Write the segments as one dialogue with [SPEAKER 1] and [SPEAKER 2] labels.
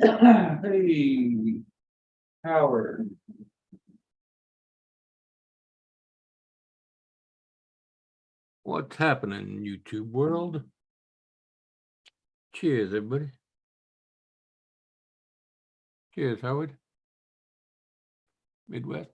[SPEAKER 1] Hey, Howard.
[SPEAKER 2] What's happening, YouTube world? Cheers, everybody. Cheers, Howard. Midwest.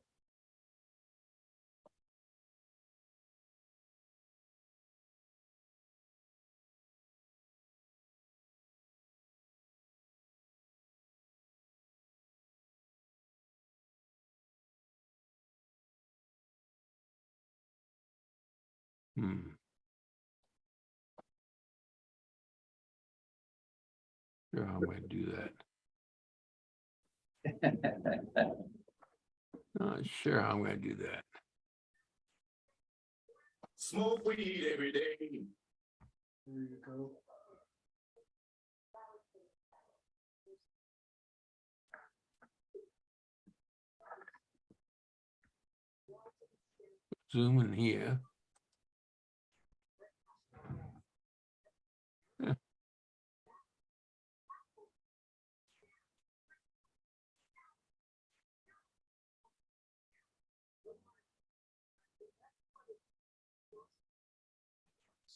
[SPEAKER 2] Sure, how I'm going to do that. Not sure how I'm going to do that.
[SPEAKER 3] Smoke weed every day.
[SPEAKER 4] There you go.
[SPEAKER 2] Zoom in here.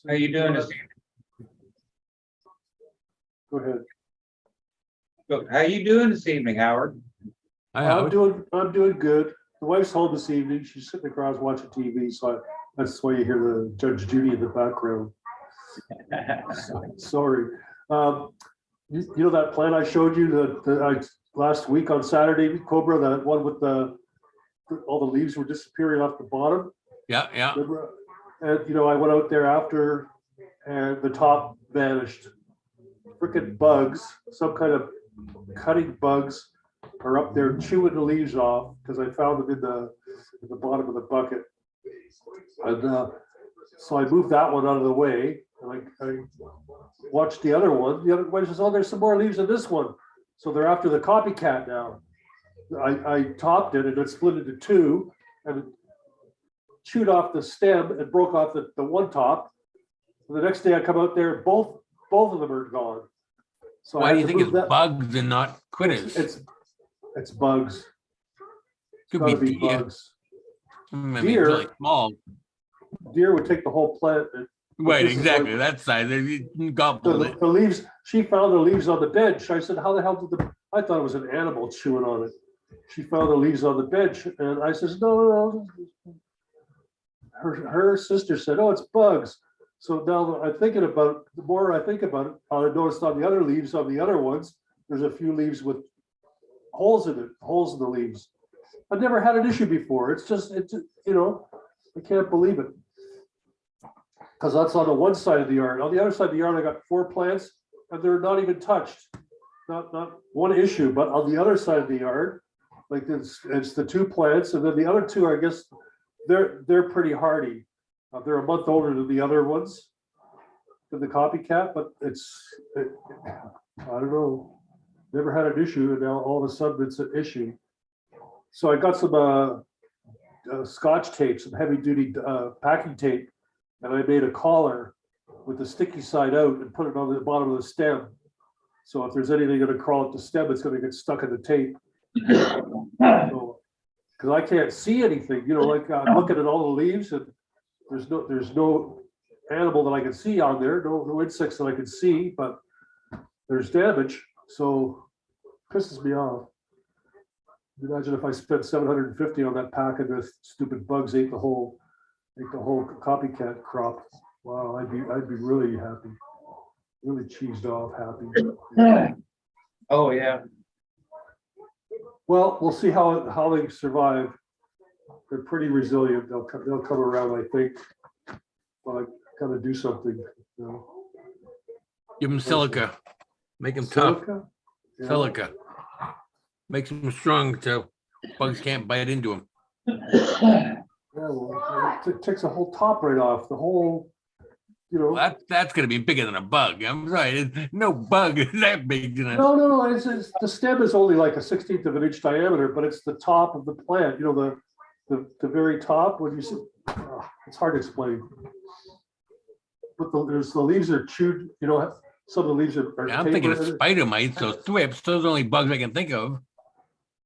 [SPEAKER 1] How you doing this evening?
[SPEAKER 4] Go ahead.
[SPEAKER 1] How you doing this evening, Howard?
[SPEAKER 2] Hi,
[SPEAKER 4] I'm
[SPEAKER 2] Howard.
[SPEAKER 4] doing good. The wife's home this evening. She's sitting across watching TV, so that's why you hear the Judge Judy in the background. Sorry. You know that plant I showed you last week on Saturday, Cobra, that one with all the leaves were disappearing off the bottom.
[SPEAKER 2] Yeah.
[SPEAKER 4] And you know, I went out there after, and the top vanished. Freaking bugs, some kind of cutting bugs, are up there chewing the leaves off because I found them in the bottom of the bucket. And so I moved that one out of the way, and I watched the other one. The other one says, "Oh, there's some more leaves in this one." So they're after the copycat now. I topped it and it split into two, and it chewed off the stem and broke off the one top. And the next day I come out there, both of them are gone. So
[SPEAKER 2] Why do you think it's bugs and not critters?
[SPEAKER 4] It's bugs.
[SPEAKER 2] Could
[SPEAKER 4] Gotta
[SPEAKER 2] be
[SPEAKER 4] be
[SPEAKER 2] deer.
[SPEAKER 4] bugs.
[SPEAKER 2] I mean,
[SPEAKER 4] Deer.
[SPEAKER 2] it's really small.
[SPEAKER 4] Deer would take the whole plant.
[SPEAKER 2] Right,
[SPEAKER 4] this is
[SPEAKER 2] exactly.
[SPEAKER 4] like-
[SPEAKER 2] That size. They gobbled it.
[SPEAKER 4] The leaves, she found the leaves on the bench. I said, "How the hell did I thought it was an animal chewing on it." She found the leaves on the bench, and I says, "No. Her sister said, "Oh, it's bugs." So now I'm thinking about, the more I think about it, I noticed on the other leaves, on the other ones, there's a few leaves with holes in the leaves. I've never had an issue before. It's you know, I can't believe it. Because that's on the one side of the yard. On the other side of the yard, I got 4 plants and they're not even touched. Not one issue, but on the other side of the yard, like it's the 2 plants, and then the other 2, I guess, they're pretty hardy. They're a month older than the other ones, than the copycat, but I don't know. Never had an issue, and now all of a sudden it's an issue. So I got some Scotch tape, some heavy duty packing tape, and I made a collar with the sticky side out and put it on the bottom of the stem. So if there's anything going to crawl up the stem, it's going to get stuck in the tape. So, because I can't see anything, you know, like I'm looking at all the leaves, and there's no animal that I can see on there, no insects that I can see, but there's damage. So pisses me off. Imagine if I spent 750 on that pack and the stupid bugs ate the whole copycat crop. Wow, I'd be really happy, really cheesed off happy.
[SPEAKER 1] Oh, yeah.
[SPEAKER 4] Well, we'll see how they survive. They're pretty resilient. They'll come around, I think. But I gotta do something. You know.
[SPEAKER 2] Give them silica. Make them tough.
[SPEAKER 4] Silica? Yeah.
[SPEAKER 2] Silica. Makes them strong so bugs can't bite into them.
[SPEAKER 4] Yeah, well, it takes a whole top right off. The whole, you know.
[SPEAKER 2] Well, that's going to be bigger than a bug. I'm sorry. No bug is that big.
[SPEAKER 4] No. It's the stem is only like a 1/16 of an inch diameter, but it's the top of the plant. You know, the very top. When you see, it's hard to explain. But the leaves are chewed. You know, some of the leaves are
[SPEAKER 2] Yeah, I'm thinking of
[SPEAKER 4] tapered.
[SPEAKER 2] spider mites, those thrips, those are the only bugs I can think of.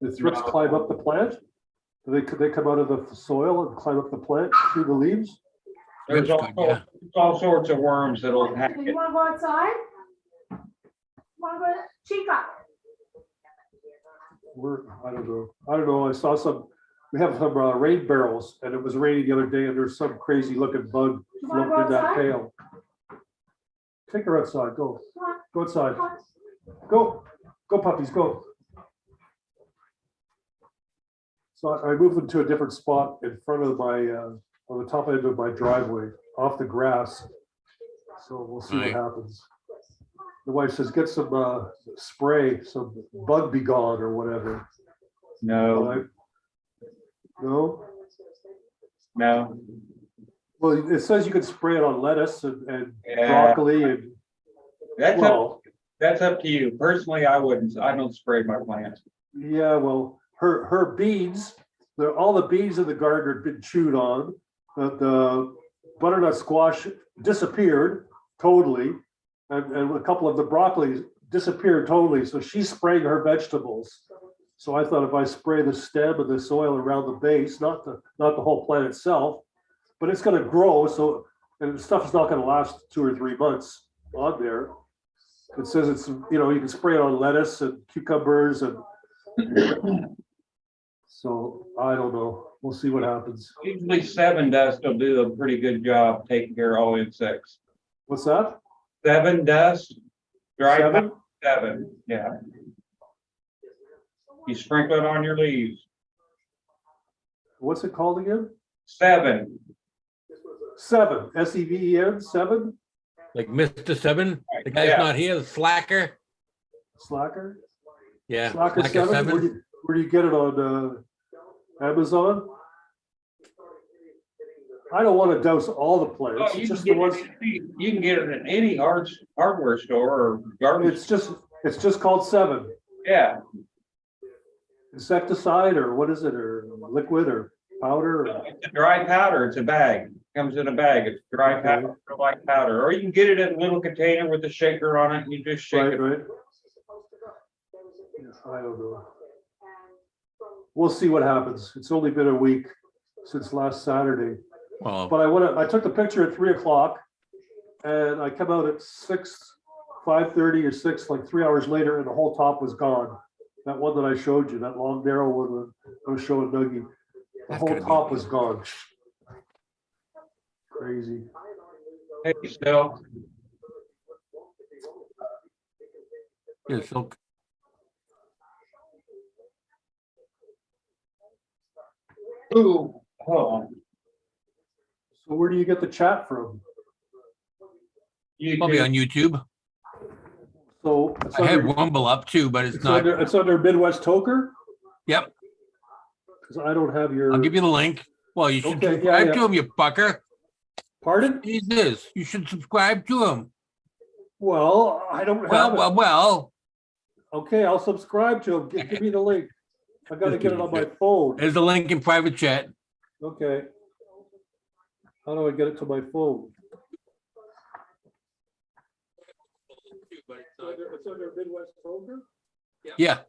[SPEAKER 4] The thrips climb up the plant? Do they come out of the soil and climb up the plant through the leaves?
[SPEAKER 1] There's
[SPEAKER 2] Thrips could, yeah.
[SPEAKER 1] all sorts of worms that'll hack
[SPEAKER 5] You
[SPEAKER 1] it.
[SPEAKER 5] wanna go outside? Wanna go, Chica?
[SPEAKER 4] I don't know. I saw we have some rain barrels and it was raining the other day and there's some crazy looking bug
[SPEAKER 5] You wanna
[SPEAKER 4] floating in
[SPEAKER 5] go
[SPEAKER 4] that
[SPEAKER 5] outside?
[SPEAKER 4] pail. Take her outside, go,
[SPEAKER 5] Come on,
[SPEAKER 4] go outside,
[SPEAKER 5] come on.
[SPEAKER 4] go puppies, go. So I moved them to a different spot in front of my, on the top end of my driveway, off the grass. So we'll see what
[SPEAKER 2] Right.
[SPEAKER 4] happens. The wife says, get some spray, some bug be gone or whatever.
[SPEAKER 1] No,
[SPEAKER 4] No?
[SPEAKER 1] no.
[SPEAKER 4] Well, it says you can spray it on lettuce and
[SPEAKER 1] Yeah.
[SPEAKER 4] broccoli and,
[SPEAKER 1] That's up to you. Personally, I wouldn't. I don't spray my plants.
[SPEAKER 4] yeah, well, her beans, all the beans in the garden had been chewed on. The butternut squash disappeared totally. And a couple of the broccoli disappeared totally. So she's spraying her vegetables. So I thought if I spray the stem and the soil around the base, not the whole plant itself, but it's gonna grow, so, and the stuff is not gonna last 2 or 3 months on there. It says it's, you can spray it on lettuce and cucumbers and so I don't know. We'll see what happens.
[SPEAKER 1] Usually 7 dust will do a pretty good job taking care of all insects.
[SPEAKER 4] What's that?
[SPEAKER 1] 7 dust, dry
[SPEAKER 4] 7?
[SPEAKER 1] 7, yeah. You sprinkle it on your leaves.
[SPEAKER 4] What's it called again?
[SPEAKER 1] 7.
[SPEAKER 4] 7, SEVEN, 7?
[SPEAKER 2] Like Mr. Seven, the guy's
[SPEAKER 1] Yeah.
[SPEAKER 2] not here, the slacker.
[SPEAKER 4] Slacker?
[SPEAKER 2] Yeah,
[SPEAKER 4] Slacker
[SPEAKER 2] slacker
[SPEAKER 4] 7? Where
[SPEAKER 2] seven.
[SPEAKER 4] do you get it on Amazon? I don't want to douse all the plants.
[SPEAKER 1] Oh,
[SPEAKER 4] It's
[SPEAKER 1] you can
[SPEAKER 4] just the
[SPEAKER 1] get
[SPEAKER 4] ones.
[SPEAKER 1] you can get it in any hardware store or garbage.
[SPEAKER 4] It's just called 7.
[SPEAKER 1] Yeah,
[SPEAKER 4] Insecticide or what is it, or liquid or powder? Or,
[SPEAKER 1] it's a dry powder. It's a bag. Comes in a bag. It's dry
[SPEAKER 4] Okay.
[SPEAKER 1] powder, like powder, or you can get it in a little container with a shaker on it. And you just shake
[SPEAKER 4] right,
[SPEAKER 1] it.
[SPEAKER 4] right. I don't know. We'll see what happens. It's only been a week since last Saturday.
[SPEAKER 2] Well,
[SPEAKER 4] But I took the picture at 3 o'clock and I come out at 5:30 or 6, like 3 hours later, and the whole top was gone. That one that I showed you, that long narrow one that I was showing Dougie, the
[SPEAKER 2] That's
[SPEAKER 4] whole
[SPEAKER 2] gonna be-
[SPEAKER 4] top was gone. Crazy.
[SPEAKER 1] Hey, still,
[SPEAKER 2] yeah, silk.
[SPEAKER 1] ooh, hold on.
[SPEAKER 4] So where do you get the chat from?
[SPEAKER 1] You
[SPEAKER 2] Probably
[SPEAKER 1] do-
[SPEAKER 2] on YouTube.
[SPEAKER 4] So it's
[SPEAKER 2] I have
[SPEAKER 4] under,
[SPEAKER 2] Rumble up too, but it's
[SPEAKER 4] it's
[SPEAKER 2] not.
[SPEAKER 4] under, it's under Midwest Toker?
[SPEAKER 2] Yep,
[SPEAKER 4] Because I don't have your,
[SPEAKER 2] I'll give you the link. Well, you should
[SPEAKER 4] Okay, yeah,
[SPEAKER 2] subscribe
[SPEAKER 4] yeah.
[SPEAKER 2] to him, you fucker.
[SPEAKER 4] pardon?
[SPEAKER 2] Jesus, you should subscribe to him.
[SPEAKER 4] Well, I don't have
[SPEAKER 2] Well,
[SPEAKER 4] it. Okay, I'll subscribe to him. Give me the link. I gotta
[SPEAKER 2] Just
[SPEAKER 4] get
[SPEAKER 2] give
[SPEAKER 4] it
[SPEAKER 2] me
[SPEAKER 4] on my
[SPEAKER 2] shit.
[SPEAKER 4] phone.
[SPEAKER 2] there's the link in private chat.
[SPEAKER 4] Okay. How do I get it to my phone? It's under Midwest Toker?
[SPEAKER 2] Yeah.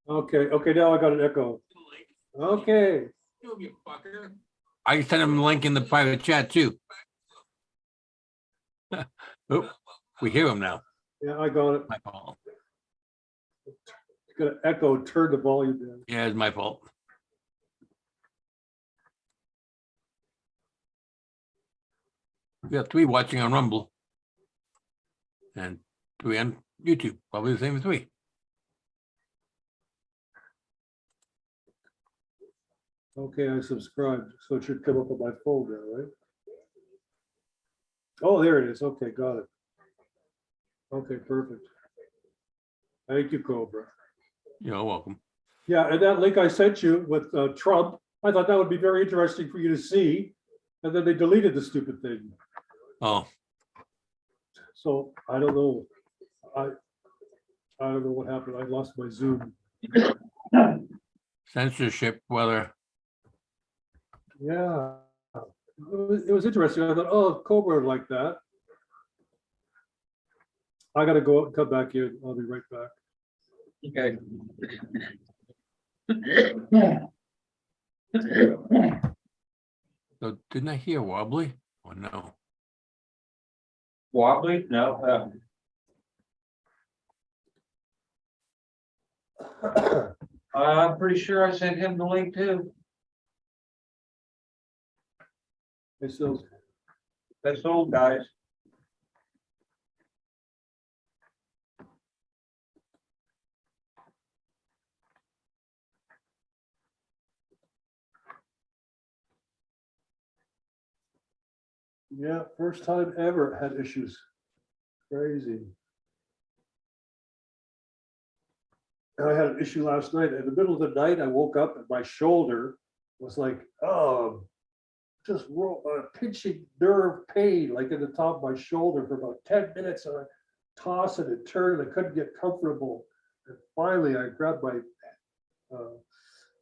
[SPEAKER 4] Okay, now I got an echo. Okay,
[SPEAKER 2] I can send him the link in the private chat too. Oh, we hear him now.
[SPEAKER 4] yeah, I got it.
[SPEAKER 2] My fault.
[SPEAKER 4] Got an echo, turn the volume down.
[SPEAKER 2] Yeah, it's my fault. We have 3 watching on Rumble. And 3 on YouTube, probably the same as 3.
[SPEAKER 4] Okay, I subscribed, so it should come up on my phone now, right? Oh, there it is. Okay, got it. Okay, perfect. Thank you, Cobra.
[SPEAKER 2] You're welcome.
[SPEAKER 4] Yeah, and that link I sent you with Trump, I thought that would be very interesting for you to see. And then they deleted the stupid thing.
[SPEAKER 2] Oh,
[SPEAKER 4] So I don't know. I don't know what happened. I lost my Zoom.
[SPEAKER 2] censorship, whether,
[SPEAKER 4] Yeah. It was interesting. I thought, oh, Cobra would like that. I gotta go out and come back in. I'll be right back.
[SPEAKER 1] Okay.
[SPEAKER 2] So didn't I hear wobbly or no?
[SPEAKER 1] Wobbly? No, I'm pretty sure I sent him the link too.
[SPEAKER 4] It's those,
[SPEAKER 1] That's old guys.
[SPEAKER 4] yeah, first time ever had issues. Crazy. And I had an issue last night. In the middle of the night, I woke up and my shoulder was like, oh, just pinching nerve pain, like in the top of my shoulder for about 10 minutes. And I tossed it and turned and I couldn't get comfortable. And finally, I grabbed my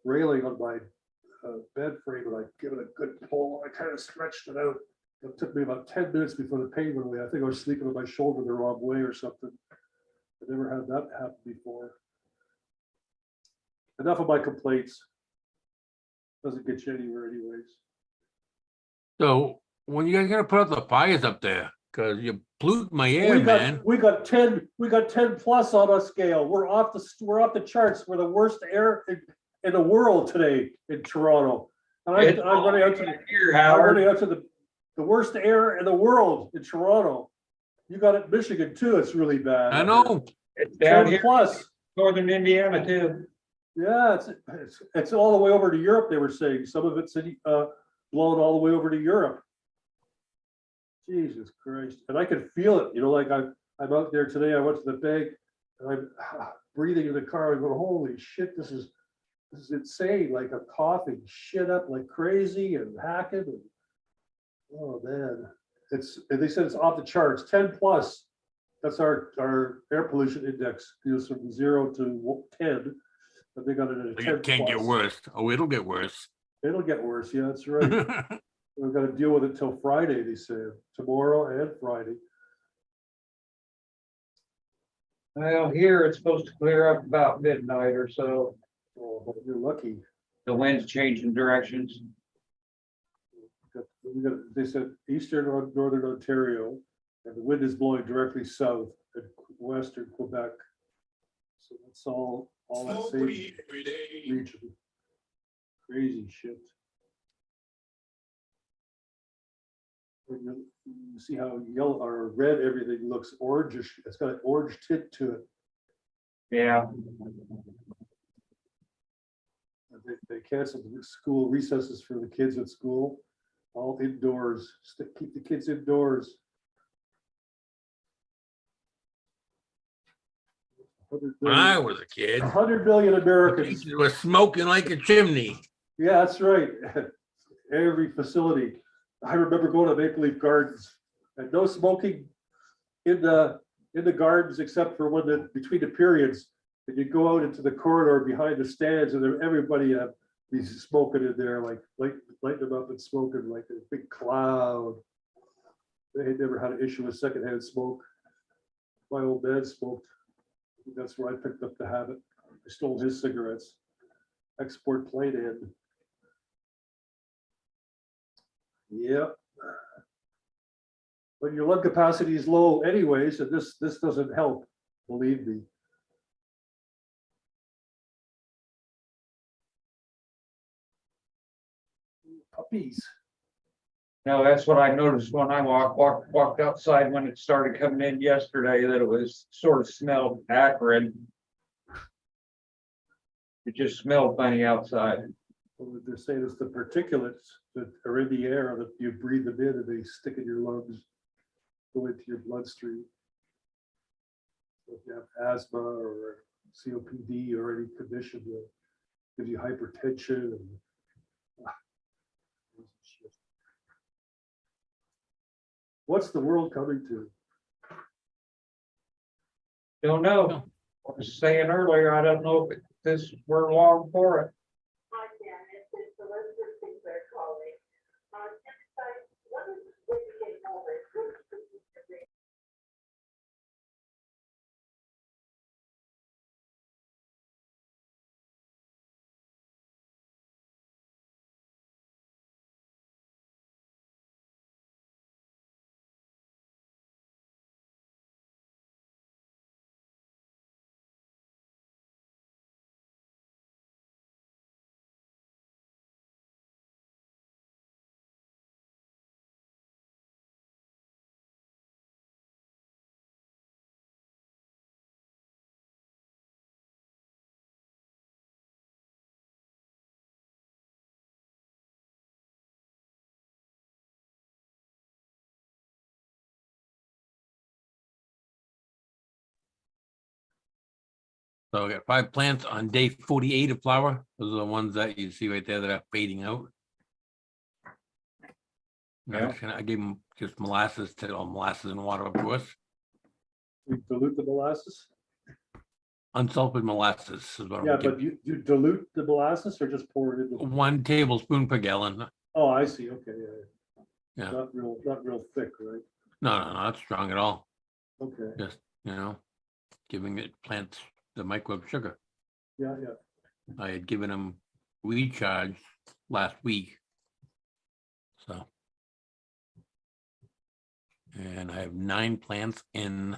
[SPEAKER 4] railing on my bed frame and I give it a good pull. I kind of stretched it out. It took me about 10 minutes before the pain went away. I think I was sleeping on my shoulder the wrong way or something. I never had that happen before. Enough of my complaints. Doesn't get you anywhere anyways.
[SPEAKER 2] So when you guys gonna put out the fires up there? Cause you polluted my air, man.
[SPEAKER 4] We got 10 plus on a scale. We're off the charts. We're the worst air in the world today in Toronto. And I'm running out to
[SPEAKER 1] Here,
[SPEAKER 4] I'm
[SPEAKER 1] Howard.
[SPEAKER 4] running out to the worst air in the world in Toronto. You got it in Michigan too. It's really bad.
[SPEAKER 2] I know.
[SPEAKER 1] It's down
[SPEAKER 4] 10
[SPEAKER 1] here,
[SPEAKER 4] plus.
[SPEAKER 1] northern Indiana too.
[SPEAKER 4] Yeah, it's all the way over to Europe, they were saying. Some of it's blown all the way over to Europe. Jesus Christ. And I could feel it, like I'm out there today. I went to the bank and I'm breathing in the car and going, holy shit, this is insane. Like I'm coughing shit up like crazy and hacking. And, oh man. They said it's off the charts, 10 plus. That's our air pollution index, from 0 to 10. But they got it at a 10
[SPEAKER 2] It can't get
[SPEAKER 4] plus.
[SPEAKER 2] worse. Oh, it'll get worse.
[SPEAKER 4] It'll get worse. Yeah, that's right. We've got to deal with it till Friday, they say, tomorrow and Friday.
[SPEAKER 1] Well, here it's supposed to clear up about midnight or so.
[SPEAKER 4] Oh, you're lucky.
[SPEAKER 1] The wind's changing directions.
[SPEAKER 4] They said eastern or northern Ontario, and the wind is blowing directly south and western Quebec. So that's all that
[SPEAKER 3] Smoke
[SPEAKER 4] same
[SPEAKER 3] weed every day.
[SPEAKER 4] region. Crazy shit. When you see how yellow or red everything looks orangish, it's got an orange tint to it.
[SPEAKER 1] Yeah.
[SPEAKER 4] They canceled the school recesses for the kids at school, all indoors. Keep the kids indoors. 100
[SPEAKER 2] When I
[SPEAKER 4] million,
[SPEAKER 2] was a kid,
[SPEAKER 4] 100 million Americans.
[SPEAKER 2] it was smoking like a chimney.
[SPEAKER 4] Yeah, that's right. Every facility. I remember going to Maple Leaf Gardens and no smoking in the gardens except for between the periods. And you go out into the corridor behind the stands and everybody be smoking in there, like lighting them up and smoking like a big cloud. They had never had an issue with secondhand smoke. My old man smoked. That's where I picked up the habit. I stole his cigarettes. Export plate in. Yep. But your lung capacity is low anyways, and this doesn't help, believe me. Puppies.
[SPEAKER 1] No, that's what I noticed when I walked outside when it started coming in yesterday, that it was sort of smelled acrid. It just smelled funny outside.
[SPEAKER 4] Well, they're saying it's the particulates that are in the air that you breathe them in and they stick in your lungs, go into your bloodstream. So if you have asthma or COPD or any condition that gives you hypertension and what's the world coming to?
[SPEAKER 1] Don't know. I was saying earlier, I don't know if we're long for it.
[SPEAKER 2] So I got 5 plants on day 48 of flower. Those are the ones that you see right there that are fading out.
[SPEAKER 1] Yeah.
[SPEAKER 2] I gave them just molasses molasses and water, of course.
[SPEAKER 4] We dilute the molasses?
[SPEAKER 2] Unsalted molasses is what
[SPEAKER 4] Yeah,
[SPEAKER 2] I'm
[SPEAKER 4] but
[SPEAKER 2] giving.
[SPEAKER 4] you dilute the molasses or just pour it in the?
[SPEAKER 2] 1 tablespoon per gallon.
[SPEAKER 4] Oh, I see, okay, yeah.
[SPEAKER 2] Yeah.
[SPEAKER 4] Not real thick, right?
[SPEAKER 2] No, not strong at all.
[SPEAKER 4] Okay,
[SPEAKER 2] Just, giving it plants the microbe sugar.
[SPEAKER 4] yeah.
[SPEAKER 2] I had given them recharge last week. So. And I have 9 plants in,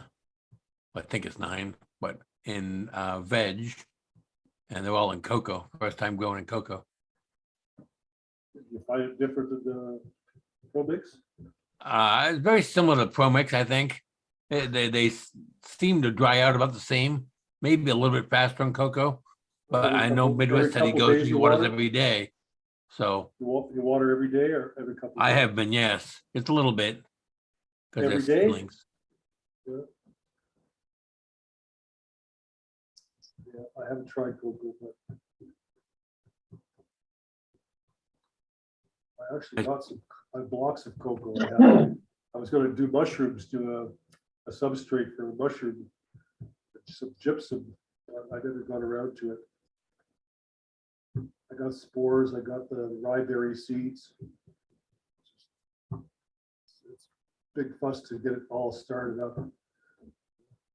[SPEAKER 2] I think it's 9, but in veg. And they're all in cocoa, first time growing in cocoa.
[SPEAKER 4] You find it different than the Probix?
[SPEAKER 2] It's very similar to Promix, I think. They seem to dry out about the same, maybe a little bit faster on cocoa. But
[SPEAKER 4] Every
[SPEAKER 2] I know
[SPEAKER 4] couple-
[SPEAKER 2] Midwest
[SPEAKER 4] every
[SPEAKER 2] said he
[SPEAKER 4] couple
[SPEAKER 2] goes,
[SPEAKER 4] days
[SPEAKER 2] he
[SPEAKER 4] you
[SPEAKER 2] waters
[SPEAKER 4] water?
[SPEAKER 2] every day. So
[SPEAKER 4] You water every day or every couple?
[SPEAKER 2] I
[SPEAKER 4] days?
[SPEAKER 2] have been, yes, it's a little bit. Because
[SPEAKER 4] Every
[SPEAKER 2] they're
[SPEAKER 4] day?
[SPEAKER 2] seedlings.
[SPEAKER 4] Yeah, I haven't tried cocoa, but I actually got some blocks of cocoa. I was gonna do mushrooms, do a substrate for a mushroom, some gypsum. I never got around to it. I got spores, I got the ryeberry seeds. It's big fuss to get it all started up.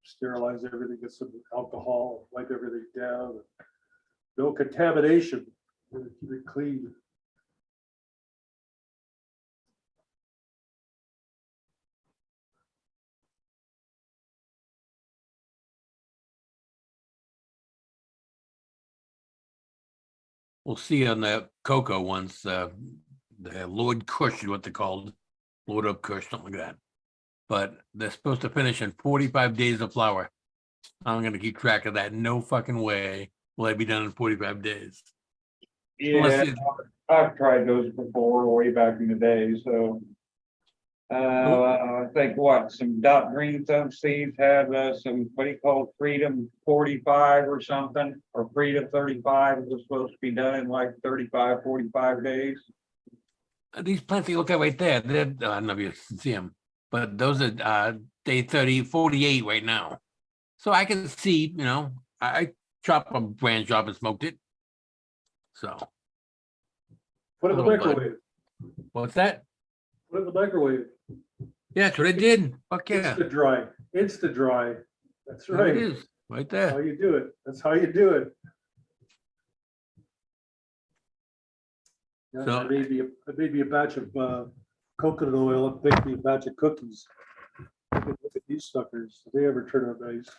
[SPEAKER 4] Sterilize everything, get some alcohol, wipe everything down. No contamination, keep it clean.
[SPEAKER 2] We'll see on the cocoa ones, the Lord Kush is what they're called, Lord of Kush, something like that. But they're supposed to finish in 45 days of flower. I'm gonna keep track of that. No fucking way will I be done in 45 days.
[SPEAKER 1] Yeah,
[SPEAKER 2] Unless
[SPEAKER 1] I've tried those before, way back in the day, so. I think some dot green thumb seeds had some, what do you call it, Freedom 45 or something, or Freedom 35, it was supposed to be done in like 35, 45 days.
[SPEAKER 2] these plants you look at right there, they're, I don't know if you can see them, but those are day 30, 48 right now. So I can see, I chopped a branch off and smoked it. So
[SPEAKER 4] Put it in the
[SPEAKER 2] Little bud.
[SPEAKER 4] microwave.
[SPEAKER 2] what's that?
[SPEAKER 4] Put it in the microwave.
[SPEAKER 2] Yeah, that's what I did. Fuck yeah.
[SPEAKER 4] Insta dry. Insta dry. That's
[SPEAKER 2] There it
[SPEAKER 4] right.
[SPEAKER 2] is, right
[SPEAKER 4] That's how
[SPEAKER 2] there.
[SPEAKER 4] you do it. That's how you do it. Yeah,
[SPEAKER 2] So-
[SPEAKER 4] I made me a batch of coconut oil and baked me a batch of cookies. Look at these suckers. They ever turn out nice.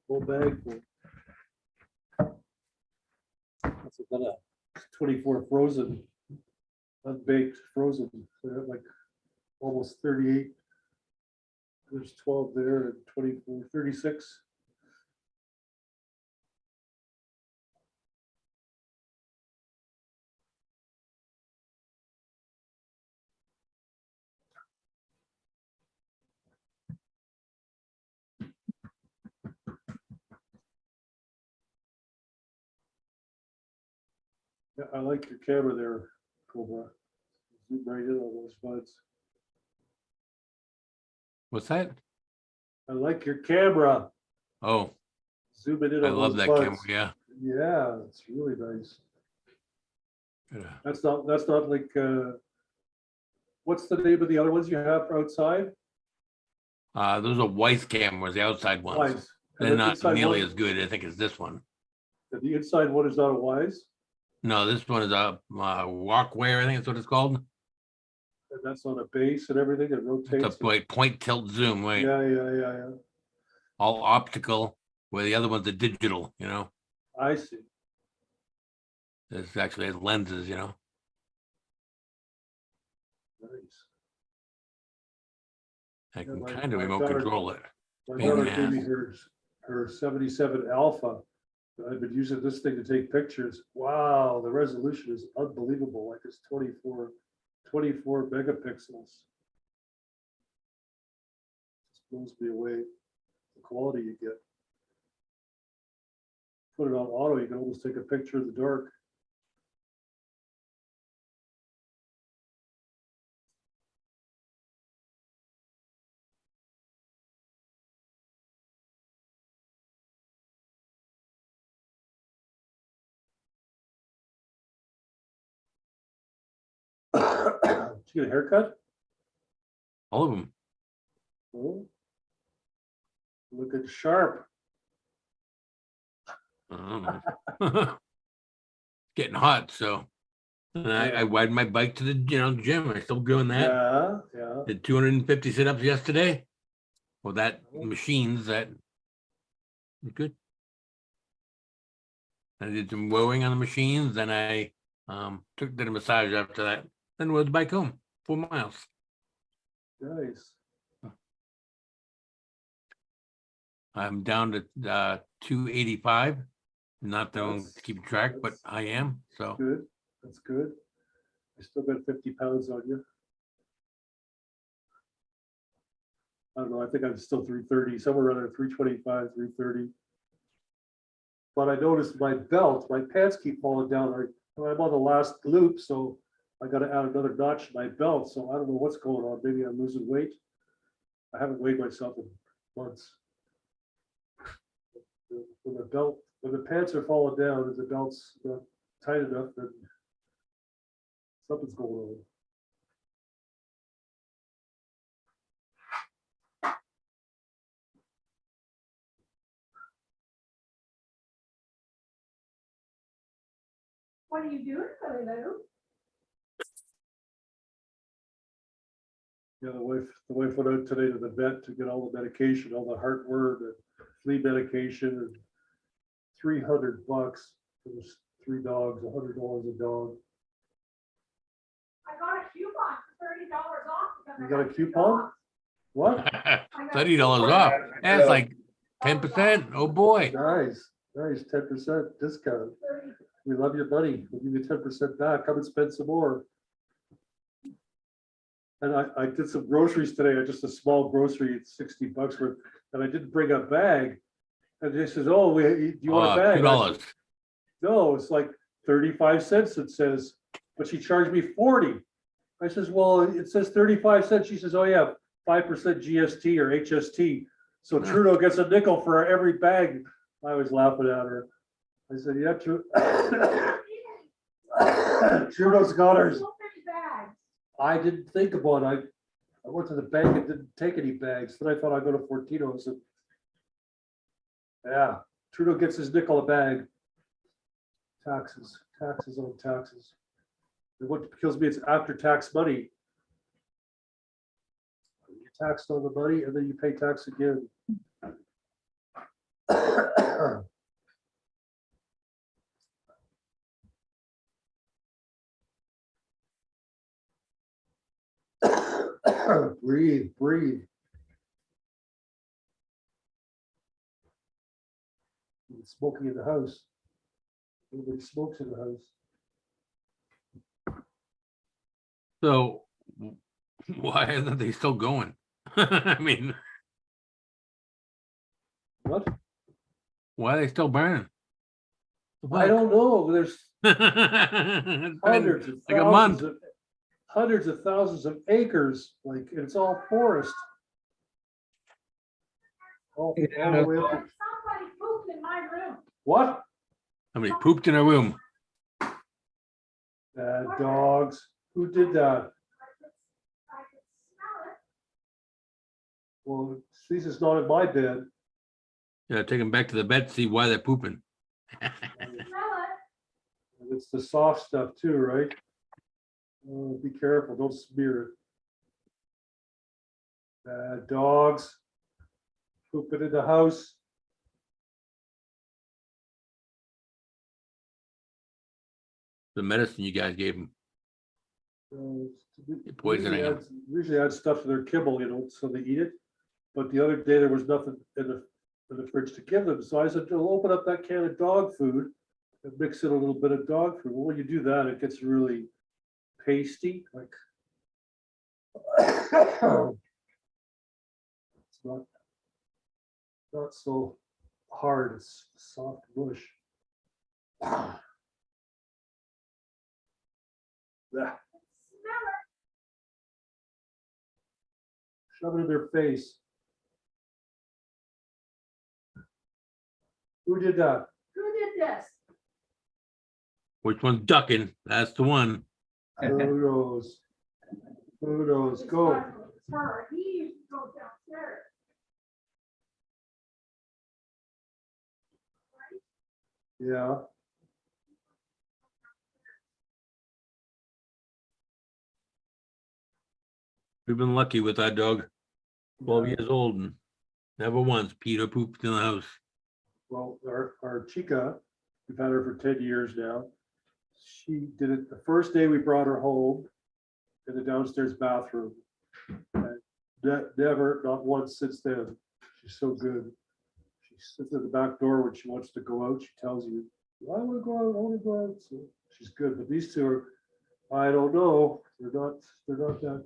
[SPEAKER 4] Whole bag full. That's about 24 frozen, unbaked frozen. So I have like almost 38. There's 12 there and 24, 36. Yeah, I like your camera there, Cobra. Zoom right in on those buds.
[SPEAKER 2] What's that?
[SPEAKER 4] I like your camera.
[SPEAKER 2] Oh,
[SPEAKER 4] Zoom it in
[SPEAKER 2] I
[SPEAKER 4] on
[SPEAKER 2] love
[SPEAKER 4] those
[SPEAKER 2] that
[SPEAKER 4] buds.
[SPEAKER 2] camera. Yeah.
[SPEAKER 4] Yeah, it's really nice.
[SPEAKER 2] Yeah.
[SPEAKER 4] That's not like, what's the name of the other ones you have outside?
[SPEAKER 2] Those are Weiss cameras, the outside ones.
[SPEAKER 4] Wise. And
[SPEAKER 2] They're
[SPEAKER 4] the
[SPEAKER 2] not
[SPEAKER 4] inside
[SPEAKER 2] nearly
[SPEAKER 4] one-
[SPEAKER 2] as good, I think, as this one.
[SPEAKER 4] The inside one is not a Wise,
[SPEAKER 2] No, this one is a walkway, I think that's what it's called.
[SPEAKER 4] and that's on a base and everything, it rotates.
[SPEAKER 2] It's a point tilt zoom, right?
[SPEAKER 4] Yeah.
[SPEAKER 2] All optical, where the other ones are digital,
[SPEAKER 4] I see.
[SPEAKER 2] There's actually has lenses,
[SPEAKER 4] Nice.
[SPEAKER 2] I
[SPEAKER 4] Yeah,
[SPEAKER 2] can
[SPEAKER 4] my-
[SPEAKER 2] kind of
[SPEAKER 4] my
[SPEAKER 2] remote
[SPEAKER 4] daughter-
[SPEAKER 2] control it.
[SPEAKER 4] My
[SPEAKER 2] Pain in
[SPEAKER 4] daughter
[SPEAKER 2] the
[SPEAKER 4] gave me
[SPEAKER 2] ass.
[SPEAKER 4] her 77 Alpha. I've been using this thing to take pictures. Wow, the resolution is unbelievable. Like it's 24 megapixels. It's blows me away, the quality you get. Put it on auto, you can almost take a picture of the dark. Did you get a haircut?
[SPEAKER 2] All of them.
[SPEAKER 4] Oh. Looking sharp.
[SPEAKER 2] I don't know. Getting hot, so. And I ride my bike to the, gym. I'm still doing that.
[SPEAKER 4] Yeah, yeah.
[SPEAKER 2] Did 250 sit-ups yesterday. Well, that machines that. Good. I did some rowing on the machines, then I did a massage after that. Then rode the bike home, 4 miles.
[SPEAKER 4] Nice.
[SPEAKER 2] I'm down to 285. Not that I'm
[SPEAKER 4] That's-
[SPEAKER 2] keeping track, but
[SPEAKER 4] that's-
[SPEAKER 2] I am. So
[SPEAKER 4] Good, that's good. I still got 50 pounds on you. I don't know, I think I'm still 330, somewhere around there, 325, 330. But I noticed my belt, my pants keep falling down. I'm on the last loop, so I gotta add another notch to my belt, so I don't know what's going on. Maybe I'm losing weight. I haven't weighed myself in months. When the pants are falling down, and the belt's not tight enough, then something's going on.
[SPEAKER 5] What are you doing, Billy Lou?
[SPEAKER 4] Yeah, the wife went out today to the vet to get all the medication, all the heartworm and flea medication, and $300. It was 3 dogs, $100 a dog.
[SPEAKER 5] I got a coupon for $30 off. because
[SPEAKER 4] You
[SPEAKER 5] I
[SPEAKER 4] got a
[SPEAKER 5] got 2
[SPEAKER 4] coupon?
[SPEAKER 5] dogs.
[SPEAKER 4] What?
[SPEAKER 5] I got a
[SPEAKER 2] $30
[SPEAKER 5] coupon.
[SPEAKER 2] off. That's like 10%. Oh boy.
[SPEAKER 4] Nice, 10% discount.
[SPEAKER 5] 30.
[SPEAKER 4] We love your money. We'll give you 10% back. Come and spend some more. And I did some groceries today, just a small grocery, it's $60 worth, and I didn't bring a bag. And they says, oh, do you want a bag? I
[SPEAKER 2] $2.
[SPEAKER 4] said, no, it's like 35 cents, it says, but she charged me 40. I says, well, it says 35 cents. She says, oh yeah, 5% GST or HST. So
[SPEAKER 2] Yeah.
[SPEAKER 4] Trudeau gets a nickel for every bag. I was laughing at her. I said, yeah, Trudeau's got hers.
[SPEAKER 5] So many bags.
[SPEAKER 4] I didn't think about it. I went to the bank and didn't take any bags. Then I thought I'd go to Fortino's and yeah, Trudeau gets his nickel a bag. Taxes on taxes. And what kills me, it's after tax money. You taxed on the money and then you pay tax again. Breathe. It's smoking in the house. Nobody smokes in the house.
[SPEAKER 2] So why aren't they still going? I mean,
[SPEAKER 4] What?
[SPEAKER 2] why are they still burning?
[SPEAKER 4] I don't know. There's
[SPEAKER 2] It's been
[SPEAKER 4] hundreds of
[SPEAKER 2] like a month.
[SPEAKER 4] hundreds of thousands of acres, like it's all forest. All the way up to-
[SPEAKER 5] Somebody pooped in my room.
[SPEAKER 4] What?
[SPEAKER 2] Somebody pooped in a room.
[SPEAKER 4] Bad dogs. Who did that?
[SPEAKER 5] I could smell it.
[SPEAKER 4] Well, this is not in my bed.
[SPEAKER 2] Yeah, take them back to the vet, see why they're pooping.
[SPEAKER 5] Smell it.
[SPEAKER 4] It's the soft stuff too, right? Oh, be careful, don't smear it. Bad dogs. Pooping in the house.
[SPEAKER 2] The medicine you guys gave them. Poisoning them.
[SPEAKER 4] Usually add stuff to their kibble, so they eat it. But the other day there was nothing in the fridge to give them. So I said, "I'll open up that can of dog food and mix in a little bit of dog food." Well, when you do that, it gets really pasty, like. It's not so hard, it's soft bush. Yeah.
[SPEAKER 5] Smell
[SPEAKER 4] Shove it in their face. Who did that?
[SPEAKER 5] it. Who did this?
[SPEAKER 2] Which one's ducking? That's the one.
[SPEAKER 4] Who knows? Who knows?
[SPEAKER 5] It's
[SPEAKER 4] Go.
[SPEAKER 5] her. He used to go downstairs.
[SPEAKER 4] Yeah.
[SPEAKER 2] We've been lucky with our dog. 12 years old and never once Peter pooped in the house.
[SPEAKER 4] Well, our Chica, we've had her for 10 years now. She did it the first day we brought her home in the downstairs bathroom. And never, not once since then. She's so good. She sits at the back door when she wants to go out. She tells you, I want to go out, I want to go out. So she's good. But these two are, I don't know. They're not that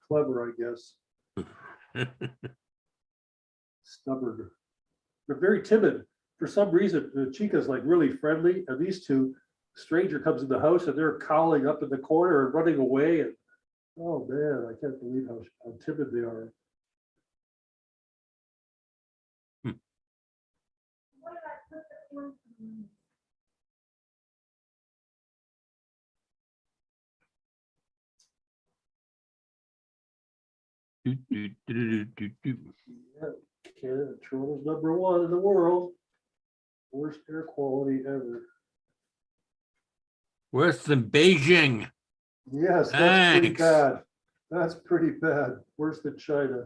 [SPEAKER 4] clever, I guess. Stubborn. They're very timid. For some reason, the Chica's like really friendly, and these two, stranger comes in the house and they're cowling up in the corner and running away. And oh man, I can't believe how timid they are.
[SPEAKER 5] What did I put that one?
[SPEAKER 2] Do, do, do, do, do, do.
[SPEAKER 4] Yeah, Canada, Toronto's #1 in the world. Worst air quality ever.
[SPEAKER 2] Worse than Beijing.
[SPEAKER 4] Yes, that's pretty
[SPEAKER 2] Thanks.
[SPEAKER 4] bad. That's pretty bad. Worse than China.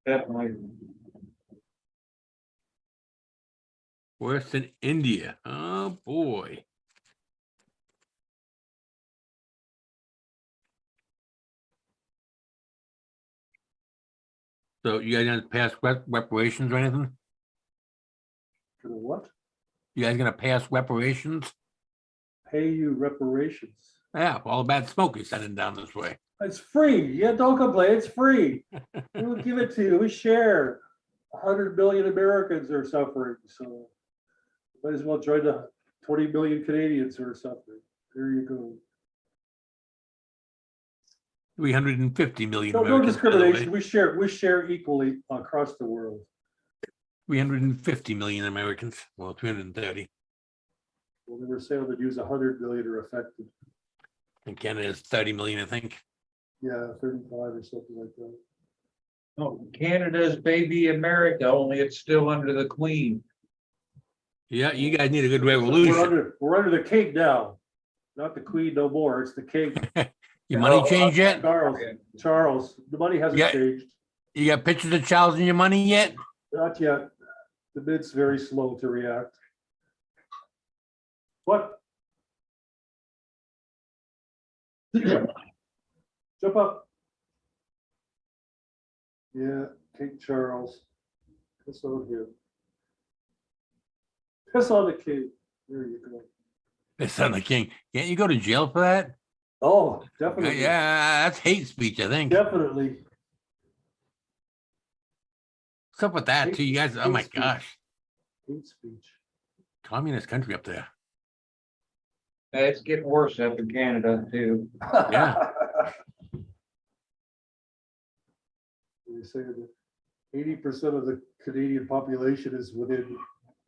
[SPEAKER 1] Definitely.
[SPEAKER 2] Worse than India. Oh boy. So you guys gonna pass reparations or anything?
[SPEAKER 4] For the what?
[SPEAKER 2] You guys gonna pass reparations?
[SPEAKER 4] Pay you reparations.
[SPEAKER 2] Yeah, all the bad smoke is sending down this way.
[SPEAKER 4] It's free. Yeah, don't complain. It's free. We'll give it to you. We share. 100 million Americans are suffering, so might as well join the 20 million Canadians who are suffering. There you go.
[SPEAKER 2] 350 million
[SPEAKER 4] No, no
[SPEAKER 2] Americans. by the way.
[SPEAKER 4] discrimination. We share equally across the world.
[SPEAKER 2] 350 million Americans. Well, 330.
[SPEAKER 4] Well, they were saying that use 100 million are affected.
[SPEAKER 2] And Canada is 30 million, I think.
[SPEAKER 4] Yeah, 35 or something like that.
[SPEAKER 1] Oh, Canada's baby America, only it's still under the Queen.
[SPEAKER 2] Yeah, you guys need a good
[SPEAKER 4] We're
[SPEAKER 2] revolution.
[SPEAKER 4] under the king now, not the queen no more. It's the king.
[SPEAKER 2] Your money changed yet?
[SPEAKER 4] Charles, the money hasn't
[SPEAKER 2] Yeah.
[SPEAKER 4] changed.
[SPEAKER 2] You got pictures of Charles in your money yet?
[SPEAKER 4] Not yet. The bid's very slow to react. What? Jump up. Yeah, King Charles. Piss on him. Piss on the king. There you go.
[SPEAKER 2] It's on the king. Can't you go to jail for that?
[SPEAKER 4] Oh, definitely.
[SPEAKER 2] Yeah, that's hate speech, I think.
[SPEAKER 4] Definitely.
[SPEAKER 2] What's up with that too? You guys, oh my
[SPEAKER 4] Hate speech.
[SPEAKER 2] gosh,
[SPEAKER 4] Hate speech.
[SPEAKER 2] communist country up there.
[SPEAKER 1] It's getting worse up in Canada too.
[SPEAKER 2] Yeah.
[SPEAKER 4] They say that 80% of the Canadian population is within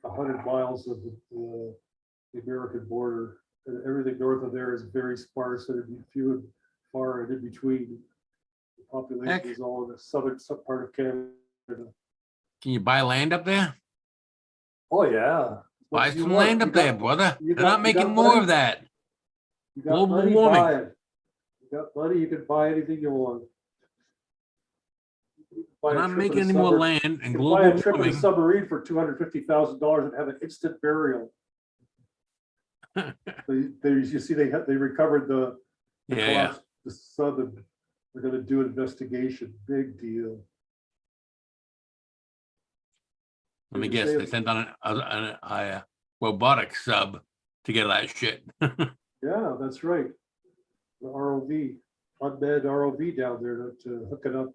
[SPEAKER 4] 100 miles of the American border. And everything north of there is very sparse and few and far and in between. The population
[SPEAKER 2] Heck.
[SPEAKER 4] is all in the southern part of Canada.
[SPEAKER 2] Can you buy land up there?
[SPEAKER 4] Oh, yeah.
[SPEAKER 2] Buy
[SPEAKER 4] What you
[SPEAKER 2] some
[SPEAKER 4] want.
[SPEAKER 2] land
[SPEAKER 4] You
[SPEAKER 2] up there,
[SPEAKER 4] got-
[SPEAKER 2] brother.
[SPEAKER 4] you
[SPEAKER 2] They're
[SPEAKER 4] got-
[SPEAKER 2] not
[SPEAKER 4] you
[SPEAKER 2] making
[SPEAKER 4] got
[SPEAKER 2] more
[SPEAKER 4] money?
[SPEAKER 2] of that.
[SPEAKER 4] You got
[SPEAKER 2] Global
[SPEAKER 4] money,
[SPEAKER 2] warming.
[SPEAKER 4] buy it. You got money, you can buy anything you want. You can buy
[SPEAKER 2] They're
[SPEAKER 4] a
[SPEAKER 2] not
[SPEAKER 4] trip in
[SPEAKER 2] making
[SPEAKER 4] a
[SPEAKER 2] any more
[SPEAKER 4] submarine-
[SPEAKER 2] land
[SPEAKER 4] You
[SPEAKER 2] and
[SPEAKER 4] can buy
[SPEAKER 2] global
[SPEAKER 4] a trip in a
[SPEAKER 2] warming.
[SPEAKER 4] submarine for $250,000 and have an instant burial. You see, they recovered the
[SPEAKER 2] Yeah,
[SPEAKER 4] collapse, the southern, they're gonna do an investigation, big deal.
[SPEAKER 2] let me
[SPEAKER 4] They
[SPEAKER 2] guess.
[SPEAKER 4] say-
[SPEAKER 2] They sent on a robotic sub to get that shit.
[SPEAKER 4] Yeah, that's right. The ROV, unmanned ROV down there to hook it up.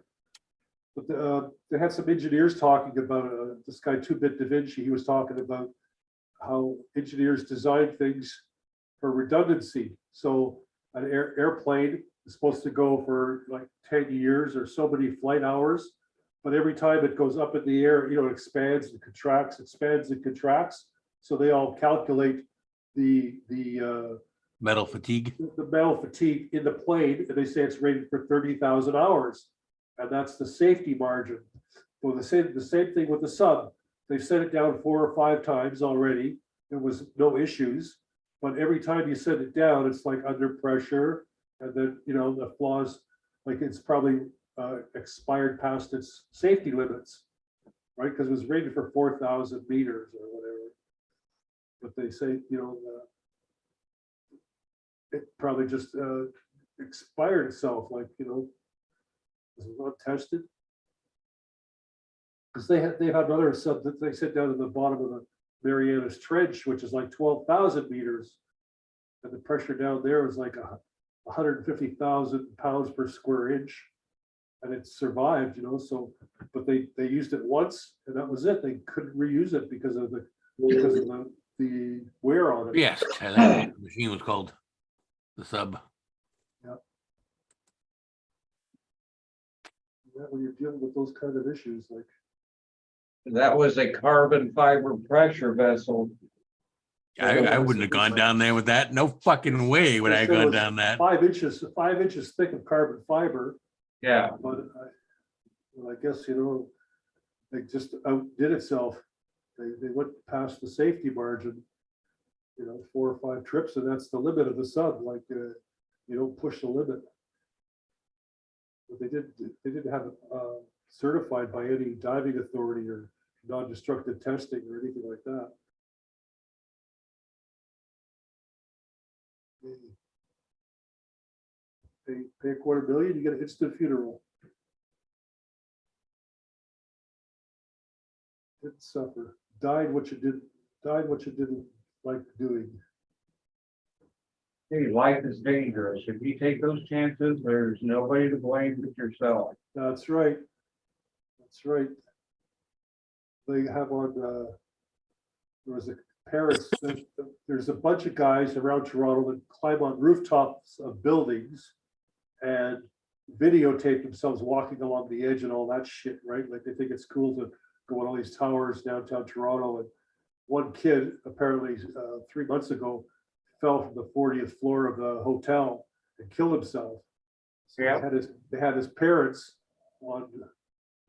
[SPEAKER 4] But they had some engineers talking about this guy, 2-Bit Da Vinci. He was talking about how engineers design things for redundancy. So an airplane is supposed to go for like 10 years or so many flight hours. But every time it goes up in the air, it expands and contracts, expands and contracts. So they all calculate the
[SPEAKER 2] Metal fatigue.
[SPEAKER 4] metal fatigue in the plane, and they say it's rated for 30,000 hours. And that's the safety margin. Well, the same thing with the sub. They've set it down 4 or 5 times already. There was no issues. But every time you set it down, it's like under pressure. And then, the flaws, like it's probably expired past its safety limits, right? Because it was rated for 4,000 meters or whatever. But they say, it probably just expired itself, like, was it not tested? Because they've had another sub that they sit down at the bottom of the Marianas Trench, which is like 12,000 meters. And the pressure down there was like 150,000 pounds per square inch. And it survived, so, but they used it once and that was it. They couldn't reuse it because of the wear on it.
[SPEAKER 2] Yes, that machine was called the sub.
[SPEAKER 4] Yeah, when you're dealing with those kind of issues, like.
[SPEAKER 1] That was a carbon fiber pressure vessel.
[SPEAKER 2] I wouldn't have gone down there with that. No fucking way would I have
[SPEAKER 4] So it
[SPEAKER 2] gone
[SPEAKER 4] was
[SPEAKER 2] down that.
[SPEAKER 4] 5 inches thick of carbon fiber.
[SPEAKER 1] Yeah,
[SPEAKER 4] But I guess, they just outdid itself. They went past the safety margin, 4 or 5 trips, and that's the limit of the sub. Like, you don't push the limit. But they didn't have it certified by any diving authority or non-destructive testing or anything like that. Pay $250,000, you get an instant funeral. Didn't suffer. Died what you didn't like doing.
[SPEAKER 1] hey, life is dangerous. If you take those chances, there's nobody to blame but yourself.
[SPEAKER 4] That's right. That's right. They have on, there was a parents, there's a bunch of guys around Toronto that climb on rooftops of buildings and videotape themselves walking along the edge and all that shit, right? Like they think it's cool to go on all these towers downtown Toronto. And one kid apparently 3 months ago fell from the 40th floor of the hotel and killed himself. So
[SPEAKER 1] Yeah.
[SPEAKER 4] they had his parents on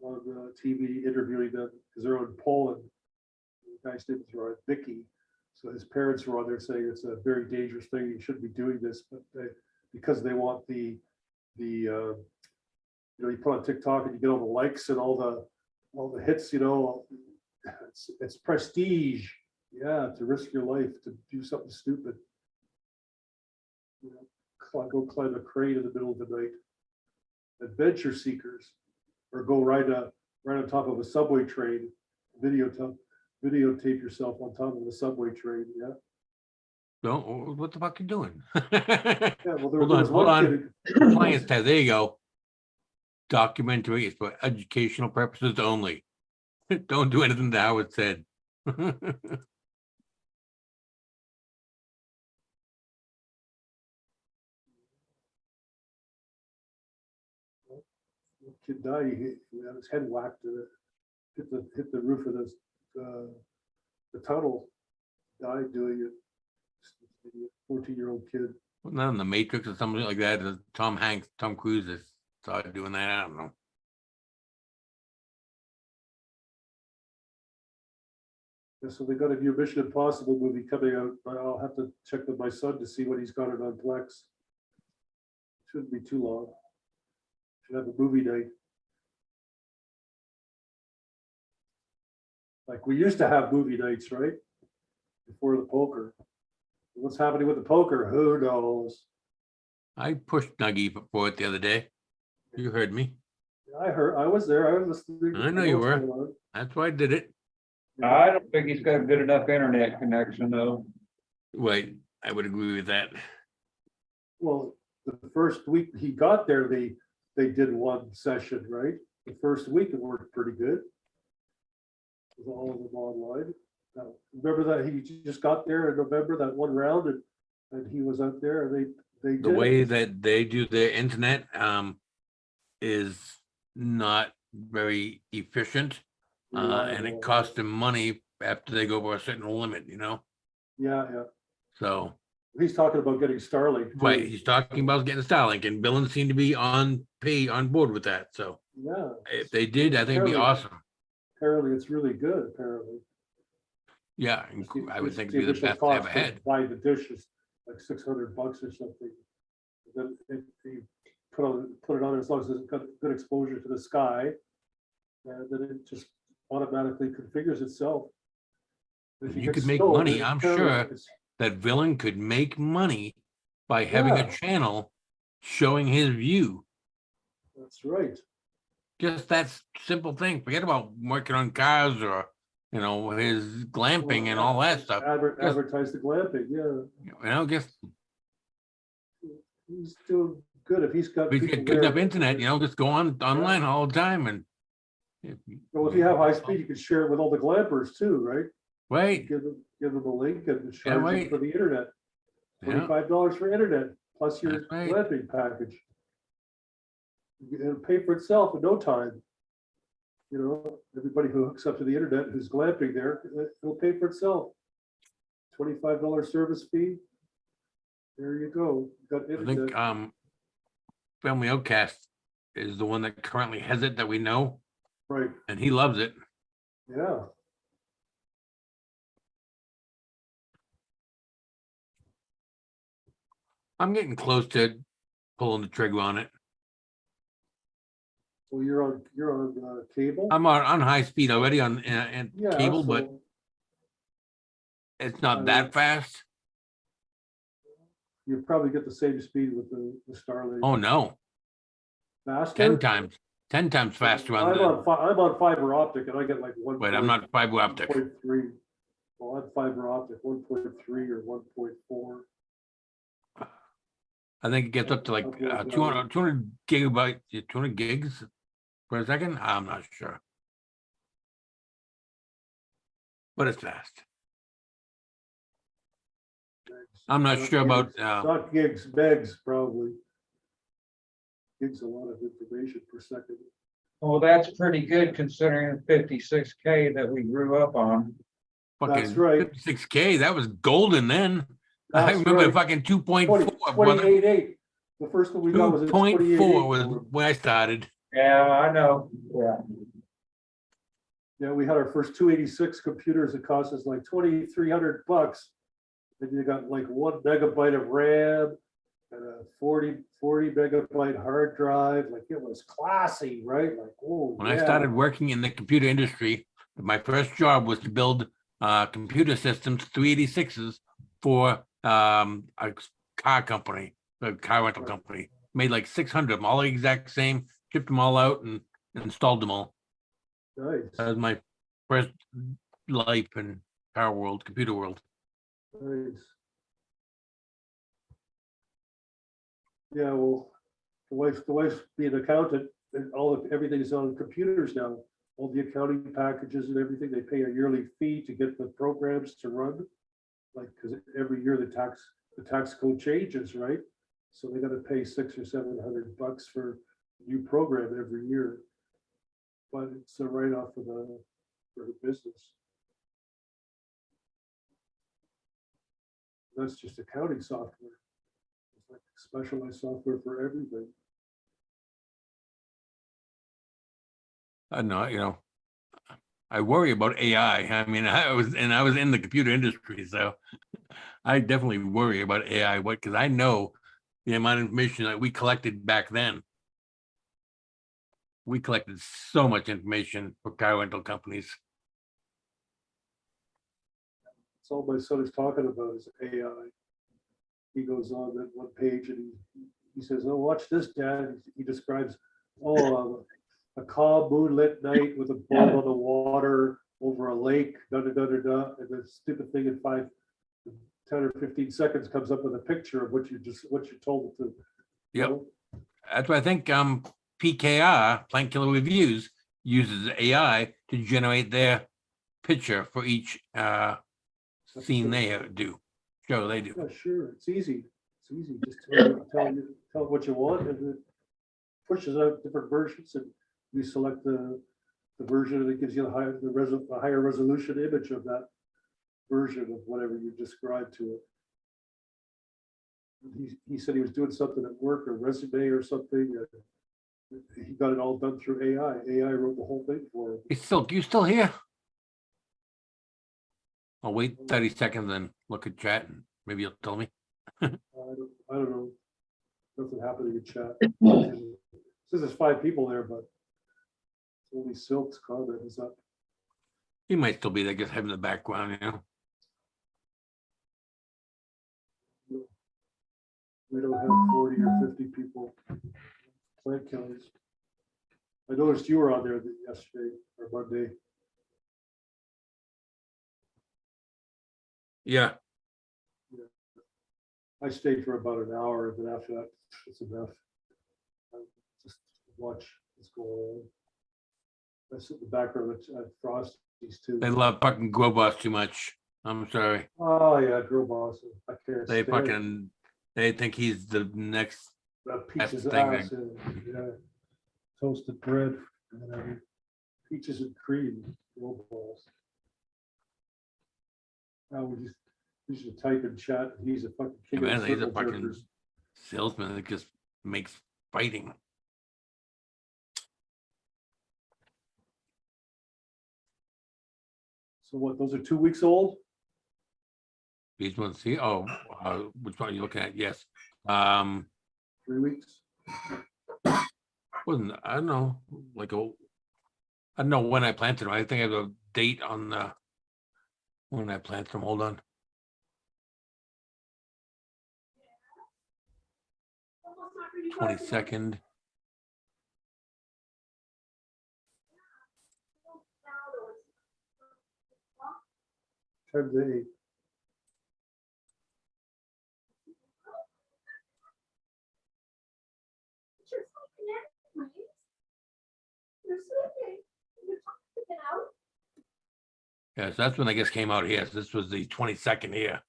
[SPEAKER 4] the TV interviewing them because they're in Poland. The guy's name is Vicky. So his parents were on there saying it's a very dangerous thing. You shouldn't be doing this, but because they want the you put on TikTok and you get all the likes and all the hits, it's prestige. Yeah, to risk your life to do something stupid. Go climb a crane in the middle of the night. Adventure seekers, or go right on top of a subway train. Videotape yourself on top of the subway train. Yeah.
[SPEAKER 2] Don't, what the fuck you doing?
[SPEAKER 4] Yeah. Well, there
[SPEAKER 2] Hold
[SPEAKER 4] was
[SPEAKER 2] on.
[SPEAKER 4] one kid.
[SPEAKER 2] Compliance test, there you go. Documentary is for educational purposes only. Don't do anything that Howard said.
[SPEAKER 4] Kid died. He had his head whacked and it hit the roof of the tunnel. Died doing it. 14-year-old kid.
[SPEAKER 2] Not in the Matrix or something like that. Tom Cruise is started doing that. I don't know.
[SPEAKER 4] Yeah, so they got a new Mission Impossible movie coming out. I'll have to check with my son to see what he's got it on Plex. Shouldn't be too long. Should have a movie night. Like we used to have movie nights, right? Before the poker. What's happening with the poker? Who knows?
[SPEAKER 2] I pushed Nuggy for it the other day. You heard me.
[SPEAKER 4] I was there. I was listening.
[SPEAKER 2] I know you were. That's why I did it.
[SPEAKER 1] I don't think he's got a good enough internet connection though.
[SPEAKER 2] Wait, I would agree with that.
[SPEAKER 4] Well, the first week he got there, they did one session, right? the first week it worked pretty good. With all of them online. Now, remember that he just got there in November, that one round, and he was out there, and they
[SPEAKER 2] The
[SPEAKER 4] did.
[SPEAKER 2] way that they do their internet is not very efficient. And it costs them money after they go over a certain limit, you know?
[SPEAKER 4] Yeah.
[SPEAKER 2] So,
[SPEAKER 4] He's talking about getting Starlink. too.
[SPEAKER 2] right, he's talking about getting Starlink, and Billings seemed to be on board with that, so
[SPEAKER 4] Yeah,
[SPEAKER 2] if they did, I think it'd be awesome.
[SPEAKER 4] apparently it's really good, apparently.
[SPEAKER 2] Yeah, and I would
[SPEAKER 4] It's
[SPEAKER 2] think
[SPEAKER 4] the
[SPEAKER 2] it'd be the
[SPEAKER 4] initial
[SPEAKER 2] best they ever
[SPEAKER 4] cost to
[SPEAKER 2] had.
[SPEAKER 4] Buy the dish is like $600 or something. Then you put it on as long as it's got good exposure to the sky. And then it just automatically configures itself. If
[SPEAKER 2] You
[SPEAKER 4] get
[SPEAKER 2] could make
[SPEAKER 4] snow,
[SPEAKER 2] money,
[SPEAKER 4] then
[SPEAKER 2] I'm
[SPEAKER 4] apparently
[SPEAKER 2] sure.
[SPEAKER 4] it's-
[SPEAKER 2] That villain could make money by having a
[SPEAKER 4] Yeah.
[SPEAKER 2] channel showing his view.
[SPEAKER 4] That's right.
[SPEAKER 2] Just that simple thing. Forget about working on cars or, you know, his glamping and all that stuff. Just-
[SPEAKER 4] Advertise the glamping, yeah.
[SPEAKER 2] You know, just
[SPEAKER 4] He's doing good if he's got.
[SPEAKER 2] if you
[SPEAKER 4] people
[SPEAKER 2] get good enough
[SPEAKER 4] there.
[SPEAKER 2] internet, you know, just go online all the time and.
[SPEAKER 4] Well, if you have high speed, you can share it with all the glampers too, right?
[SPEAKER 2] Right,
[SPEAKER 4] Give them a link and charge them
[SPEAKER 2] right.
[SPEAKER 4] for the internet.
[SPEAKER 2] yeah,
[SPEAKER 4] $25 for internet plus your
[SPEAKER 2] That's right.
[SPEAKER 4] glamping package. It'll pay for itself in no time. You know, everybody who hooks up to the internet who's glamping there, it'll pay for itself. $25 service fee. There you go. Got
[SPEAKER 2] I
[SPEAKER 4] internet.
[SPEAKER 2] think, Family Outcast is the one that currently has it that we know,
[SPEAKER 4] Right,
[SPEAKER 2] and he loves it.
[SPEAKER 4] yeah.
[SPEAKER 2] I'm getting close to pulling the trigger on it.
[SPEAKER 4] Well, you're on cable?
[SPEAKER 2] I'm on high speed already on and
[SPEAKER 4] Yeah,
[SPEAKER 2] cable, but
[SPEAKER 4] so
[SPEAKER 2] it's not that fast.
[SPEAKER 4] you probably get the same speed with the Starlink.
[SPEAKER 2] Oh, no,
[SPEAKER 4] Faster?
[SPEAKER 2] 10 times faster on
[SPEAKER 4] I'm
[SPEAKER 2] the,
[SPEAKER 4] on fiber optic and I get like one.
[SPEAKER 2] wait, I'm not fiber optic.
[SPEAKER 4] 1.3. Well, I'm fiber optic, 1.3 or 1.4.
[SPEAKER 2] I think it gets up to like 200 gigabyte, 200 gigs per second. I'm not sure. But it's fast. I'm not sure about,
[SPEAKER 4] Not gigs, megs, probably. Gigs a lot of information per second.
[SPEAKER 1] Well, that's pretty good considering the 56K that we grew up on.
[SPEAKER 2] fucking
[SPEAKER 4] That's right.
[SPEAKER 2] 56K. That was golden then. I
[SPEAKER 4] That's
[SPEAKER 2] remember
[SPEAKER 4] right.
[SPEAKER 2] fucking 2.4.
[SPEAKER 4] 28.8. The first one we got was.
[SPEAKER 2] 2.4 was when I started.
[SPEAKER 1] Yeah, I know. Yeah.
[SPEAKER 4] Yeah, we had our first 286 computers. It cost us like $2,300. And you got like 1 megabyte of RAM and a 40 megabyte hard drive. Like it was classy, right? Like, oh,
[SPEAKER 2] When I started working in the computer industry, my first job was to build computer systems, 386s for a car company, a car rental company. Made like 600 of them, all the exact same, shipped them all out and installed them all.
[SPEAKER 4] Nice,
[SPEAKER 2] That was my first life in car world, computer world.
[SPEAKER 4] nice. Yeah, well, the wife's being an accountant and everything's on computers now. All the accounting packages and everything, they pay a yearly fee to get the programs to run. Like, because every year the tax code changes, right? So they gotta pay $600 or $700 for a new program every year. But it's a write-off for the business. That's just accounting software. It's like specialized software for everything.
[SPEAKER 2] I don't know, you know, I worry about AI. I mean, I was in the computer industry, so I definitely worry about AI. Because I know the amount of information that we collected back then. We collected so much information for car rental companies.
[SPEAKER 4] That's all my son is talking about is AI. He goes on that one page and he says, "Oh, watch this, Dad." He describes, a calm moonlit night with a boat on the water over a lake, and the stupid thing in 10 or 15 seconds comes up with a picture of what you told it to.
[SPEAKER 2] Yep. That's why I think PKR, Plant Killer Reviews, uses AI to generate their picture for each scene they do, show they do.
[SPEAKER 4] Yeah, sure, it's easy. It's easy. Just tell it what you want and it pushes out different versions and you select the version that gives you the higher resolution image of that version of whatever you described to it. He said he was doing something at work or resume or something. And he got it all done through AI. AI wrote the whole thing for him.
[SPEAKER 2] Hey, Silk, you still here? I'll wait 30 seconds and look at chat and maybe you'll tell me.
[SPEAKER 4] I don't know. Nothing happening in chat. Says there's 5 people there, but only Silk's comment is up.
[SPEAKER 2] He might still be there, just having the background, you know.
[SPEAKER 4] We don't have 40 or 50 people. Plant killers. I noticed you were on there yesterday or Monday.
[SPEAKER 2] Yeah,
[SPEAKER 4] I stayed for about an hour, and then after that, it's enough. I just watch what's going on. I sit in the background at Frosty's too.
[SPEAKER 2] they love fucking Grobos too much. I'm sorry.
[SPEAKER 4] Oh yeah, Girl Boss. I can't
[SPEAKER 2] They
[SPEAKER 4] stand
[SPEAKER 2] fucking, they think he's the next.
[SPEAKER 4] that Peaches
[SPEAKER 2] thing
[SPEAKER 4] ass. Yeah. Toasted bread and whatever. Peaches and cream. Girl Boss. Now we should type in chat. He's a fucking king
[SPEAKER 2] Man,
[SPEAKER 4] of the
[SPEAKER 2] he's a
[SPEAKER 4] circle
[SPEAKER 2] fucking
[SPEAKER 4] jerkers.
[SPEAKER 2] salesman that just makes fighting.
[SPEAKER 4] So what? Those are 2 weeks old.
[SPEAKER 2] These ones see, oh, which one are you looking at? Yes.
[SPEAKER 4] 3 weeks.
[SPEAKER 2] Wasn't, I don't know, like I don't know when I planted them. I think I have a date on the, when I planted them. Hold on.
[SPEAKER 5] Almost not really
[SPEAKER 2] 22nd.
[SPEAKER 4] Times 8.
[SPEAKER 5] You're sleeping anyways. You're sleeping. You're talking out.
[SPEAKER 2] Yeah, so that's when I guess came out here. So this was the 22nd here.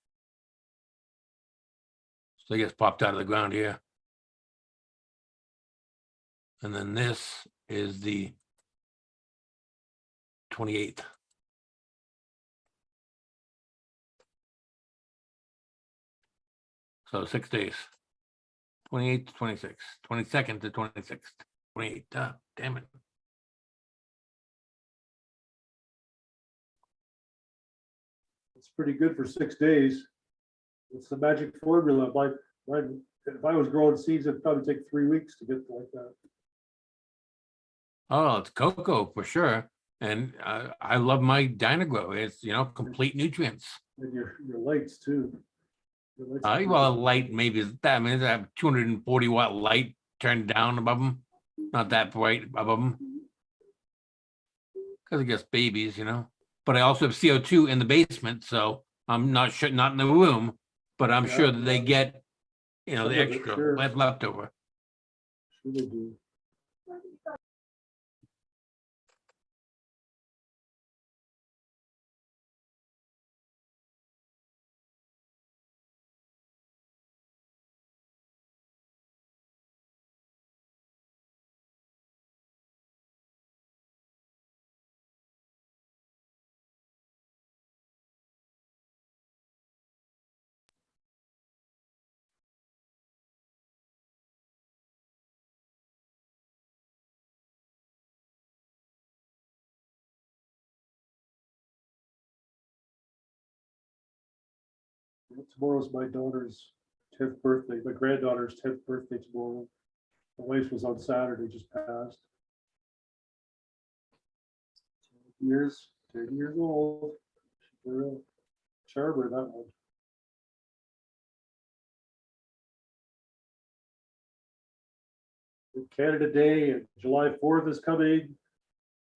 [SPEAKER 2] So I guess popped out of the ground here. And then this is the 28th. So 6 days. 28th to 26th, 22nd to 26th, 28th. Damn it.
[SPEAKER 4] It's pretty good for 6 days. It's the magic formula. If I was growing seeds, it'd probably take 3 weeks to get like that.
[SPEAKER 2] Oh, it's cocoa for sure. And I love my Dynagrow. It's, you know, complete nutrients.
[SPEAKER 4] And your lights too. Your lights are
[SPEAKER 2] Well, a
[SPEAKER 4] pretty
[SPEAKER 2] light maybe is that. I mean, I have 240 watt light turned down above them. Not that bright above them. Because I guess babies, you know. But I also have CO2 in the basement, so I'm not sure, not in the room, but I'm
[SPEAKER 4] Yeah,
[SPEAKER 2] sure that they
[SPEAKER 4] yeah.
[SPEAKER 2] get, you know,
[SPEAKER 4] Some
[SPEAKER 2] the
[SPEAKER 4] of it,
[SPEAKER 2] extra
[SPEAKER 4] sure.
[SPEAKER 2] leftover.
[SPEAKER 4] Sure they do. Tomorrow's my daughter's 10th birthday, my granddaughter's 10th birthday tomorrow. My wife's was on Saturday, just passed. 10 years old. She's a real charmer, that one. Canada Day and July 4th is coming.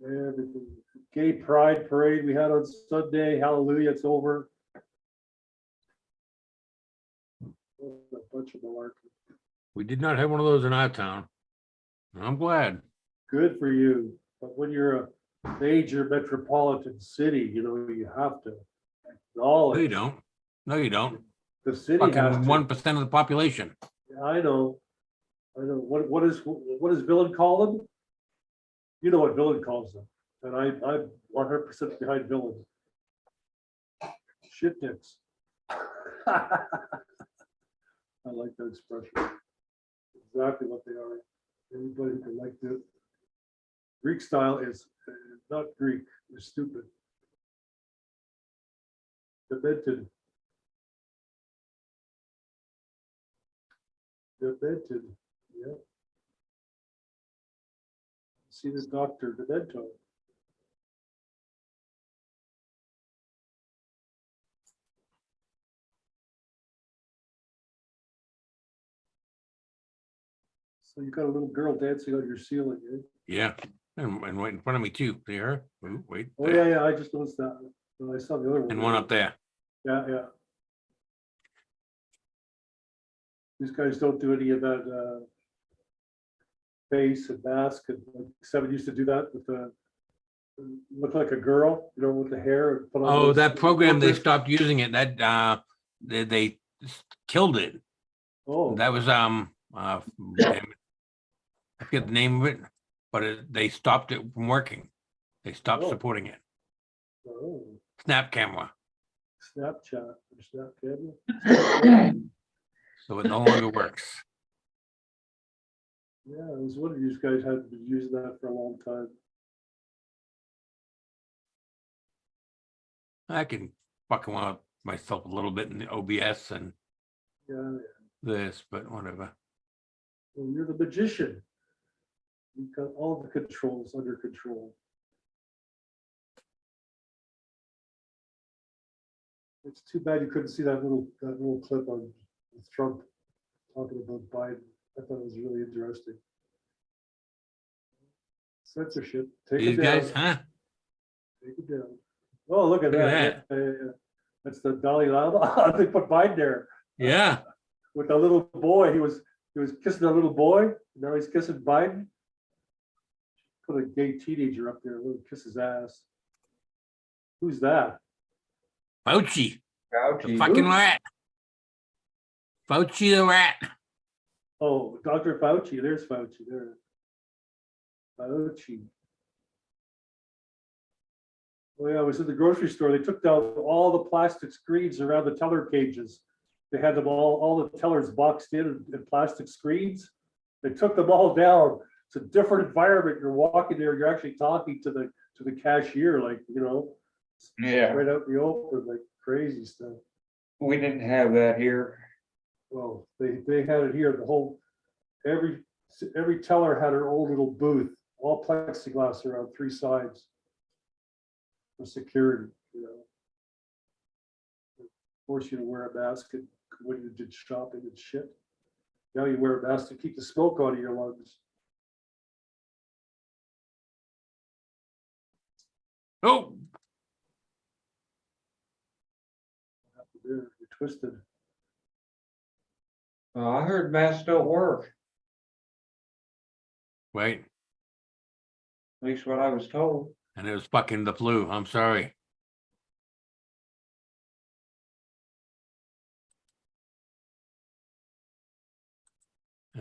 [SPEAKER 4] And the gay pride parade we had on Sunday, hallelujah, it's over. What a bunch of malarkey.
[SPEAKER 2] We did not have one of those in our town. I'm glad.
[SPEAKER 4] Good for you. But when you're a major metropolitan city, you know, you have to.
[SPEAKER 2] No, you
[SPEAKER 4] Knowledge,
[SPEAKER 2] don't. No, you don't.
[SPEAKER 4] the city has
[SPEAKER 2] Fucking
[SPEAKER 4] to.
[SPEAKER 2] 1% of the population.
[SPEAKER 4] I know. I know. What does Villain call them? You know what Villain calls them. And I'm 100% behind Villain. Shit dicks. I like that expression. Exactly what they are. Anybody who can like the Greek style is not Greek, they're stupid. Demented. Demented, yeah. See this Dr. Demento. So you got a little girl dancing on your ceiling, eh?
[SPEAKER 2] Yeah. And right in front of me too. See her? Ooh, wait.
[SPEAKER 4] Oh,
[SPEAKER 2] there.
[SPEAKER 4] yeah, I just noticed that. I saw the other one.
[SPEAKER 2] And one up there.
[SPEAKER 4] Yeah. These guys don't do any of that face and mask, and like Seven used to do that with the look like a girl, you know, with the hair. And put on
[SPEAKER 2] Oh,
[SPEAKER 4] those-
[SPEAKER 2] that program, they stopped using it. That they killed it.
[SPEAKER 4] Oh,
[SPEAKER 2] That was damn it. I forget the name of it, but they stopped it from working. They stopped
[SPEAKER 4] Oh.
[SPEAKER 2] supporting it.
[SPEAKER 4] oh,
[SPEAKER 2] Snap camera.
[SPEAKER 4] Snapchat or Snap camera.
[SPEAKER 2] So it no longer works.
[SPEAKER 4] Yeah, I was wondering, these guys had been using that for a long time.
[SPEAKER 2] I can fucking want myself a little bit in the OBS and
[SPEAKER 4] Yeah,
[SPEAKER 2] this, but whatever.
[SPEAKER 4] well, you're the magician. You've got all the controls under control. It's too bad you couldn't see that little clip on with Trump talking about Biden. I thought it was really interesting. Censorship. Take
[SPEAKER 2] These
[SPEAKER 4] it down.
[SPEAKER 2] guys, huh?
[SPEAKER 4] Take it down. Oh, look at
[SPEAKER 2] Look at
[SPEAKER 4] that. Yeah. That's the Dalai Lama. They put Biden there
[SPEAKER 2] Yeah.
[SPEAKER 4] with a little boy. He was kissing a little boy. Now he's kissing Biden. Put a gay teenager up there, let him kiss his ass. Who's that?
[SPEAKER 2] Fauci, the
[SPEAKER 1] Fauci.
[SPEAKER 2] fucking rat. Fauci the rat.
[SPEAKER 4] Oh, Dr. Fauci. There's Fauci there. Fauci. Oh yeah, I was in the grocery store. They took down all the plastic screens around the teller cages. They had them all the tellers boxed in plastic screens. They took them all down. It's a different environment. You're walking there, you're actually talking to the cashier, like, you know,
[SPEAKER 1] Yeah,
[SPEAKER 4] right out in the open, like crazy stuff.
[SPEAKER 1] we didn't have that here.
[SPEAKER 4] Well, they had it here. The whole every teller had her own little booth, all plexiglass around three sides for security. You know, force you to wear a mask when you did shopping and shit. Now you wear a mask to keep the smoke out of your lungs.
[SPEAKER 2] Oh,
[SPEAKER 4] You're twisted.
[SPEAKER 1] I heard masks don't work,
[SPEAKER 2] wait.
[SPEAKER 1] at least what I was told.
[SPEAKER 2] And it was fucking the flu. I'm sorry.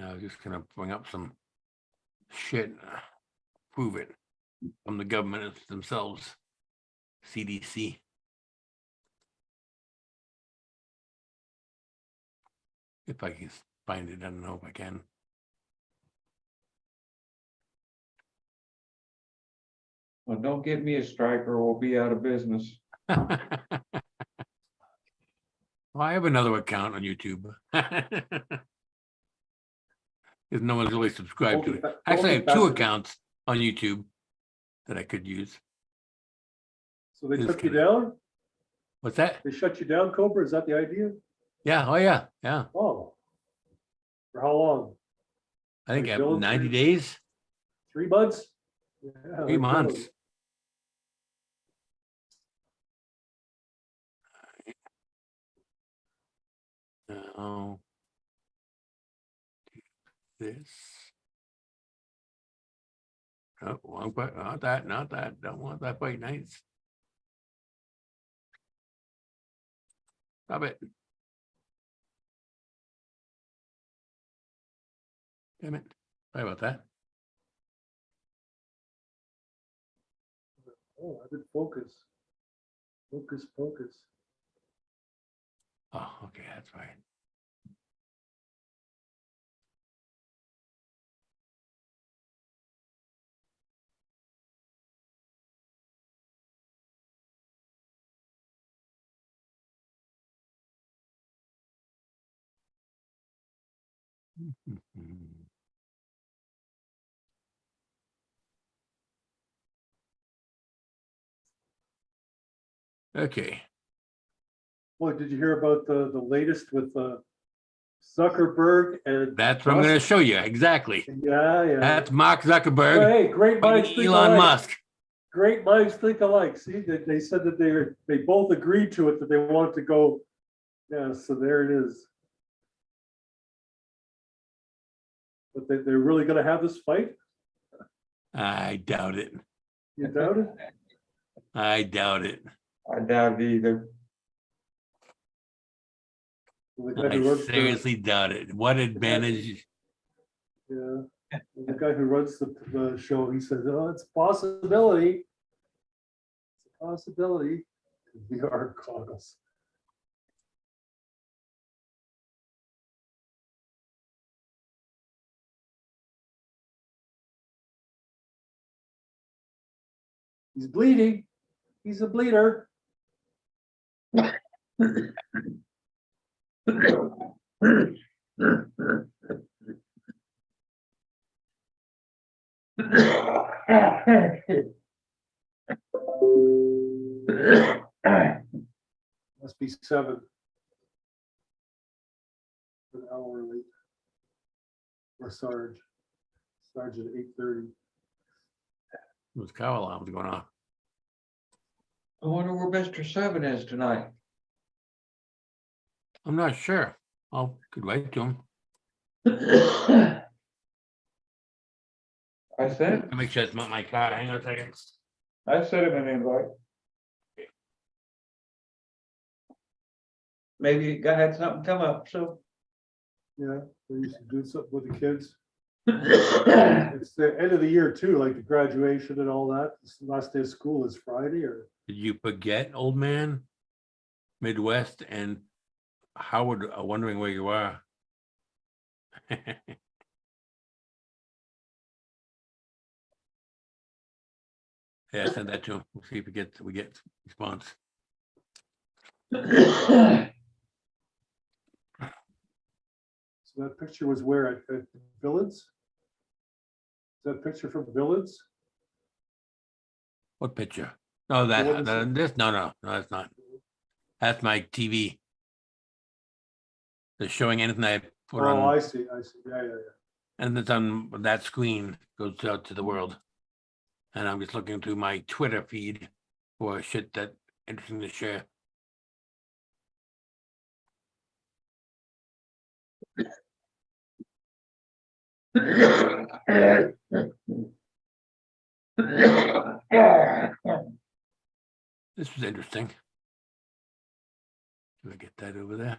[SPEAKER 2] I was just gonna bring up some shit, prove it from the government themselves, CDC. If I can find it, I don't know if I can.
[SPEAKER 1] Well, don't give me a strike or we'll be out of business.
[SPEAKER 2] Well, I have another account on YouTube. Because no one's really subscribed to it. Actually, I have two accounts on YouTube that I could use.
[SPEAKER 4] So they
[SPEAKER 2] Just
[SPEAKER 4] took you
[SPEAKER 2] kidding.
[SPEAKER 4] down?
[SPEAKER 2] What's that?
[SPEAKER 4] They shut you down, Cobra? Is that the idea?
[SPEAKER 2] Yeah, oh yeah, yeah.
[SPEAKER 4] Oh. For how long?
[SPEAKER 2] I think
[SPEAKER 4] Like
[SPEAKER 2] I have
[SPEAKER 4] Dylan
[SPEAKER 2] 90
[SPEAKER 4] said.
[SPEAKER 2] days,
[SPEAKER 4] 3 months? Yeah,
[SPEAKER 2] 3
[SPEAKER 4] like
[SPEAKER 2] months.
[SPEAKER 4] Dylan.
[SPEAKER 2] Oh. This. Oh, wrong button. Not that, not that. Don't want that bite nights. Stop it. Damn it. Sorry about that.
[SPEAKER 4] Oh, I did focus. Focus, focus.
[SPEAKER 2] Oh, okay, that's right. Okay,
[SPEAKER 4] Boy, did you hear about the latest with Zuckerberg and?
[SPEAKER 2] that's what I'm gonna
[SPEAKER 4] Musk?
[SPEAKER 2] show you, exactly.
[SPEAKER 4] Yeah.
[SPEAKER 2] That's Mark Zuckerberg,
[SPEAKER 4] Well, hey, great minds
[SPEAKER 2] fighting
[SPEAKER 4] think
[SPEAKER 2] Elon
[SPEAKER 4] alike.
[SPEAKER 2] Musk.
[SPEAKER 4] Great minds think alike. See, they said that they both agreed to it, that they wanted to go. Yeah, so there it is. But they're really gonna have this fight?
[SPEAKER 2] I doubt it.
[SPEAKER 4] You doubt it?
[SPEAKER 2] I doubt it.
[SPEAKER 1] I doubt it either.
[SPEAKER 4] The guy
[SPEAKER 2] I
[SPEAKER 4] who runs
[SPEAKER 2] seriously doubt it. What advantage?
[SPEAKER 4] yeah, the guy who runs the show, he says, oh, it's a possibility. It's a possibility. VR goggles. He's bleeding. He's a bleeder. Must be 7. An hour late. Or Sarge. Sarge at 8:30.
[SPEAKER 2] Those car alarms going off.
[SPEAKER 1] I wonder where Mr. Seven is tonight.
[SPEAKER 2] I'm not sure. I'll could write to him.
[SPEAKER 1] I sent,
[SPEAKER 2] I'll make sure it's not my car. Hang on a second.
[SPEAKER 1] I sent him an invite. Maybe the guy had something come up, so.
[SPEAKER 4] Yeah, they used to do something with the kids. It's the end of the year too, like the graduation and all that. This last day of school is Friday or?
[SPEAKER 2] Did you forget, old man? Midwest and Howard are wondering where you are. Yeah, send that to him. We'll see if we get response.
[SPEAKER 4] So that picture was where at Villas? Is that picture from Villas?
[SPEAKER 2] What picture? No,
[SPEAKER 4] The one
[SPEAKER 2] that
[SPEAKER 4] that's-
[SPEAKER 2] this no, that's not. That's my TV. They're showing anything I put
[SPEAKER 4] Oh,
[SPEAKER 2] on,
[SPEAKER 4] I see. Yeah.
[SPEAKER 2] and that's on that screen goes out to the world. And I'm just looking through my Twitter feed for shit that interesting to share. This was interesting. Can I get that over there?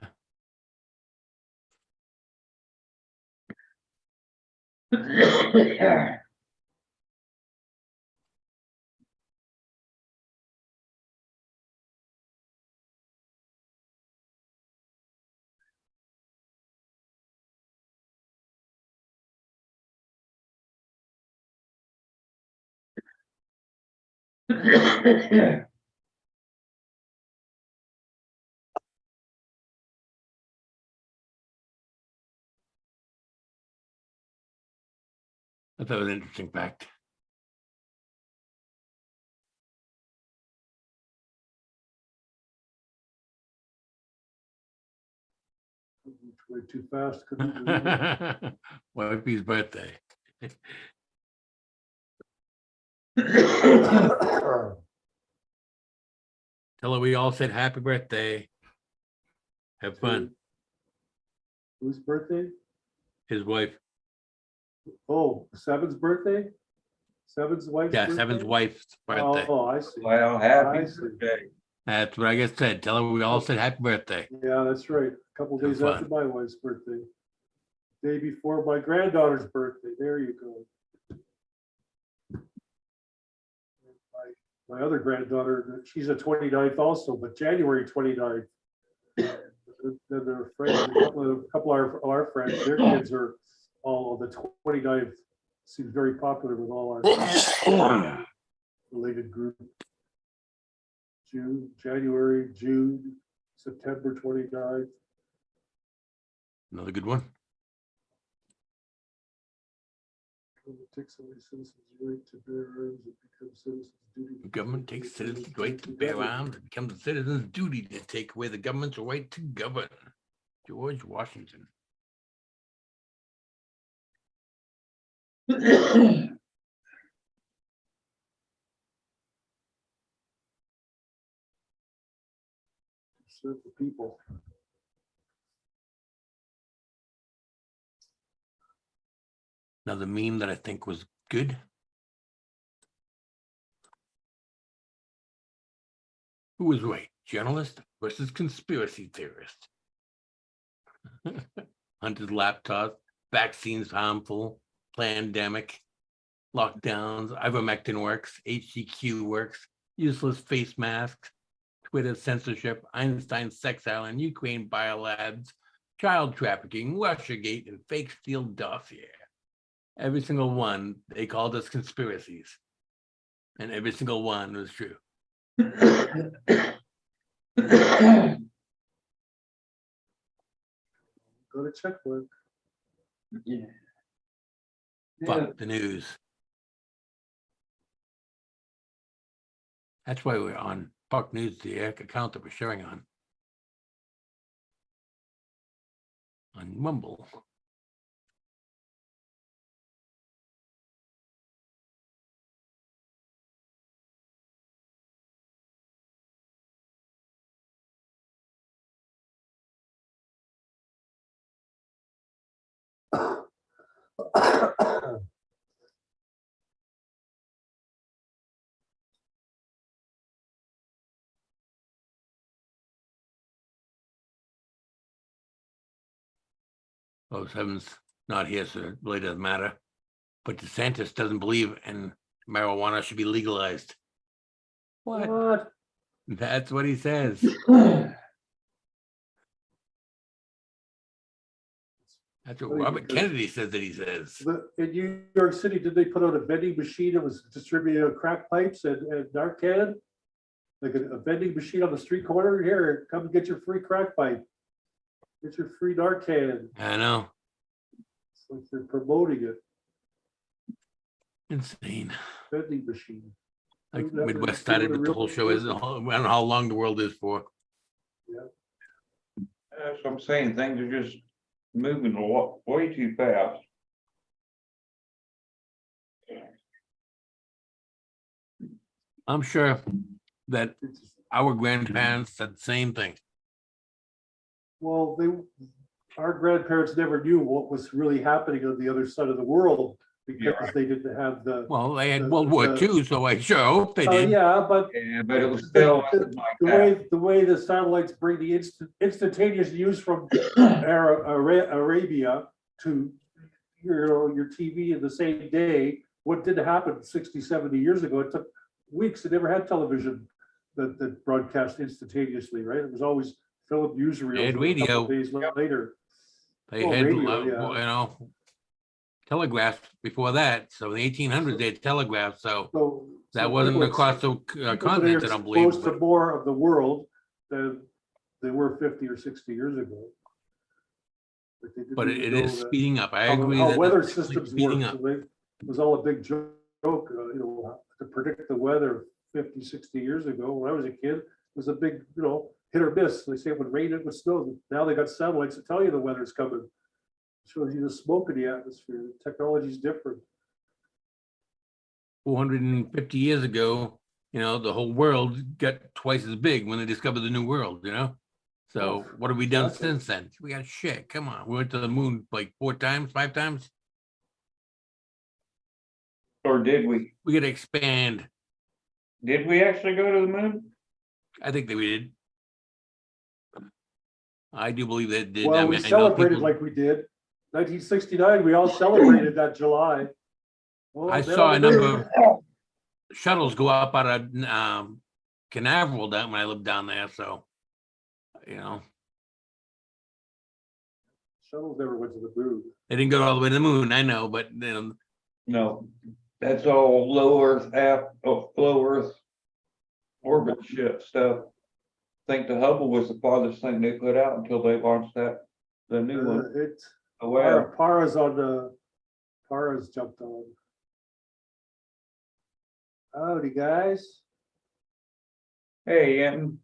[SPEAKER 2] I thought it was an interesting fact.
[SPEAKER 4] Way too fast. Couldn't believe it.
[SPEAKER 2] Wifey's birthday. Tell her we all said happy birthday. Have fun.
[SPEAKER 4] Whose birthday?
[SPEAKER 2] His wife.
[SPEAKER 4] Oh, Seven's birthday? Seven's wife's
[SPEAKER 2] Yeah,
[SPEAKER 4] birthday?
[SPEAKER 2] Seven's wife's birthday.
[SPEAKER 4] Oh, I see.
[SPEAKER 1] Well, happy
[SPEAKER 4] I see.
[SPEAKER 1] birthday.
[SPEAKER 2] That's what I just said. Tell her we all said happy birthday.
[SPEAKER 4] Yeah, that's right. A couple
[SPEAKER 2] Have
[SPEAKER 4] days after
[SPEAKER 2] fun.
[SPEAKER 4] my wife's birthday. Day before my granddaughter's birthday. There you go. My other granddaughter, she's a 29th also, but January 29th. Then their friends, a couple of our friends, their kids are all on the 29th. Seems very popular with all our related group. January, June, September 29th.
[SPEAKER 2] Another good one.
[SPEAKER 4] Takes away citizens' right to bear arms and becomes citizens' duty.
[SPEAKER 2] The government takes citizens' right to bear arms. It becomes a citizen's duty to take away the government's right to govern. George Washington.
[SPEAKER 4] Serve the people.
[SPEAKER 2] Another meme that I think was good. Who was right? Journalist versus conspiracy theorist. Hunter's laptop, vaccines harmful, pandemic, lockdowns, ivermectin works, HCQ works, useless face masks, Twitter censorship, Einstein sex island, Ukraine biolabs, child trafficking, Russiagate, and fake steel dossier. Every single one, they called us conspiracies. And every single one was true.
[SPEAKER 4] Go to checkbook.
[SPEAKER 1] Yeah.
[SPEAKER 2] Fuck the news. That's why we're on Fuck News, the account that we're sharing on Mumble. Oh, heaven's not here, so it really doesn't matter. But DeSantis doesn't believe in marijuana should be legalized. What?
[SPEAKER 4] What?
[SPEAKER 2] That's what he says. That's what
[SPEAKER 4] Funny
[SPEAKER 2] Robert
[SPEAKER 4] because-
[SPEAKER 2] Kennedy says that he says.
[SPEAKER 4] In New York City, did they put out a vending machine that was distributing crack pipes and Narcan? Like a vending machine on the street corner, here, come get your free crack pipe. Get your free Narcan.
[SPEAKER 2] I know.
[SPEAKER 4] It's like they're promoting it,
[SPEAKER 2] Insane.
[SPEAKER 4] vending machine.
[SPEAKER 2] Like
[SPEAKER 4] Wouldn't that be-
[SPEAKER 2] Midwest started
[SPEAKER 4] wouldn't
[SPEAKER 2] with
[SPEAKER 4] a
[SPEAKER 2] the whole
[SPEAKER 4] real-
[SPEAKER 2] show is, I don't know how long the world is for.
[SPEAKER 1] That's what I'm saying, things are just moving way too fast.
[SPEAKER 2] I'm sure that
[SPEAKER 4] It's-
[SPEAKER 2] our grandparents said the same thing.
[SPEAKER 4] Well, our grandparents never knew what was really happening on the other side of the world because they didn't have the.
[SPEAKER 2] Well, they had
[SPEAKER 4] The-
[SPEAKER 2] World War
[SPEAKER 4] the-
[SPEAKER 2] II, so I sure hope they did.
[SPEAKER 4] Yeah, but
[SPEAKER 1] Yeah, but it was still like that.
[SPEAKER 4] the way the satellites bring the instantaneous news from Arabia to your TV in the same day, what did happen 60, 70 years ago? It took weeks. They never had television that broadcast instantaneously, right? It was always film newsreels.
[SPEAKER 2] They had
[SPEAKER 4] a couple
[SPEAKER 2] radio.
[SPEAKER 4] days later.
[SPEAKER 2] They
[SPEAKER 4] Well,
[SPEAKER 2] had,
[SPEAKER 4] radio, yeah.
[SPEAKER 2] telegraphs before that. So in the 1800s, they had telegraphs. So
[SPEAKER 4] So
[SPEAKER 2] that wasn't
[SPEAKER 4] people-
[SPEAKER 2] across the
[SPEAKER 4] people
[SPEAKER 2] continent,
[SPEAKER 4] today
[SPEAKER 2] I
[SPEAKER 4] are
[SPEAKER 2] don't believe.
[SPEAKER 4] exposed to
[SPEAKER 2] But,
[SPEAKER 4] more of the world than they were 50 or 60 years ago. They didn't
[SPEAKER 2] but
[SPEAKER 4] even
[SPEAKER 2] it
[SPEAKER 4] know
[SPEAKER 2] is
[SPEAKER 4] that-
[SPEAKER 2] speeding up. I
[SPEAKER 4] how-
[SPEAKER 2] agree
[SPEAKER 4] how
[SPEAKER 2] that
[SPEAKER 4] weather
[SPEAKER 2] it's
[SPEAKER 4] systems
[SPEAKER 2] speeding
[SPEAKER 4] work.
[SPEAKER 2] up.
[SPEAKER 4] So it was all a big joke, to predict the weather 50, 60 years ago. When I was a kid, it was a big, hit or miss. They say it would rain, it would snow. Now they got satellites to tell you the weather's coming. Shows you the smoke in the atmosphere. The technology's different.
[SPEAKER 2] 450 years ago, the whole world got twice as big when they discovered the new world, So
[SPEAKER 4] Oh,
[SPEAKER 2] what have we done
[SPEAKER 4] exactly.
[SPEAKER 2] since then? We got shit. Come on. We went to the moon like 4 times, 5 times.
[SPEAKER 1] Or or did we?
[SPEAKER 2] We gotta expand.
[SPEAKER 1] Did we actually go to the moon?
[SPEAKER 2] I think that we did. I do believe that did. I
[SPEAKER 4] Well, we
[SPEAKER 2] mean, I know
[SPEAKER 4] celebrated
[SPEAKER 2] people-
[SPEAKER 4] like we did. 1969, we all celebrated that July. Well,
[SPEAKER 2] I
[SPEAKER 4] they're
[SPEAKER 2] saw
[SPEAKER 4] on
[SPEAKER 2] a
[SPEAKER 4] the moon.
[SPEAKER 2] number of shuttles go up out of Canaveral down when I lived down there, so you know,
[SPEAKER 4] Shuttles never went to the moon.
[SPEAKER 2] they didn't go all the way to the moon, I know, but then
[SPEAKER 1] No, that's all low Earth low Earth orbit ship stuff. I think the Hubble was the farthest thing they put out until they launched the new one.
[SPEAKER 4] It's
[SPEAKER 1] Well,
[SPEAKER 4] Para's jumped on. Howdy, guys.
[SPEAKER 1] hey, Anton,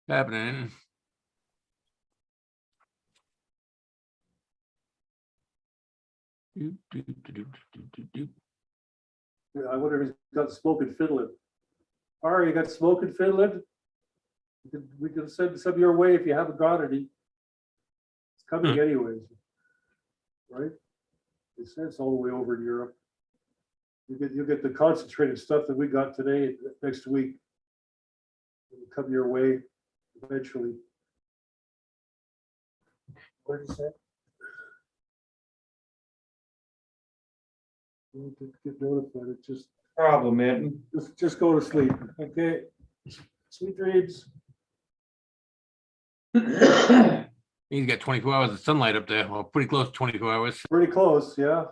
[SPEAKER 2] happening.
[SPEAKER 4] Yeah, I wonder if he's got smoke in Finland. Para, you got smoke in Finland? We can send some your way if you haven't got any. It's coming anyways. Right? They say it's all the way over in Europe. You'll get the concentrated stuff that we got today next week. It'll come your way eventually. What did you say? You didn't get notified. It
[SPEAKER 1] problem, Anton.
[SPEAKER 4] just go to sleep. Okay. Sweet dreams.
[SPEAKER 2] He's got 24 hours of sunlight up there, well, pretty close to 24 hours.
[SPEAKER 4] Pretty close, yeah.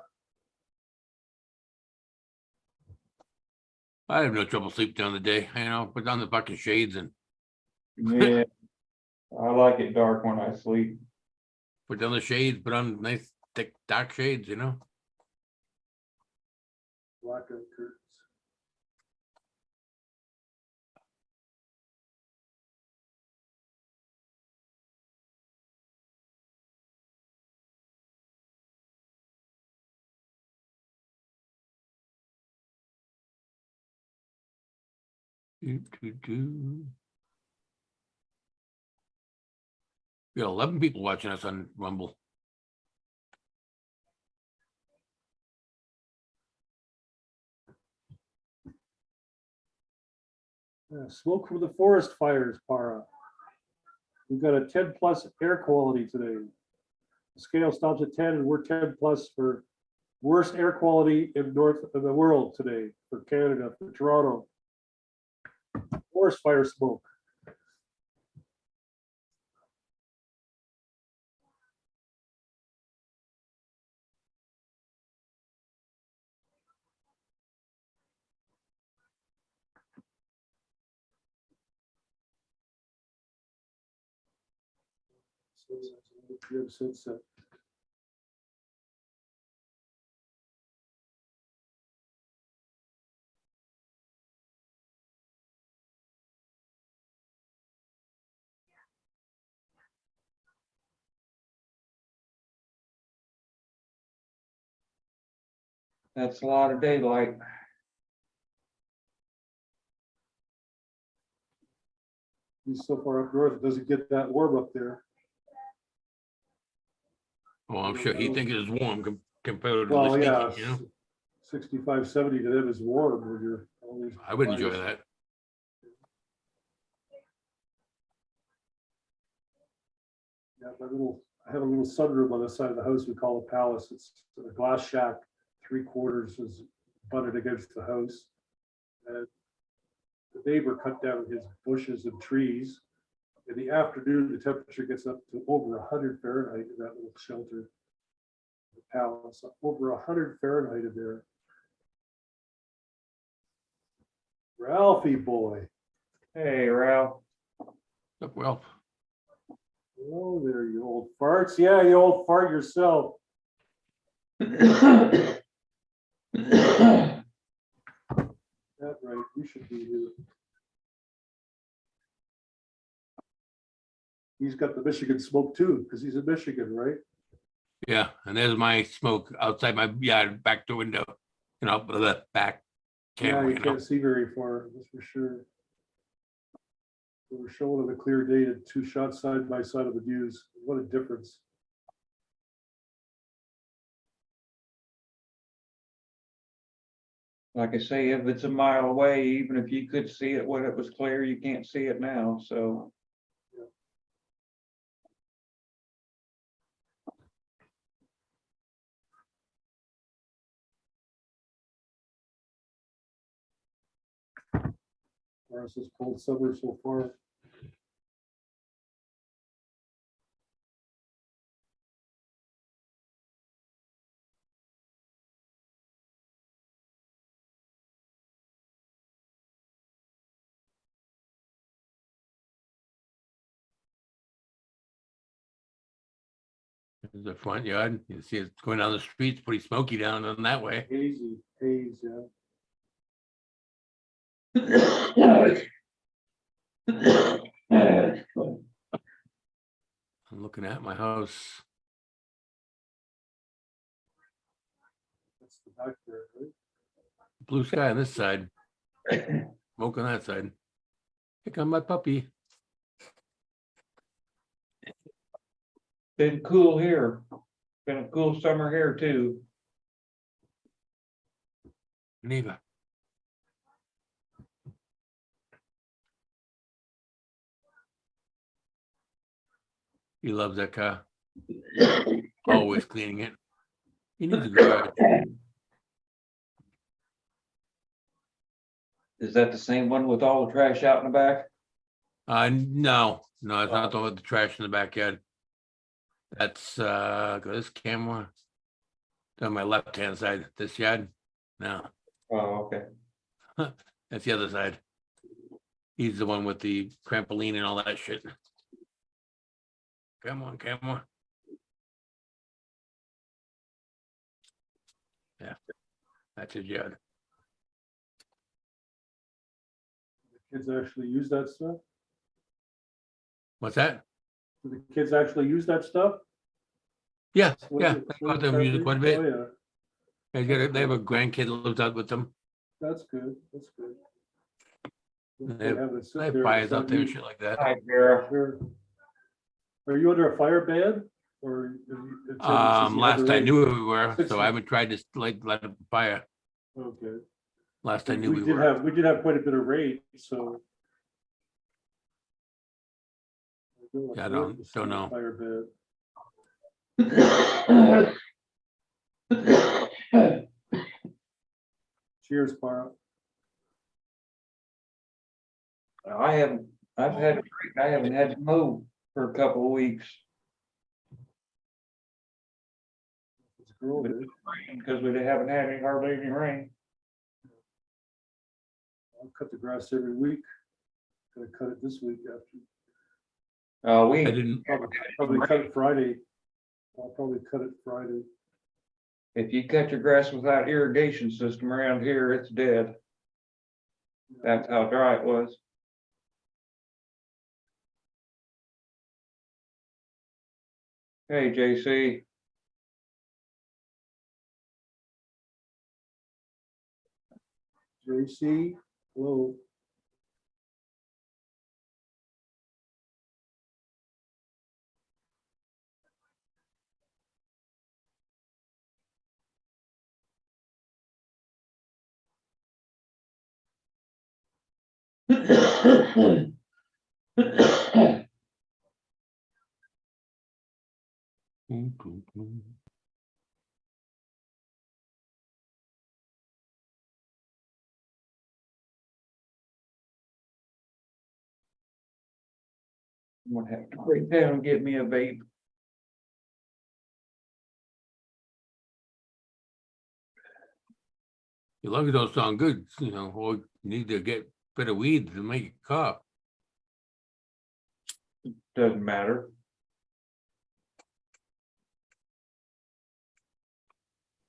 [SPEAKER 2] I have no trouble sleeping during the day, you know, put down the fucking shades and
[SPEAKER 1] Yeah, I like it dark when I sleep.
[SPEAKER 2] put down the shades, put on nice thick dark shades, you know.
[SPEAKER 4] Blackout curtains.
[SPEAKER 2] We got 11 people watching us on Rumble.
[SPEAKER 4] Yeah, smoke from the forest fires, Para. We've got a 10 plus air quality today. The scale stops at 10 and we're 10 plus for worst air quality in north of the world today for Canada, for Toronto. Forest fire smoke. Sunset.
[SPEAKER 1] That's a lot of daylight.
[SPEAKER 4] He's so far up north, it doesn't get that warm up there.
[SPEAKER 2] Oh, I'm sure he thinks it's warm comparatively
[SPEAKER 4] Well, yeah,
[SPEAKER 2] speaking, you know.
[SPEAKER 4] 65, 70 to them is warm when you're always.
[SPEAKER 2] I would enjoy that.
[SPEAKER 4] Yeah, I have a little sunroom on the side of the house we call a palace. It's a glass shack, 3/4 is butted against the house. And the neighbor cut down his bushes and trees. In the afternoon, the temperature gets up to over 100 Fahrenheit in that little shelter. The palace, over 100 Fahrenheit in there. Ralphie boy.
[SPEAKER 1] Hey, Ralph.
[SPEAKER 2] Well,
[SPEAKER 4] Oh, there, you old farts. Yeah, you old fart yourself. That's right. You should be here. He's got the Michigan smoke too, because he's in Michigan, right?
[SPEAKER 2] yeah, and there's my smoke outside my yard, back door window, you know, the back
[SPEAKER 4] Yeah,
[SPEAKER 2] camera,
[SPEAKER 4] you
[SPEAKER 2] you know.
[SPEAKER 4] can't see very far, that's for sure. They were showing on a clear day at 2 shots side by side of the views. What a difference.
[SPEAKER 1] like I say, if it's a mile away, even if you could see it when it was clear, you can't see it now, so.
[SPEAKER 4] Or is this cold summer so far?
[SPEAKER 2] There's the front yard. You see it's going down the street, it's pretty smoky down in that way.
[SPEAKER 4] Hazy, haze, yeah.
[SPEAKER 2] I'm looking at my house.
[SPEAKER 4] That's the back there, right?
[SPEAKER 2] Blue sky on this side. Smoke on that side. Here come my puppy.
[SPEAKER 1] Been cool here. Been a cool summer here too.
[SPEAKER 2] Neighbor. He loves that car. Always cleaning it. He needs a garage.
[SPEAKER 1] Is that the same one with all the trash out in the back?
[SPEAKER 2] No, it's not the one with the trash in the backyard. That's this camera. On my left-hand side, this yard. No,
[SPEAKER 1] Oh, okay.
[SPEAKER 2] that's the other side. He's the one with the trampoline and all that shit. Come on, camera. Yeah, that's his yard.
[SPEAKER 4] The kids actually use that stuff?
[SPEAKER 2] What's that?
[SPEAKER 4] Do the kids actually use that stuff?
[SPEAKER 2] Yeah,
[SPEAKER 4] Swing-
[SPEAKER 2] yeah. They
[SPEAKER 4] swing
[SPEAKER 2] go out there and use it quite a
[SPEAKER 4] trampoline?
[SPEAKER 2] bit.
[SPEAKER 4] Oh, yeah,
[SPEAKER 2] They have a grandkid that lives out with them.
[SPEAKER 4] that's good, that's good.
[SPEAKER 2] They have-
[SPEAKER 4] have it sit
[SPEAKER 2] They have
[SPEAKER 4] there
[SPEAKER 2] fires out
[SPEAKER 4] beside
[SPEAKER 2] there and
[SPEAKER 4] you.
[SPEAKER 2] shit like that.
[SPEAKER 1] Hi, Vera.
[SPEAKER 4] Sure. Are you under a fire ban or? have you- since you had
[SPEAKER 2] Last
[SPEAKER 4] the
[SPEAKER 2] I
[SPEAKER 4] rain?
[SPEAKER 2] knew we were,
[SPEAKER 4] Six
[SPEAKER 2] so I
[SPEAKER 4] months.
[SPEAKER 2] haven't tried to let it fire.
[SPEAKER 4] Okay.
[SPEAKER 2] Last I knew we
[SPEAKER 4] did
[SPEAKER 2] were.
[SPEAKER 4] have, we did have quite a bit of rain, so.
[SPEAKER 2] Yeah, I don't know.
[SPEAKER 4] Fire ban. Cheers, Para.
[SPEAKER 1] I haven't had to mow for a couple of weeks
[SPEAKER 4] It's cool, dude.
[SPEAKER 1] because we haven't had hardly any rain.
[SPEAKER 4] I'll cut the grass every week. Gonna cut it this week after.
[SPEAKER 2] I
[SPEAKER 1] We,
[SPEAKER 2] didn't,
[SPEAKER 4] Probably cut it Friday. I'll probably cut it Friday.
[SPEAKER 1] if you cut your grass without irrigation system around here, it's dead. That's how dry it was. Hey, JC.
[SPEAKER 4] JC, hello.
[SPEAKER 1] I'm gonna have to break down and get me a vape.
[SPEAKER 2] as long as those sound good, or you need to get rid of weeds and make it cough.
[SPEAKER 1] Doesn't matter.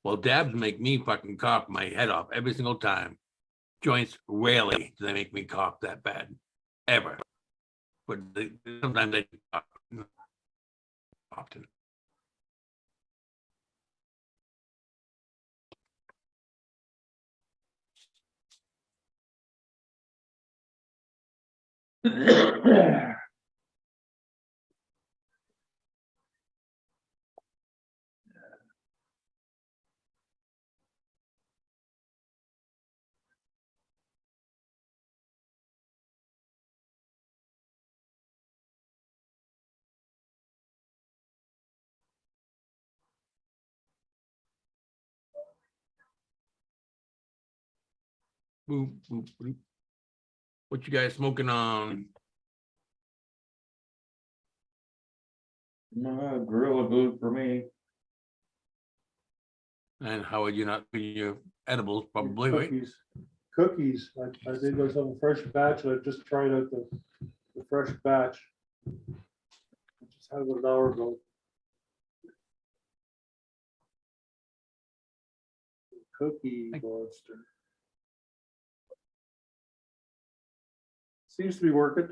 [SPEAKER 2] Well, dabs make me fucking cough my head off every single time. Joints rarely do they make me cough that bad, ever. But sometimes they cough. Often. Boop, boop, boop. What you guys smoking on?
[SPEAKER 1] No, Gorilla Glue for me.
[SPEAKER 2] And how would you not be your edibles, probably, right?
[SPEAKER 4] Cookies, I did those on a fresh batch, I just tried out the fresh batch. I just had it an hour ago. Cookie Monster. Seems to be working.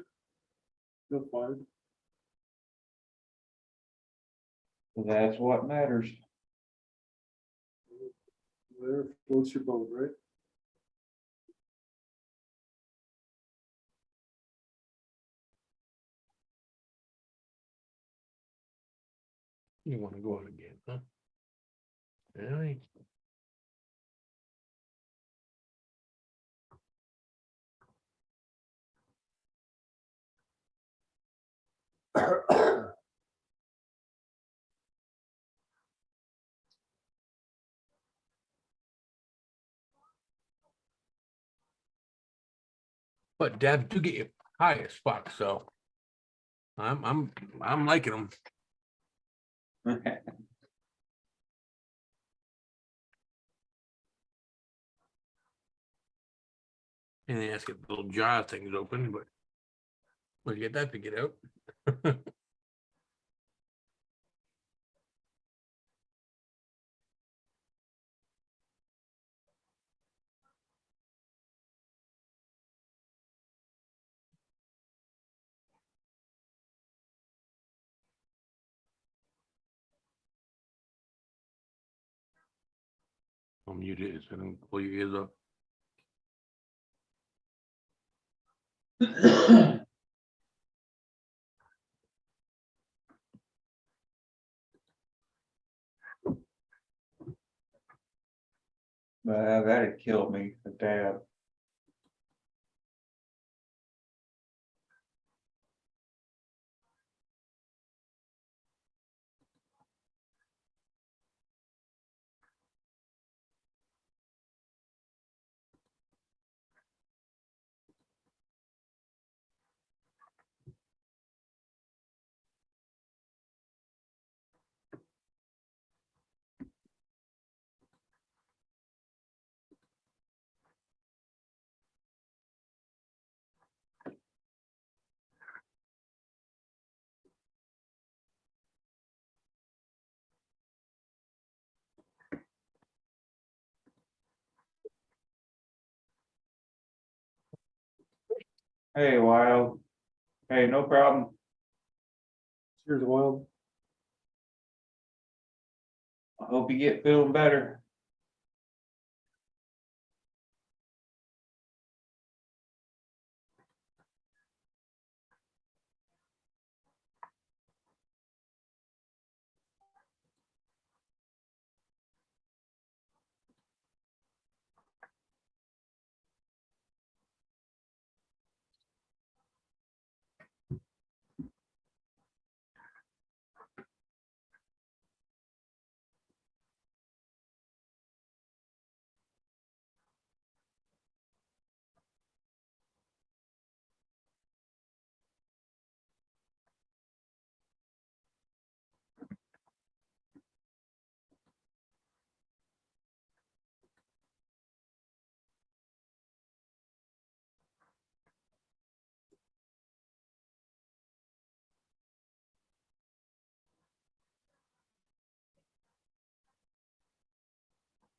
[SPEAKER 4] You'll find.
[SPEAKER 1] That's what matters.
[SPEAKER 4] There floats your boat, right?
[SPEAKER 2] You want to go out again, huh? Really? But Dad, do get your highest spot, so I'm liking them. And they ask if the little jar thing's open, but we'll get that figured out. I'll mute it so I don't pull your ears up.
[SPEAKER 1] That'd kill me, the dab. Hey, Wild. Hey, no problem.
[SPEAKER 4] Here's Wild.
[SPEAKER 1] I hope you get feeling better.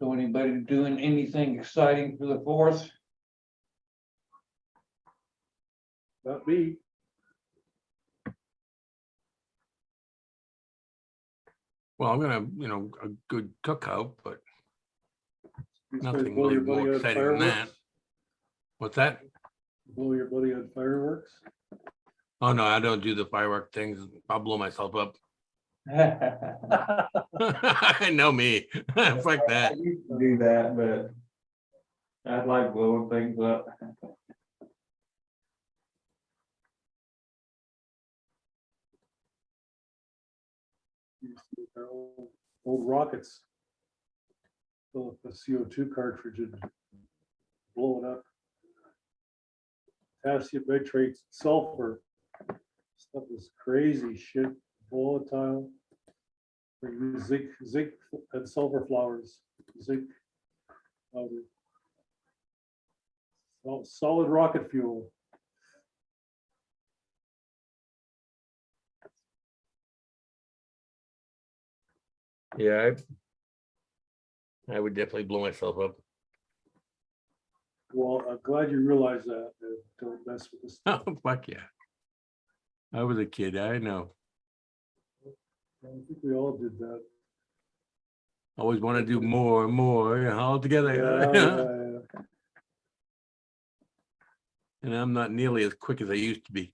[SPEAKER 1] So anybody doing anything exciting for the 4th?
[SPEAKER 4] Not me.
[SPEAKER 2] Well, I'm gonna, a good cookout, but
[SPEAKER 4] These guys
[SPEAKER 2] nothing
[SPEAKER 4] blow
[SPEAKER 2] really
[SPEAKER 4] your buddy
[SPEAKER 2] more
[SPEAKER 4] on
[SPEAKER 2] exciting than that.
[SPEAKER 4] fireworks?
[SPEAKER 2] What's that?
[SPEAKER 4] Blow your buddy on fireworks?
[SPEAKER 2] Oh, no, I don't do the firework things. I'll blow myself up. I know me. Fuck that.
[SPEAKER 1] I used to do that, but I like blowing things up.
[SPEAKER 4] They're old rockets. Fill up a CO2 cartridge and blow it up. potassium nitrate, sulfur. Stuff is crazy shit, volatile. We use zinc and sulfur flowers, zinc powder. Solid rocket fuel.
[SPEAKER 2] Yeah, I would definitely blow myself up.
[SPEAKER 4] Well, I'm glad you realize that, and don't mess with this.
[SPEAKER 2] Oh, fuck yeah. I was a kid, I know.
[SPEAKER 4] I think we all did that.
[SPEAKER 2] Always want to do more and more, you know, all together.
[SPEAKER 4] Yeah.
[SPEAKER 2] And I'm not nearly as quick as I used to be.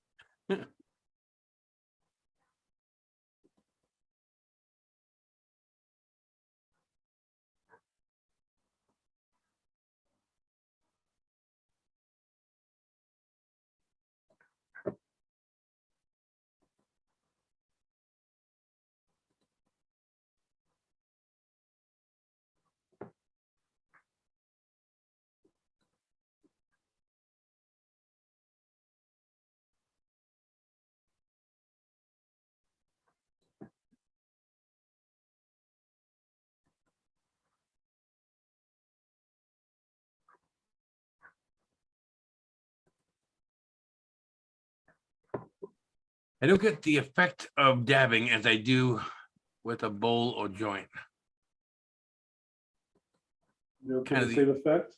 [SPEAKER 2] I don't get the effect of dabbing as I do with a bowl or joint.
[SPEAKER 4] You know,
[SPEAKER 2] Kind
[SPEAKER 4] can
[SPEAKER 2] of
[SPEAKER 4] the same effect?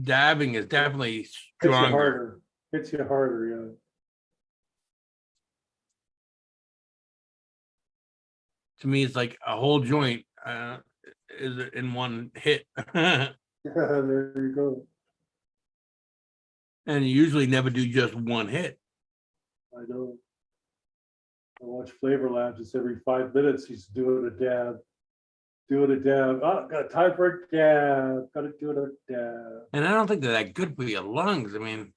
[SPEAKER 2] Dabbing is definitely
[SPEAKER 4] Hits you
[SPEAKER 2] stronger.
[SPEAKER 4] harder. Hits you harder, yeah.
[SPEAKER 2] To me, it's like a whole joint is in one hit. And
[SPEAKER 4] Yeah, there you go.
[SPEAKER 2] you usually never do just one hit.
[SPEAKER 4] I know. I watch Flavor Labs. It's every 5 minutes. He's doing a dab. Doing a dab. Oh, got time for a dab. Got to do a dab.
[SPEAKER 2] And I don't think they're that good for your lungs. I mean,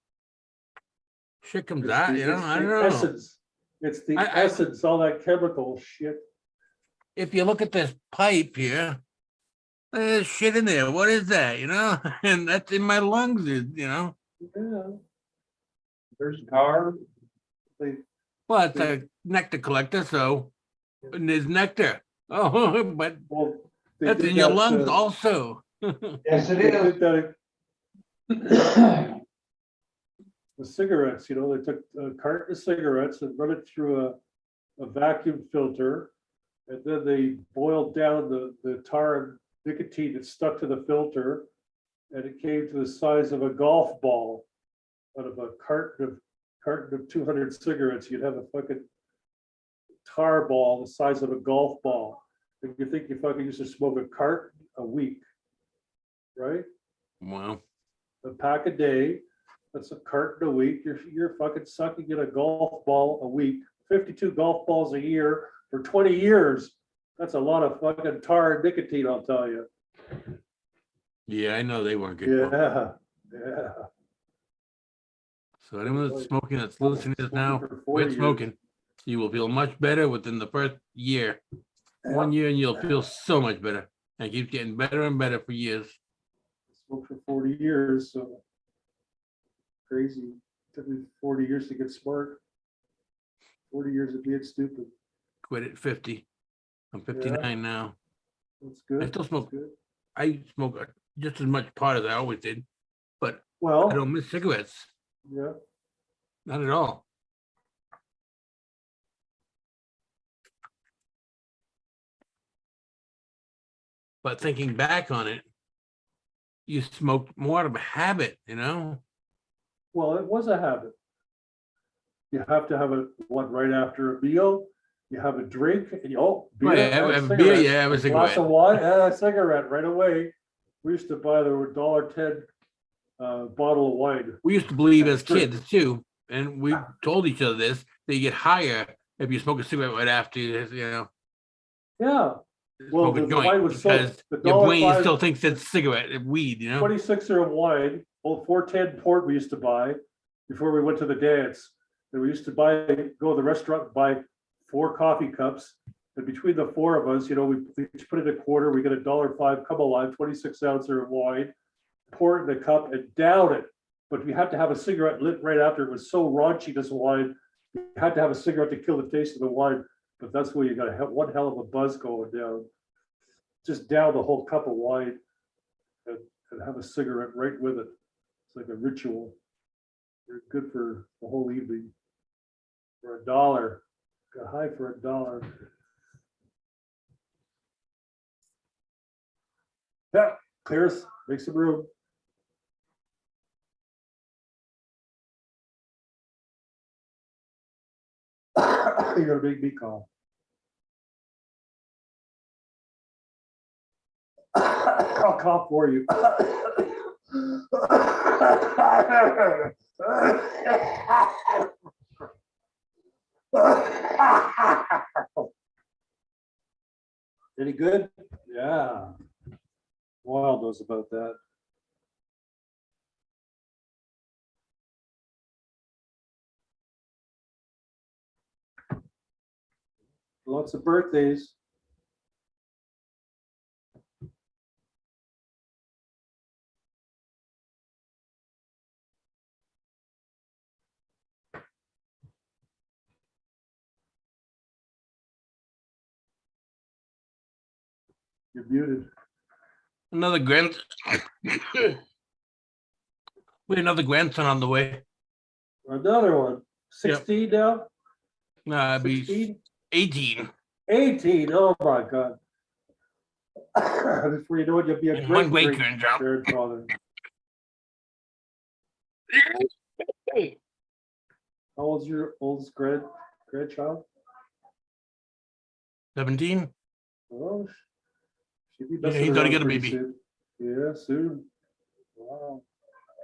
[SPEAKER 2] shit comes
[SPEAKER 4] It's
[SPEAKER 2] out,
[SPEAKER 4] the-
[SPEAKER 2] you know,
[SPEAKER 4] it's
[SPEAKER 2] I
[SPEAKER 4] the
[SPEAKER 2] don't know.
[SPEAKER 4] Essence. It's the
[SPEAKER 2] I-
[SPEAKER 4] essence, all that chemical shit.
[SPEAKER 2] If you look at this pipe here, there's shit in there. What is that, you know? And that's in my lungs, you know?
[SPEAKER 4] Yeah.
[SPEAKER 1] There's tar.
[SPEAKER 4] They,
[SPEAKER 2] Well, it's a nectar collector, so, and there's nectar. Oh, but
[SPEAKER 4] well, they
[SPEAKER 2] that's
[SPEAKER 4] did
[SPEAKER 2] in your
[SPEAKER 4] that,
[SPEAKER 2] lungs also.
[SPEAKER 1] Yes, it
[SPEAKER 4] They
[SPEAKER 1] is.
[SPEAKER 4] did that with cigarettes, you know, they took a carton of cigarettes and run it through a vacuum filter. And then they boiled down the tar and nicotine that stuck to the filter. And it came to the size of a golf ball. Out of a carton of 200 cigarettes, you'd have a fucking tar ball the size of a golf ball. And you think you fucking used to smoke a carton a week, right?
[SPEAKER 2] Wow.
[SPEAKER 4] A pack a day, that's a carton a week. You're fucking sucking in a golf ball a week, 52 golf balls a year for 20 years. That's a lot of fucking tar and nicotine, I'll tell you.
[SPEAKER 2] Yeah, I know they weren't good.
[SPEAKER 4] Yeah, yeah.
[SPEAKER 2] So anyone that's smoking, that's listening to this now,
[SPEAKER 4] Smoking for 40
[SPEAKER 2] quit
[SPEAKER 4] years.
[SPEAKER 2] smoking. You will feel much better within the first year. 1 year and you'll feel so much better. And keep getting better and better for years.
[SPEAKER 4] Smoked for 40 years, so crazy. Took me 40 years to get smart. 40 years of being stupid.
[SPEAKER 2] Quit at 50. I'm 59 now.
[SPEAKER 4] That's good.
[SPEAKER 2] I still smoke.
[SPEAKER 4] That's good.
[SPEAKER 2] I smoke just as much pot as I always did, but I
[SPEAKER 4] Well,
[SPEAKER 2] don't miss cigarettes.
[SPEAKER 4] yeah,
[SPEAKER 2] Not at all. But thinking back on it, you smoked more out of a habit, you know?
[SPEAKER 4] well, it was a habit. You have to have one right after a meal. You have a drink and you, beer,
[SPEAKER 2] Well, yeah,
[SPEAKER 4] and
[SPEAKER 2] have a
[SPEAKER 4] cigarette.
[SPEAKER 2] beer, yeah, have a
[SPEAKER 4] Glass
[SPEAKER 2] cigarette.
[SPEAKER 4] of wine, and a cigarette right away. We used to buy the $1.10 bottle of wine.
[SPEAKER 2] We used to believe as
[SPEAKER 4] That's true.
[SPEAKER 2] kids too, and we told each other this, that you get higher if you smoke a cigarette right after you know,
[SPEAKER 4] Yeah, well,
[SPEAKER 2] smoke a
[SPEAKER 4] the wine
[SPEAKER 2] joint,
[SPEAKER 4] was so,
[SPEAKER 2] because
[SPEAKER 4] the
[SPEAKER 2] your brain
[SPEAKER 4] $1.05
[SPEAKER 2] still thinks it's cigarette, weed, you know?
[SPEAKER 4] 26er of wine, old 410 port we used to buy before we went to the dance. And we used to go to the restaurant and buy 4 coffee cups. And between the 4 of us, you know, we each put in a quarter, we get $1.05, come alive, 26 ounce of wine, pour it in the cup and down it. But you had to have a cigarette lit right after. It was so raunchy, this wine. You had to have a cigarette to kill the taste of the wine, but that's where you got one hell of a buzz going down. Just down the whole cup of wine and have a cigarette right with it. It's like a ritual. You're good for the whole evening. For $1. Got high for $1. Yeah, clears, make some room. You're gonna make me cough. I'll cough for you. Any good? Yeah. Wild knows about that. Lots of birthdays. You're muted.
[SPEAKER 2] Another grand. We another grandson on the way.
[SPEAKER 4] Another one. 16 now?
[SPEAKER 2] Nah, it'd be
[SPEAKER 4] 16?
[SPEAKER 2] 18.
[SPEAKER 4] 18. Oh my God. Before you know it, you'll be a
[SPEAKER 2] And
[SPEAKER 4] great,
[SPEAKER 2] one great
[SPEAKER 4] great
[SPEAKER 2] grandchild.
[SPEAKER 4] grandfather. How old's your oldest grandchild?
[SPEAKER 2] 17.
[SPEAKER 4] Oh, she'd be
[SPEAKER 2] Yeah,
[SPEAKER 4] messing
[SPEAKER 2] he's gonna
[SPEAKER 4] around
[SPEAKER 2] get a
[SPEAKER 4] pretty
[SPEAKER 2] baby.
[SPEAKER 4] soon. Yeah, soon. Wow.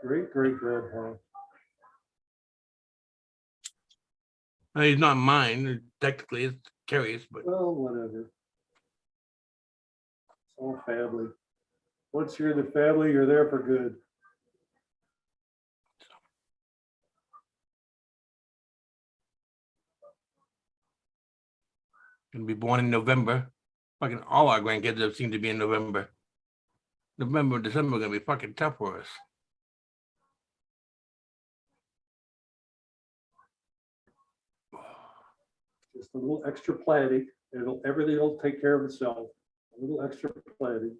[SPEAKER 4] Great, great grandpa.
[SPEAKER 2] He's not mine. Technically, it's Carrie's, but
[SPEAKER 4] Well, whatever. It's all family. Once you're in the family, you're there for good.
[SPEAKER 2] gonna be born in November. Fucking all our grandkids have seemed to be in November. November, December are gonna be fucking tough for us.
[SPEAKER 4] Just a little extra planning, and everything will take care of itself. A little extra planning.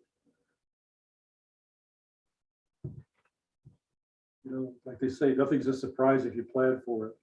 [SPEAKER 4] You know, like they say, nothing's a surprise if you plan for it.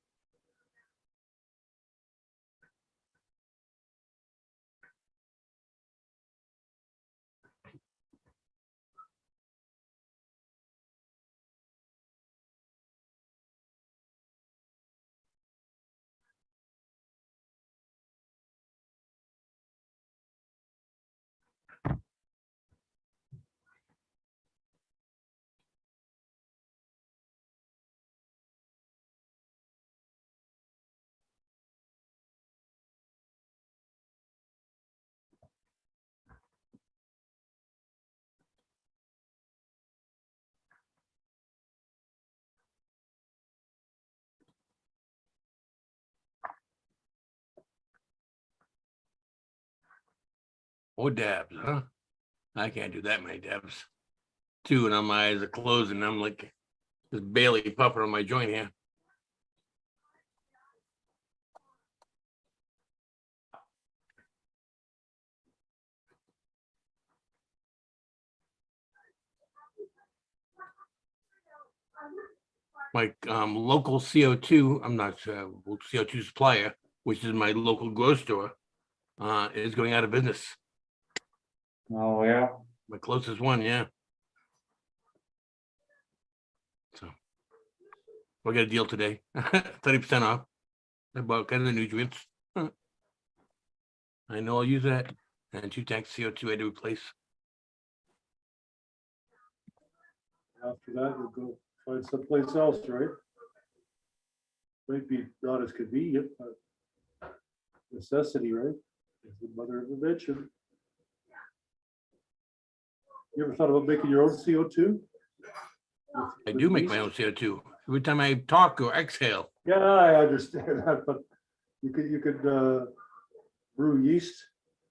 [SPEAKER 2] Or dabs, huh? I can't do that many dabs. 2, and my eyes are closed, and I'm like just barely puffing on my joint here. My local CO2, I'm not sure, CO2 supplier, which is my local grocery store, is going out of business.
[SPEAKER 1] Oh, yeah.
[SPEAKER 2] My closest one, yeah. So we'll get a deal today. 30% off. I bought kind of the nutrients. I know I'll use that. And 2 tanks CO2 I had to replace.
[SPEAKER 4] After that, you'll go find someplace else, right? Might be not as convenient, but necessity, right? Is the mother of invention. You ever thought about making your own CO2?
[SPEAKER 2] I do make my own CO2 every time I talk or exhale.
[SPEAKER 4] Yeah, I understand that, but you could brew yeast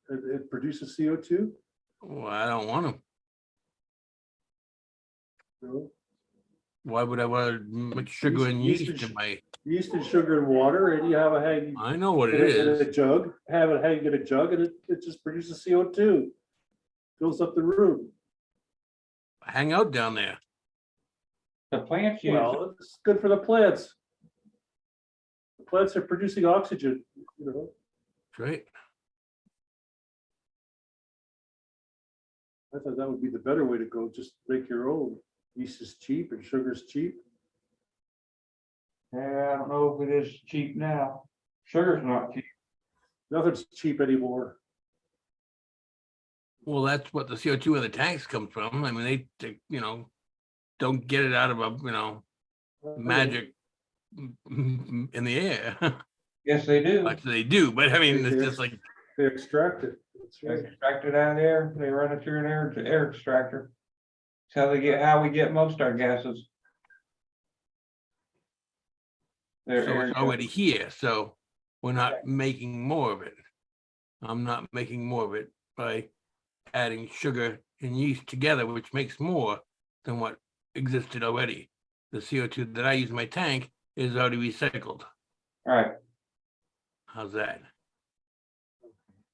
[SPEAKER 4] and it produces CO2.
[SPEAKER 2] Well, I don't want them.
[SPEAKER 4] You know?
[SPEAKER 2] Why would I want to mix sugar and
[SPEAKER 4] Yeast
[SPEAKER 2] yeast
[SPEAKER 4] is-
[SPEAKER 2] in my,
[SPEAKER 4] Yeast and sugar and water, and you have a hang.
[SPEAKER 2] I know what
[SPEAKER 4] in
[SPEAKER 2] it
[SPEAKER 4] in
[SPEAKER 2] is.
[SPEAKER 4] a jug, have it hang in a jug, and it just produces CO2. Fills up the room.
[SPEAKER 2] Hang out down there.
[SPEAKER 1] The plants use,
[SPEAKER 4] Well, it's good for the plants. The plants are producing oxygen, you know.
[SPEAKER 2] That's right.
[SPEAKER 4] I thought that would be the better way to go, just make your own. Yeast is cheap and sugar's cheap.
[SPEAKER 1] yeah, I don't know if it is cheap now. Sugar's not cheap.
[SPEAKER 4] Nothing's cheap anymore.
[SPEAKER 2] Well, that's what the CO2 in the tanks comes from. I mean, they, don't get it out of a, magic in the air.
[SPEAKER 1] Yes, they do.
[SPEAKER 2] Actually, they do, but I mean, it's just like,
[SPEAKER 4] They extract it. That's
[SPEAKER 1] They
[SPEAKER 4] right.
[SPEAKER 1] extract it out of there, they run it through an air extractor. That's how we get most of our gases. They're
[SPEAKER 2] so
[SPEAKER 1] air
[SPEAKER 2] it's already here, so we're not making more of it. I'm not making more of it by adding sugar and yeast together, which makes more than what existed already. The CO2 that I use in my tank is already recycled.
[SPEAKER 1] Right,
[SPEAKER 2] How's that?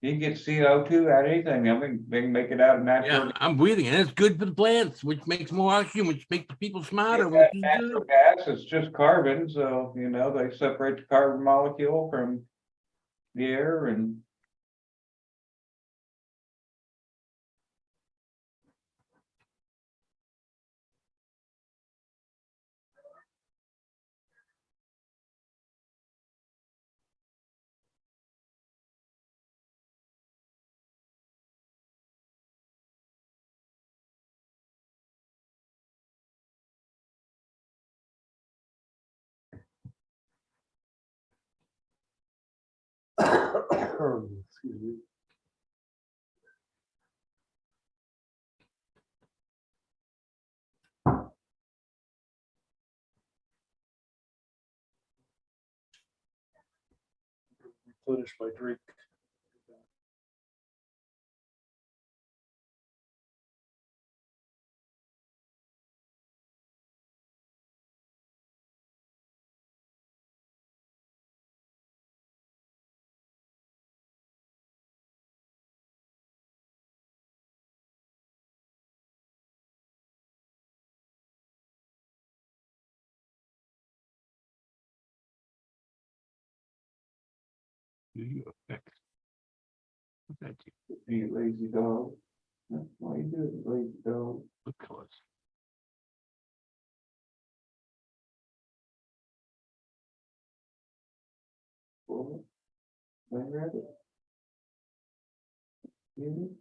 [SPEAKER 1] you can get CO2 out of anything, I mean, they can make it out of natural.
[SPEAKER 2] Yeah, I'm breathing and it's good for the plants, which makes more oxygen, which makes the people smarter.
[SPEAKER 1] It's
[SPEAKER 2] Which
[SPEAKER 1] that
[SPEAKER 2] is
[SPEAKER 1] natural
[SPEAKER 2] good.
[SPEAKER 1] gas, it's just carbon, so, they separate the carbon molecule from the air and.
[SPEAKER 4] Excuse me. Replenish my drink.
[SPEAKER 2] Do you affect? What's that do?
[SPEAKER 1] You lazy dog. That's why you do it, lazy dog.
[SPEAKER 2] What colors?
[SPEAKER 1] Well, White rabbit. Mhm.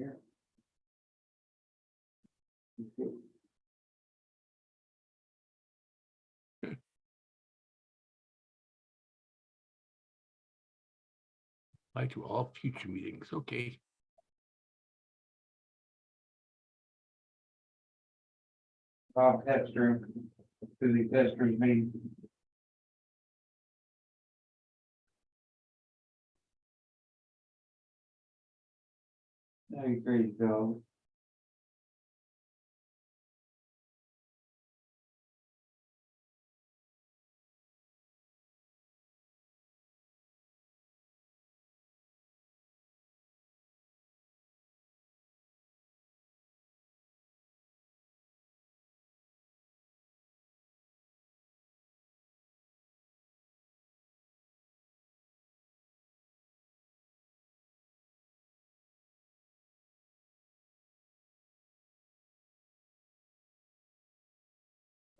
[SPEAKER 1] Yeah. Okay.
[SPEAKER 2] Apply to all future meetings. Okay.
[SPEAKER 1] Bob Hester, who the Hester's mean. Now you crazy dog.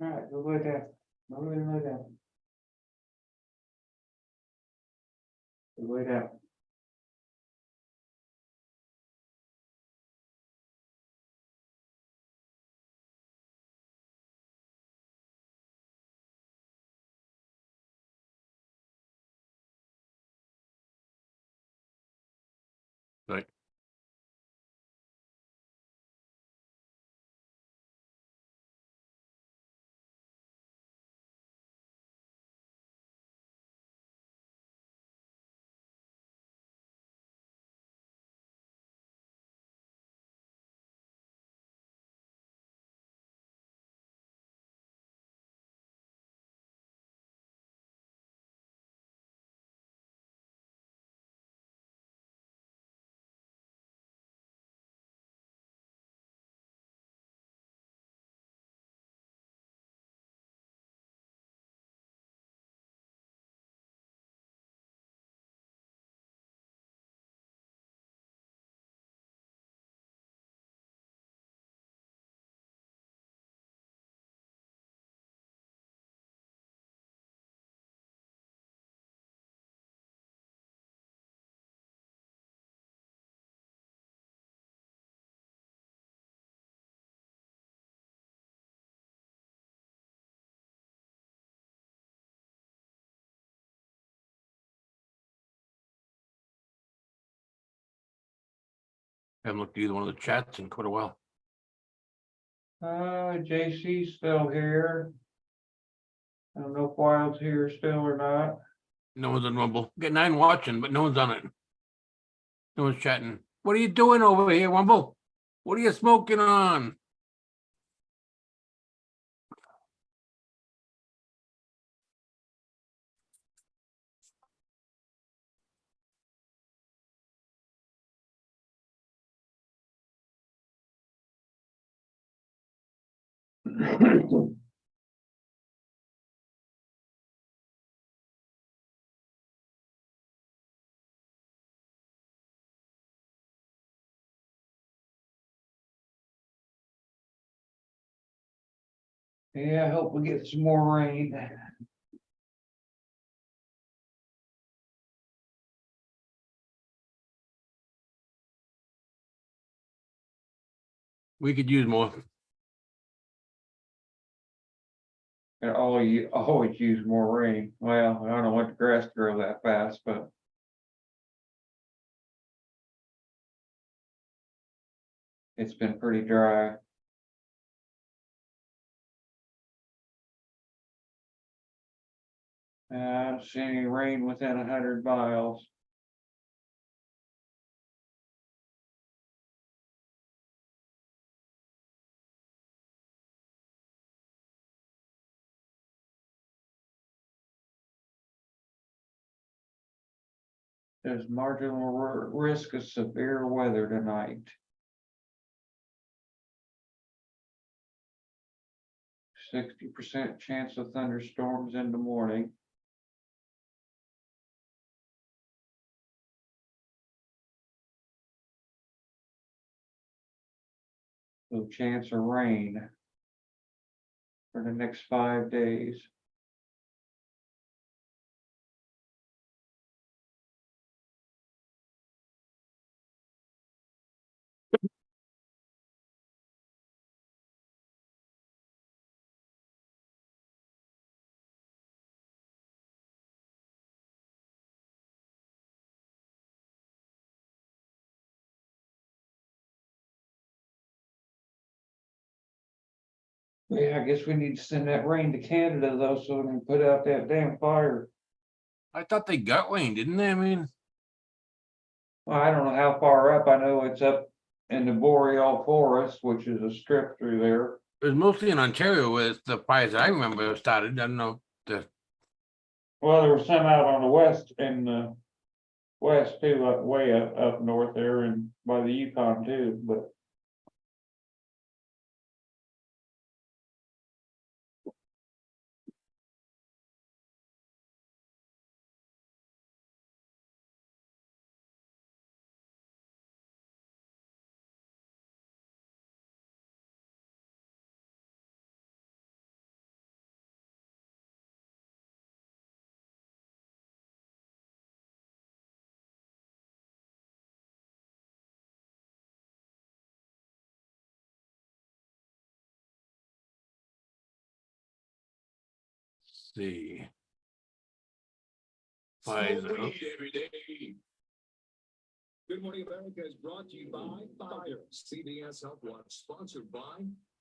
[SPEAKER 1] All right, go lay down. Go lay down. Go lay down.
[SPEAKER 2] Right. Haven't looked at either one of the chats in quite a while.
[SPEAKER 1] JC's still here. I don't know if Wild's here still or not.
[SPEAKER 2] No one's on Rumble. Got 9 watching, but no one's on it. No one's chatting. What are you doing over here, Rumble? What are you smoking on?
[SPEAKER 1] Yeah, I hope we get some more rain.
[SPEAKER 2] We could use more.
[SPEAKER 1] And always use more rain. Well, I don't know what the grass grow that fast, but. It's been pretty dry. I don't see any rain within 100 miles. There's marginal risk of severe weather tonight. 60% chance of thunderstorms in the morning. No chance of rain for the next 5 days. Yeah, I guess we need to send that rain to Canada though, so we can put out that damn fire.
[SPEAKER 2] I thought they got rain, didn't they? I mean,
[SPEAKER 1] Well, I don't know how far up. I know it's up in the boreal forest, which is a strip through there.
[SPEAKER 2] it was mostly in Ontario where the fires I remember started. I don't know.
[SPEAKER 1] Well, there was some out on the west in the west too, way up north there and by the Yukon too, but.
[SPEAKER 2] See.
[SPEAKER 3] Smoke
[SPEAKER 2] Pfizer.
[SPEAKER 3] weed every day. Good Morning America is brought to you by Fire. CBS Health Watch, sponsored by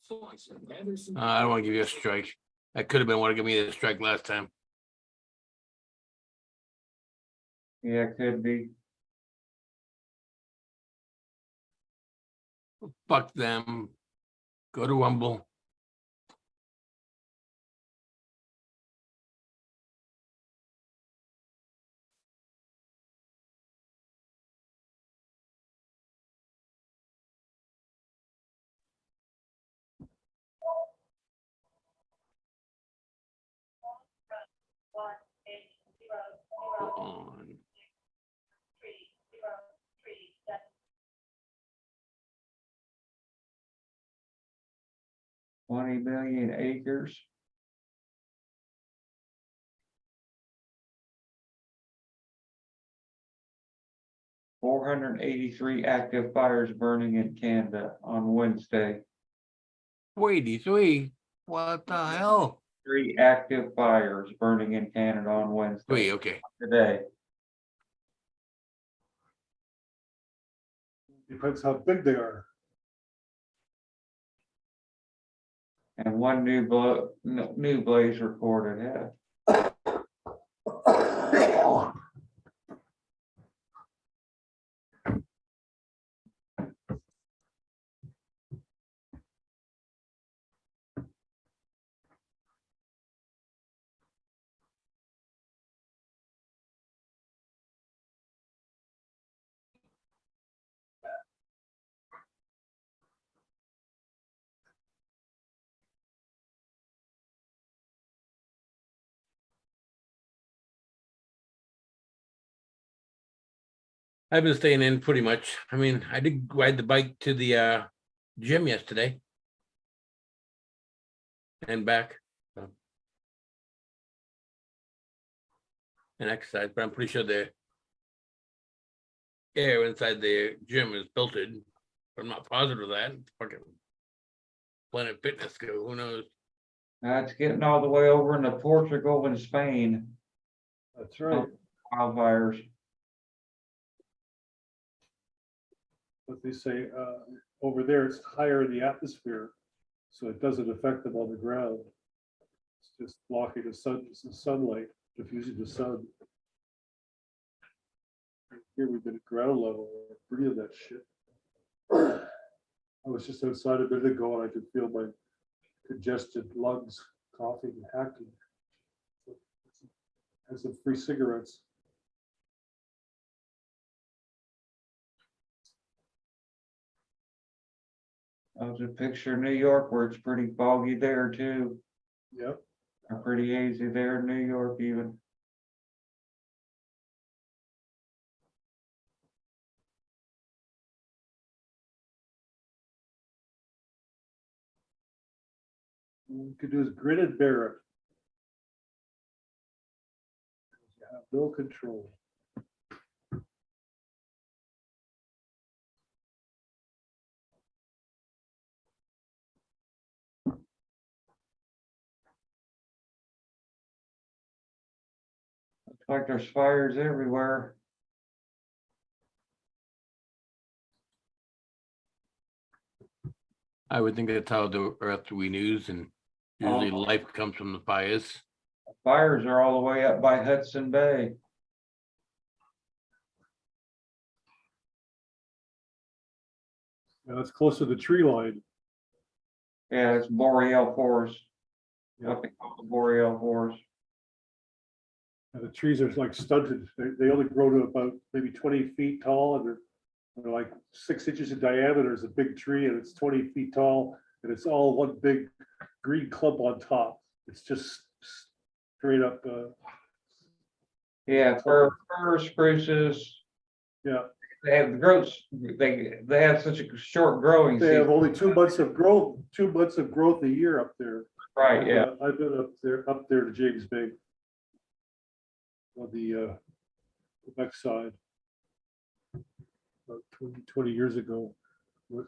[SPEAKER 3] Pfizer. Anderson.
[SPEAKER 2] I don't want to give you a strike. That could have been what gave me a strike last time.
[SPEAKER 1] Yeah, could be.
[SPEAKER 2] Fuck them. Go to Rumble. On.
[SPEAKER 1] 20 million acres. $483 active fires burning in Canada on Wednesday.
[SPEAKER 2] 83. What the hell?
[SPEAKER 1] 3 active fires burning in Canada on Wednesday.
[SPEAKER 2] 3, okay.
[SPEAKER 1] Today.
[SPEAKER 4] Depends how big they are.
[SPEAKER 1] And one new blaze reported, yeah.
[SPEAKER 2] I've been staying in pretty much. I mean, I did ride the bike to the gym yesterday. And back. So. And exercise, but I'm pretty sure the air inside the gym is filtered. But I'm not positive of that. Fucking Planet Fitness go, who knows?
[SPEAKER 1] It's getting all the way over into Portugal and Spain,
[SPEAKER 4] That's right.
[SPEAKER 1] wildfires.
[SPEAKER 4] But they say, over there, it's higher in the atmosphere, so it doesn't affect them on the ground. It's just blocking the sunlight, diffusing the sun. Here we've been at ground level, we're breathing that shit. I was just outside a minute ago and I could feel my congested lungs, coughing and hacking. Had some free cigarettes.
[SPEAKER 1] I was a picture of New York where it's pretty foggy there too,
[SPEAKER 4] Yep.
[SPEAKER 1] or pretty hazy there in New York even.
[SPEAKER 4] All you could do is grin and bear it. You have no control.
[SPEAKER 1] Looks like there's fires everywhere.
[SPEAKER 2] I would think that's how the earth renews, and usually life comes from the fires.
[SPEAKER 1] Fires are all the way up by Hudson Bay.
[SPEAKER 4] Now it's close to the tree line.
[SPEAKER 1] Yeah, it's boreal forest.
[SPEAKER 4] Yeah.
[SPEAKER 1] What they call the boreal forest.
[SPEAKER 4] And the trees are like stunted. They only grow to about maybe 20 feet tall, and they're like 6 inches in diameter. Is a big tree, and it's 20 feet tall, and it's all one big green clump on top. It's just straight up.
[SPEAKER 1] Yeah, fir, spruces.
[SPEAKER 4] Yeah,
[SPEAKER 1] They have the growth. They have such a short growing
[SPEAKER 4] they have
[SPEAKER 1] season.
[SPEAKER 4] only 2 months of growth. 2 months of growth a year up there.
[SPEAKER 1] Right, yeah.
[SPEAKER 4] I've been up there to James Bay on the Quebec side about 20 years ago.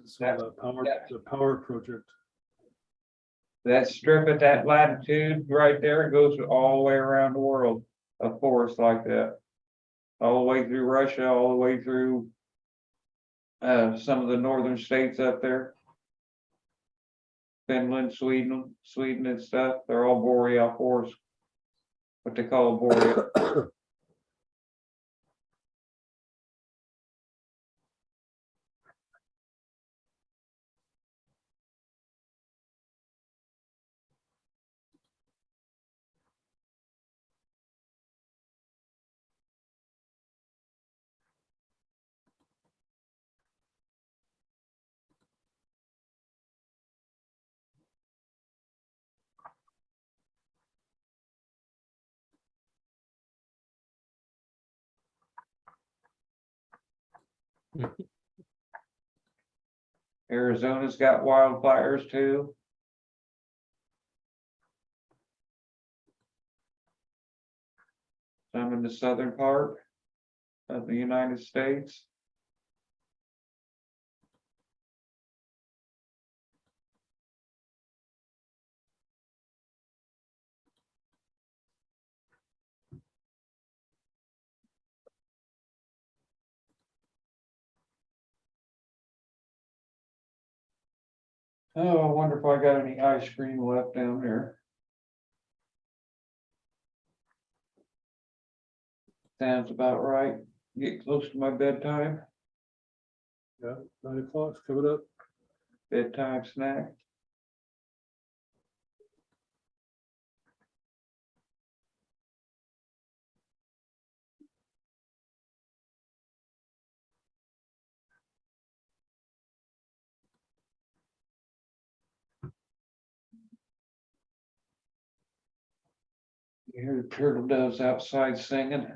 [SPEAKER 4] So the power project.
[SPEAKER 1] That strip at that latitude right there goes all the way around the world, a forest like that. All the way through Russia, all the way through some of the northern states up there. Finland, Sweden and stuff, they're all boreal forests. What they call boreal. Arizona's got wildfires too. Some in the southern part of the United States. Oh, I wonder if I got any ice cream left down there. Sounds about right. Get close to my bedtime,
[SPEAKER 4] Yeah, 9 o'clock's coming up.
[SPEAKER 1] bedtime snack. You hear the turtle doves outside singing.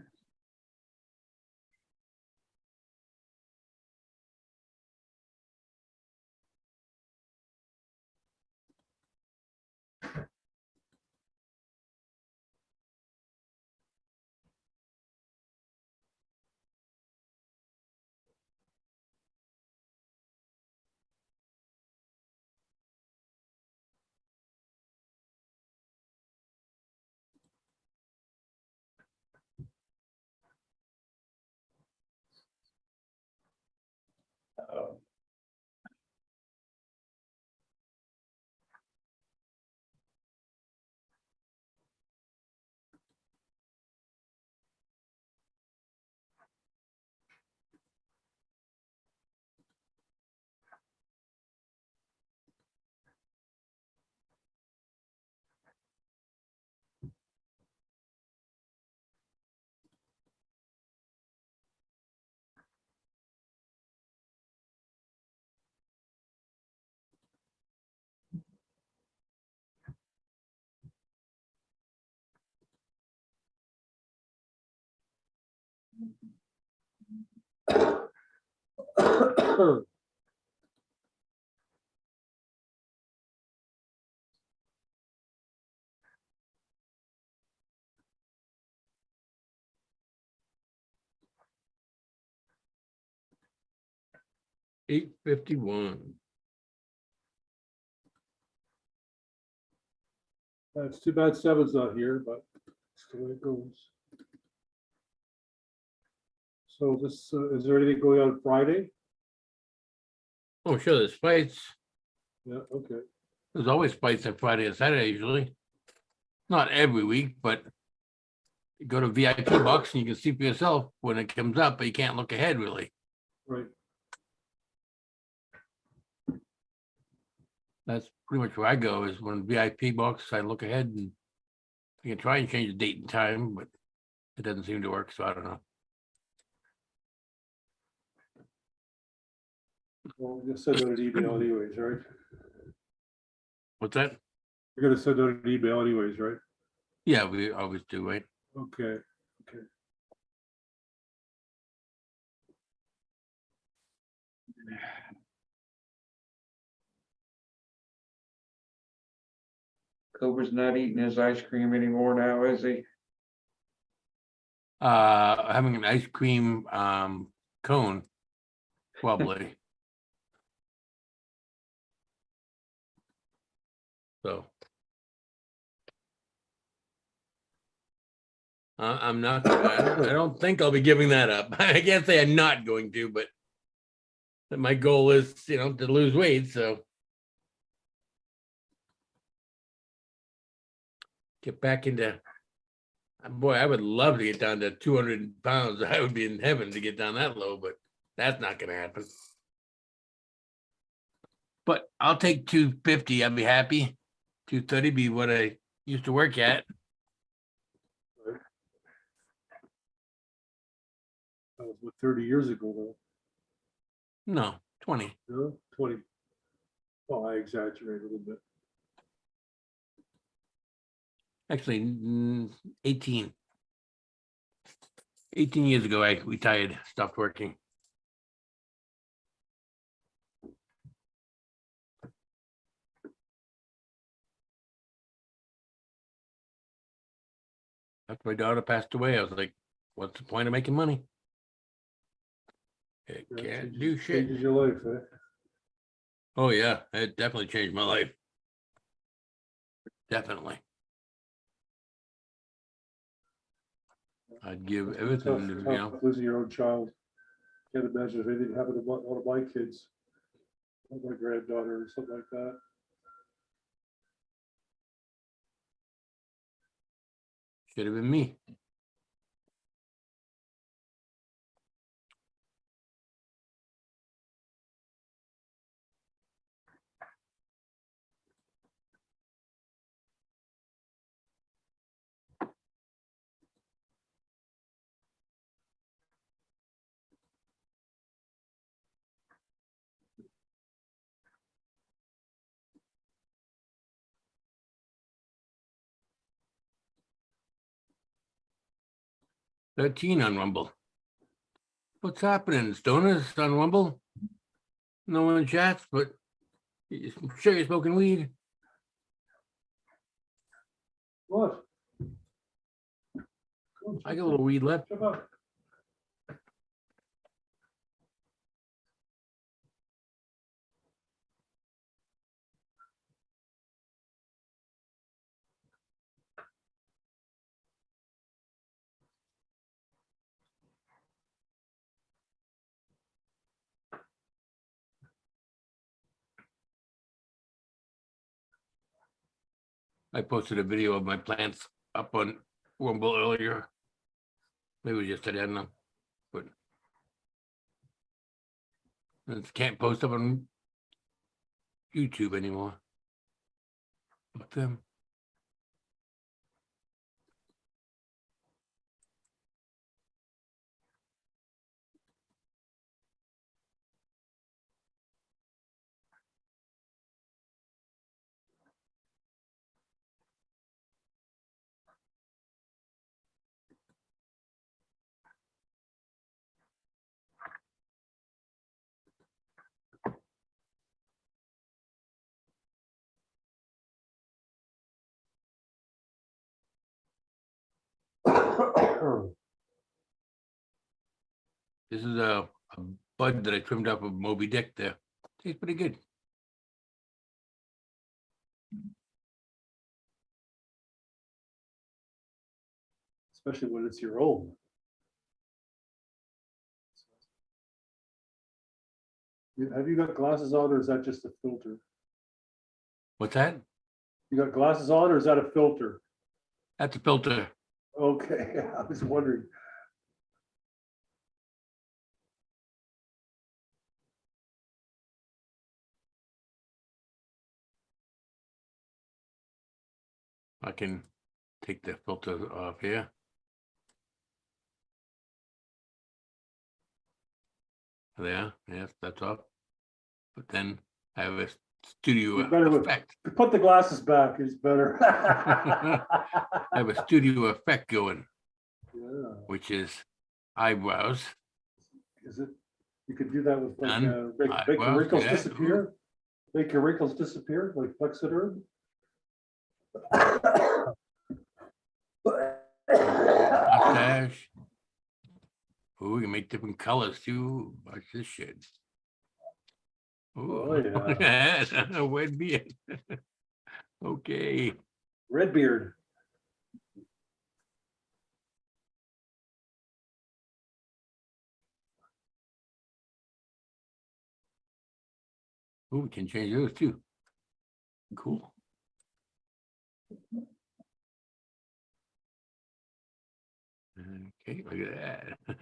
[SPEAKER 2] $8.51.
[SPEAKER 4] It's too bad Seven's not here, but it's the way it goes. So this, is there anything going on Friday?
[SPEAKER 2] Oh, sure, there's fights.
[SPEAKER 4] Yeah, okay.
[SPEAKER 2] There's always fights on Friday and Saturday usually. Not every week, but you go to VIP box and you can see for yourself when it comes up, but you can't look ahead really.
[SPEAKER 4] Right.
[SPEAKER 2] That's pretty much where I go is when VIP box, I look ahead and you can try and change the date and time, but it doesn't seem to work, so I don't know.
[SPEAKER 4] Well, we're gonna send out an email anyways, right?
[SPEAKER 2] What's that?
[SPEAKER 4] You're gonna send out an email anyways, right?
[SPEAKER 2] Yeah, we always do, right?
[SPEAKER 4] Okay, okay.
[SPEAKER 1] Cobra's not eating his ice cream anymore now, is he?
[SPEAKER 2] Having an ice cream cone, probably. So. I'm not, I don't think I'll be giving that up. I can't say I'm not going to, but my goal is, to lose weight, so. Get back into, boy, I would love to get down to 200 pounds. I would be in heaven to get down that low, but that's not gonna happen. But I'll take 250, I'd be happy. 230 be what I used to work at.
[SPEAKER 4] That was what, 30 years ago though,
[SPEAKER 2] No, 20.
[SPEAKER 4] no, 20. Oh, I exaggerate a little bit.
[SPEAKER 2] Actually, 18. 18 years ago, I retired, stopped working. After my daughter passed away, I was like, what's the point of making money? It
[SPEAKER 4] Yeah,
[SPEAKER 2] can't
[SPEAKER 4] changes-
[SPEAKER 2] do shit.
[SPEAKER 4] Changes your life, eh?
[SPEAKER 2] Oh, yeah, it definitely changed my life. Definitely. I'd give everything to,
[SPEAKER 4] Tough losing your own child. Can't imagine if anything happened to one of my kids, or my granddaughter or something like that.
[SPEAKER 2] Should have been me. $13 on Rumble. What's happening? Stoners on Rumble? No one chats, but I'm sure you're smoking weed.
[SPEAKER 4] What?
[SPEAKER 2] I got a little weed left.
[SPEAKER 4] Come on.
[SPEAKER 2] I posted a video of my plants up on Rumble earlier. Maybe it was yesterday, I don't know. But I can't post up on YouTube anymore. But this is a bud that I trimmed up of Moby Dick there. Tastes pretty good.
[SPEAKER 4] Especially when it's your own. Have you got glasses on or is that just a filter?
[SPEAKER 2] What's that?
[SPEAKER 4] You got glasses on or is that a filter?
[SPEAKER 2] That's a filter.
[SPEAKER 4] Okay, I was wondering.
[SPEAKER 2] I can take the filter off here. There, yes, that's off. But then I have a studio
[SPEAKER 4] You better
[SPEAKER 2] effect.
[SPEAKER 4] put the glasses back, it's better.
[SPEAKER 2] I have a studio effect going,
[SPEAKER 4] Yeah,
[SPEAKER 2] which is eyebrows.
[SPEAKER 4] is it? You could do that with like,
[SPEAKER 2] Done.
[SPEAKER 4] make your
[SPEAKER 2] Eyebrows,
[SPEAKER 4] wrinkles
[SPEAKER 2] yeah.
[SPEAKER 4] disappear. Make your wrinkles disappear like Plexaderm.
[SPEAKER 2] Mustache. Ooh, we can make different colors too. Watch this shit. Ooh,
[SPEAKER 4] Oh, yeah.
[SPEAKER 2] a wet beard. Okay.
[SPEAKER 4] Red beard.
[SPEAKER 2] Ooh, we can change those too. Cool. Okay, look at that.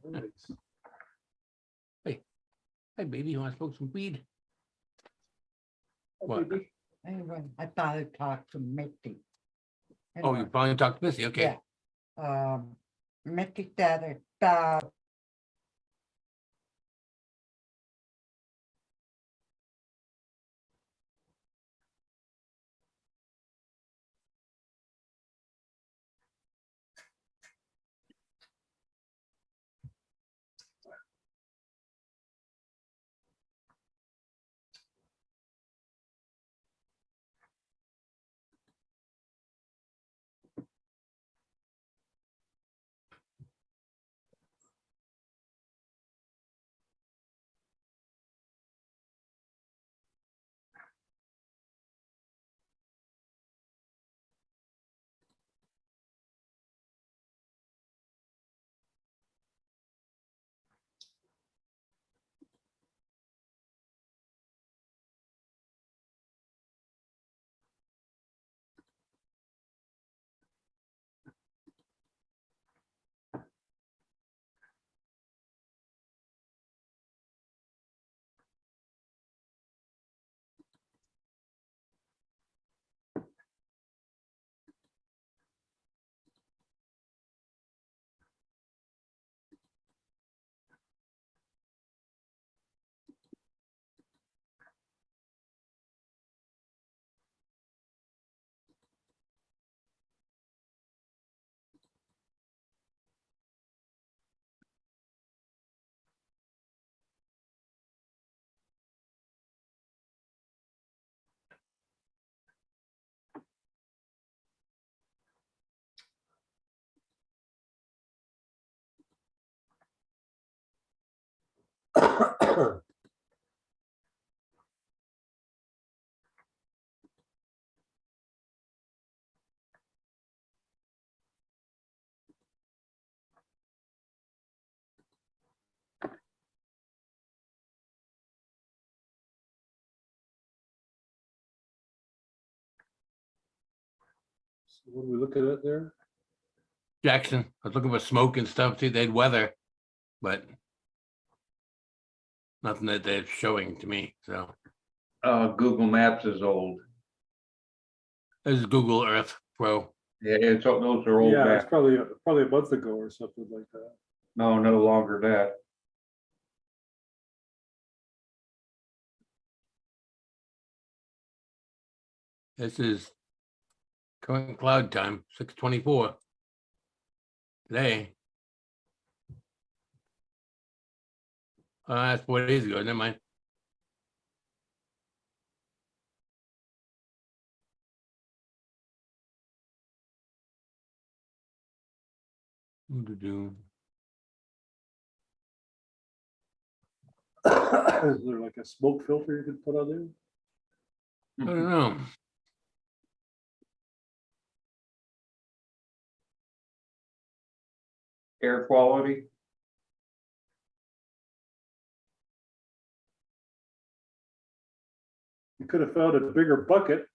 [SPEAKER 4] Nice.
[SPEAKER 2] Hey, baby, you want to smoke some weed?
[SPEAKER 4] Oh,
[SPEAKER 2] What?
[SPEAKER 4] baby.
[SPEAKER 6] Anyway, I thought I'd talk to Mickey.
[SPEAKER 2] Oh, you finally talked to Missy, okay.
[SPEAKER 6] Mickey said it,
[SPEAKER 4] What are we looking at there?
[SPEAKER 2] Jackson, I was looking for smoke and stuff, too. They had weather, but nothing that they're showing to me, so.
[SPEAKER 1] Google Maps is old.
[SPEAKER 2] This is Google Earth Pro.
[SPEAKER 1] Yeah, those are old
[SPEAKER 4] Yeah, it's
[SPEAKER 1] maps.
[SPEAKER 4] probably a month ago or something like that.
[SPEAKER 1] No, no longer that.
[SPEAKER 2] This is current cloud time, 6:24. Today. That's 4 days ago, never mind. Do-do-do.
[SPEAKER 4] Is there like a smoke filter you can put on there?
[SPEAKER 2] I don't know.
[SPEAKER 1] Air quality.
[SPEAKER 4] You could have found a bigger bucket.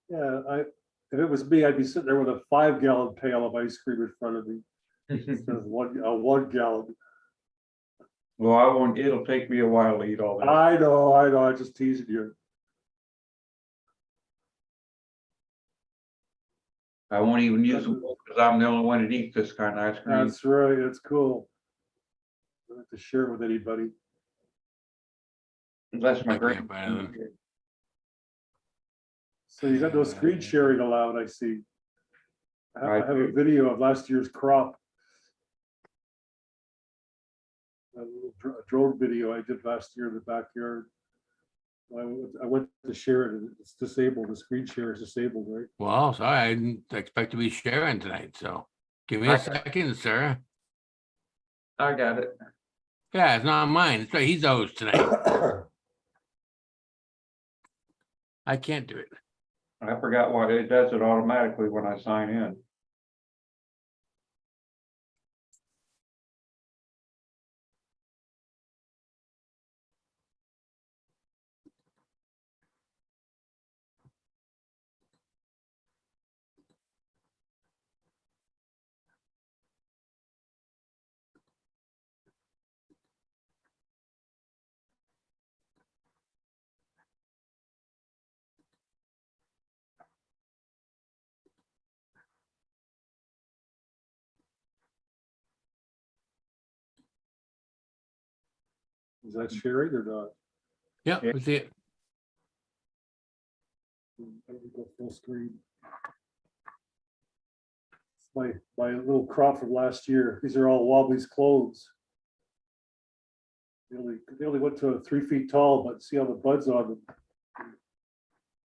[SPEAKER 4] Yeah, if it was me, I'd be sitting there with a 5-gallon pail of ice cream in front of me. Instead of a 1 gallon.
[SPEAKER 1] Well, I won't, it'll take me a while to eat all that.
[SPEAKER 4] I know, I just teasing you.
[SPEAKER 1] I won't even use them because I'm the only one that eats this kind of ice cream.
[SPEAKER 4] That's right, it's cool. I don't have to share it with anybody.
[SPEAKER 1] Unless my
[SPEAKER 2] I
[SPEAKER 1] great.
[SPEAKER 2] can't find them.
[SPEAKER 4] So you got no screen sharing allowed, I see. I have a
[SPEAKER 1] Right.
[SPEAKER 4] video of last year's crop. A little drone video I did last year in the backyard. I went to share it and it's disabled. The screen share is disabled, right?
[SPEAKER 2] Well, sorry, I didn't expect to be sharing tonight, so give me a
[SPEAKER 1] Okay.
[SPEAKER 2] second, sir.
[SPEAKER 1] I got it.
[SPEAKER 2] Yeah, it's not mine. It's right. He's the host tonight. I can't do it.
[SPEAKER 1] I forgot why it does it automatically when I sign in.
[SPEAKER 4] Is that sharing or not?
[SPEAKER 2] Yep,
[SPEAKER 1] Yeah.
[SPEAKER 2] we see it.
[SPEAKER 4] Let me go full screen. It's my little crop from last year. These are all Wobbly's clones. They only went to 3 feet tall, but see all the buds on them.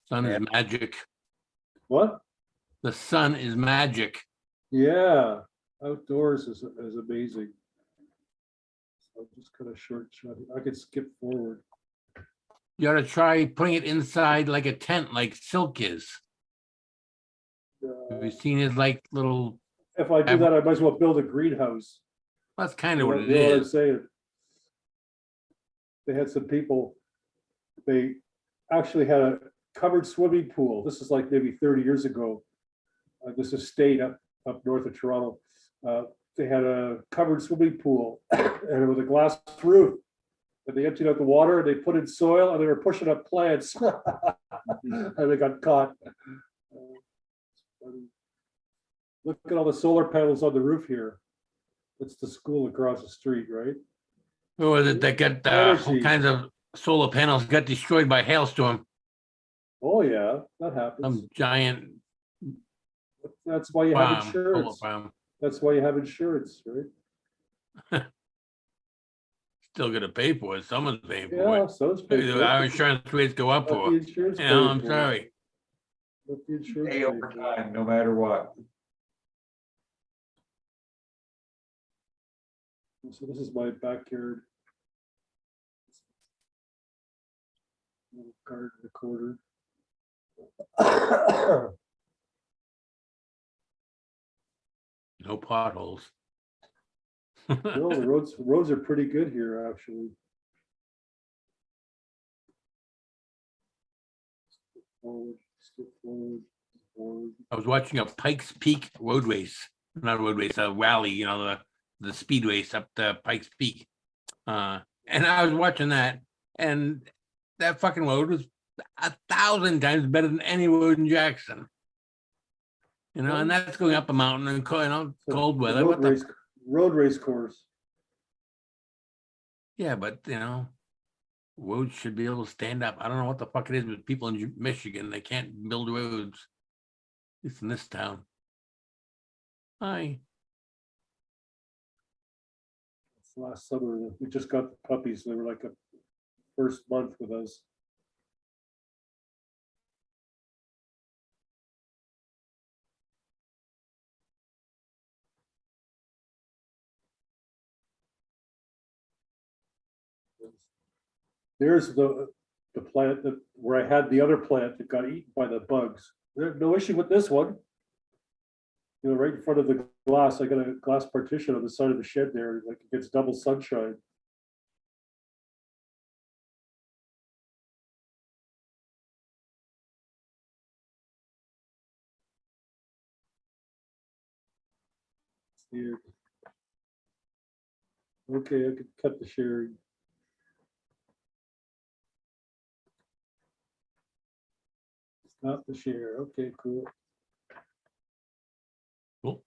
[SPEAKER 2] Sun
[SPEAKER 1] Yeah.
[SPEAKER 2] is magic.
[SPEAKER 4] What?
[SPEAKER 2] The sun is magic.
[SPEAKER 4] Yeah, outdoors is amazing. So I'm just kind of short. I could skip forward.
[SPEAKER 2] You ought to try putting it inside like a tent, like silk is. Have you seen his like little?
[SPEAKER 4] If I do that, I might as well build a greenhouse.
[SPEAKER 2] That's kind of what it
[SPEAKER 4] You know what I'm
[SPEAKER 2] is.
[SPEAKER 4] saying? They had some people, they actually had a covered swimming pool. This is like maybe 30 years ago. This estate up north of Toronto. They had a covered swimming pool and it was a glass roof. And they emptied out the water and they put in soil and they were pushing up plants. And they got caught. Look at all the solar panels on the roof here. That's the school across the street, right?
[SPEAKER 2] Or was it that got all
[SPEAKER 4] Energy.
[SPEAKER 2] kinds of solar panels got destroyed by hailstorm?
[SPEAKER 4] Oh, yeah, that happens.
[SPEAKER 2] Some giant
[SPEAKER 4] That's why you have
[SPEAKER 2] farm, solar
[SPEAKER 4] insurance.
[SPEAKER 2] farm.
[SPEAKER 4] That's why you have insurance, right?
[SPEAKER 2] Still gonna pay for it. Someone's paying for
[SPEAKER 4] Yeah,
[SPEAKER 2] it.
[SPEAKER 4] so it's paid for.
[SPEAKER 2] Our insurance rates go up
[SPEAKER 4] Let
[SPEAKER 2] for
[SPEAKER 4] the
[SPEAKER 2] it.
[SPEAKER 4] insurance
[SPEAKER 2] Yeah,
[SPEAKER 4] pay
[SPEAKER 2] I'm
[SPEAKER 4] for it.
[SPEAKER 2] sorry.
[SPEAKER 4] Let the insurance
[SPEAKER 1] Pay
[SPEAKER 4] pay
[SPEAKER 1] over
[SPEAKER 4] for it.
[SPEAKER 1] time, no matter what.
[SPEAKER 4] So this is my backyard. Little garden in the corner.
[SPEAKER 2] No potholes.
[SPEAKER 4] No, the roads are pretty good here, actually. Skip forward.
[SPEAKER 2] I was watching a Pikes Peak road race, not a road race, a rally, you know, the speed race up the Pikes Peak. And I was watching that, and that fucking road was 1,000 times better than any road in Jackson. You know, and that's going up a mountain and cold weather. What the?
[SPEAKER 4] Road race course.
[SPEAKER 2] Yeah, but you know, roads should be able to stand up. I don't know what the fuck it is with people in Michigan. They can't build roads. At least in this town. Hi.
[SPEAKER 4] Last summer, we just got the puppies. They were like a first month with us. There's the plant that where I had the other plant that got eaten by the bugs. There's no issue with this one. You know, right in front of the glass, I got a glass partition on the side of the shed there, like it gets double sunshine. Weird. Okay, I could cut the sharing. Not the share. Okay, cool.
[SPEAKER 2] Cool.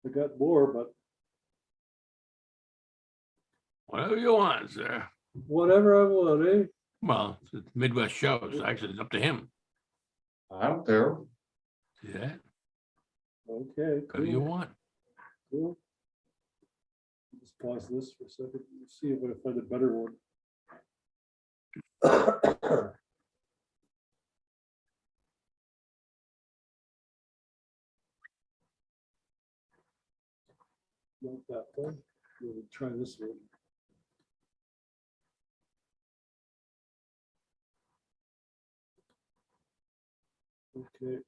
[SPEAKER 4] I got more, but
[SPEAKER 2] Whatever you want, sir.
[SPEAKER 4] whatever I want, eh?
[SPEAKER 2] Well, it's a Midwest show, so actually it's up to him.
[SPEAKER 1] I don't care.
[SPEAKER 2] See that?
[SPEAKER 4] Okay,
[SPEAKER 2] Whatever you
[SPEAKER 4] cool.
[SPEAKER 2] want.
[SPEAKER 4] Cool. Just pause this for a second. See if I can find a better one. Not that one. We'll try this one. Okay.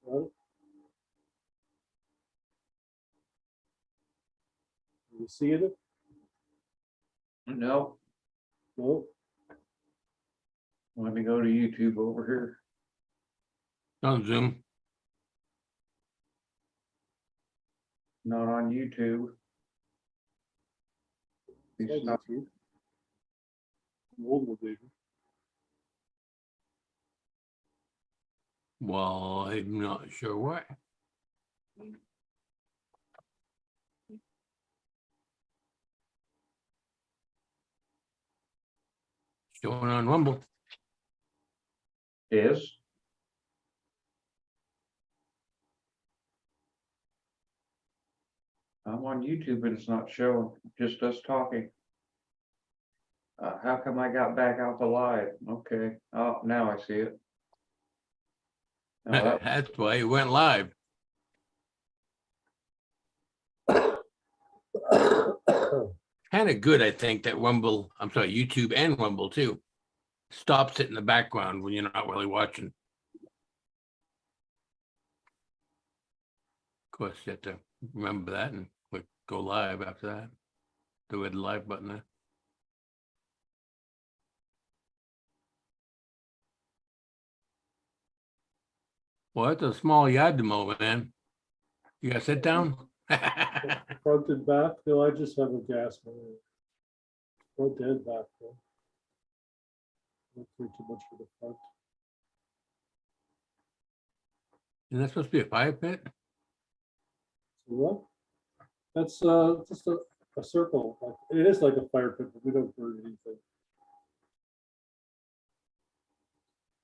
[SPEAKER 4] Well, you see it?
[SPEAKER 1] No,
[SPEAKER 4] No.
[SPEAKER 1] let me go to YouTube over here.
[SPEAKER 2] On Zoom.
[SPEAKER 1] Not on YouTube.
[SPEAKER 4] It's not true. The old one, maybe.
[SPEAKER 2] Well, I'm not sure why. Showing on Rumble.
[SPEAKER 1] Is. I'm on YouTube and it's not showing, just us talking. How come I got back out the live? Okay, oh, now I see it. Now
[SPEAKER 2] That's why it went live. Kind of good, I think, that Rumble, I'm sorry, YouTube and Rumble too, stops it in the background when you're not really watching. Of course, you have to remember that and click go live after that. The red live button there. Well, it's a small yard to mow, man. You gotta sit down?
[SPEAKER 4] Front and back? No, I just have a gas mower. Front and back, though. Not care too much for the front.
[SPEAKER 2] Isn't that supposed to be a fire pit?
[SPEAKER 4] So what? That's just a circle. Like, it is like a fire pit, but we don't burn anything.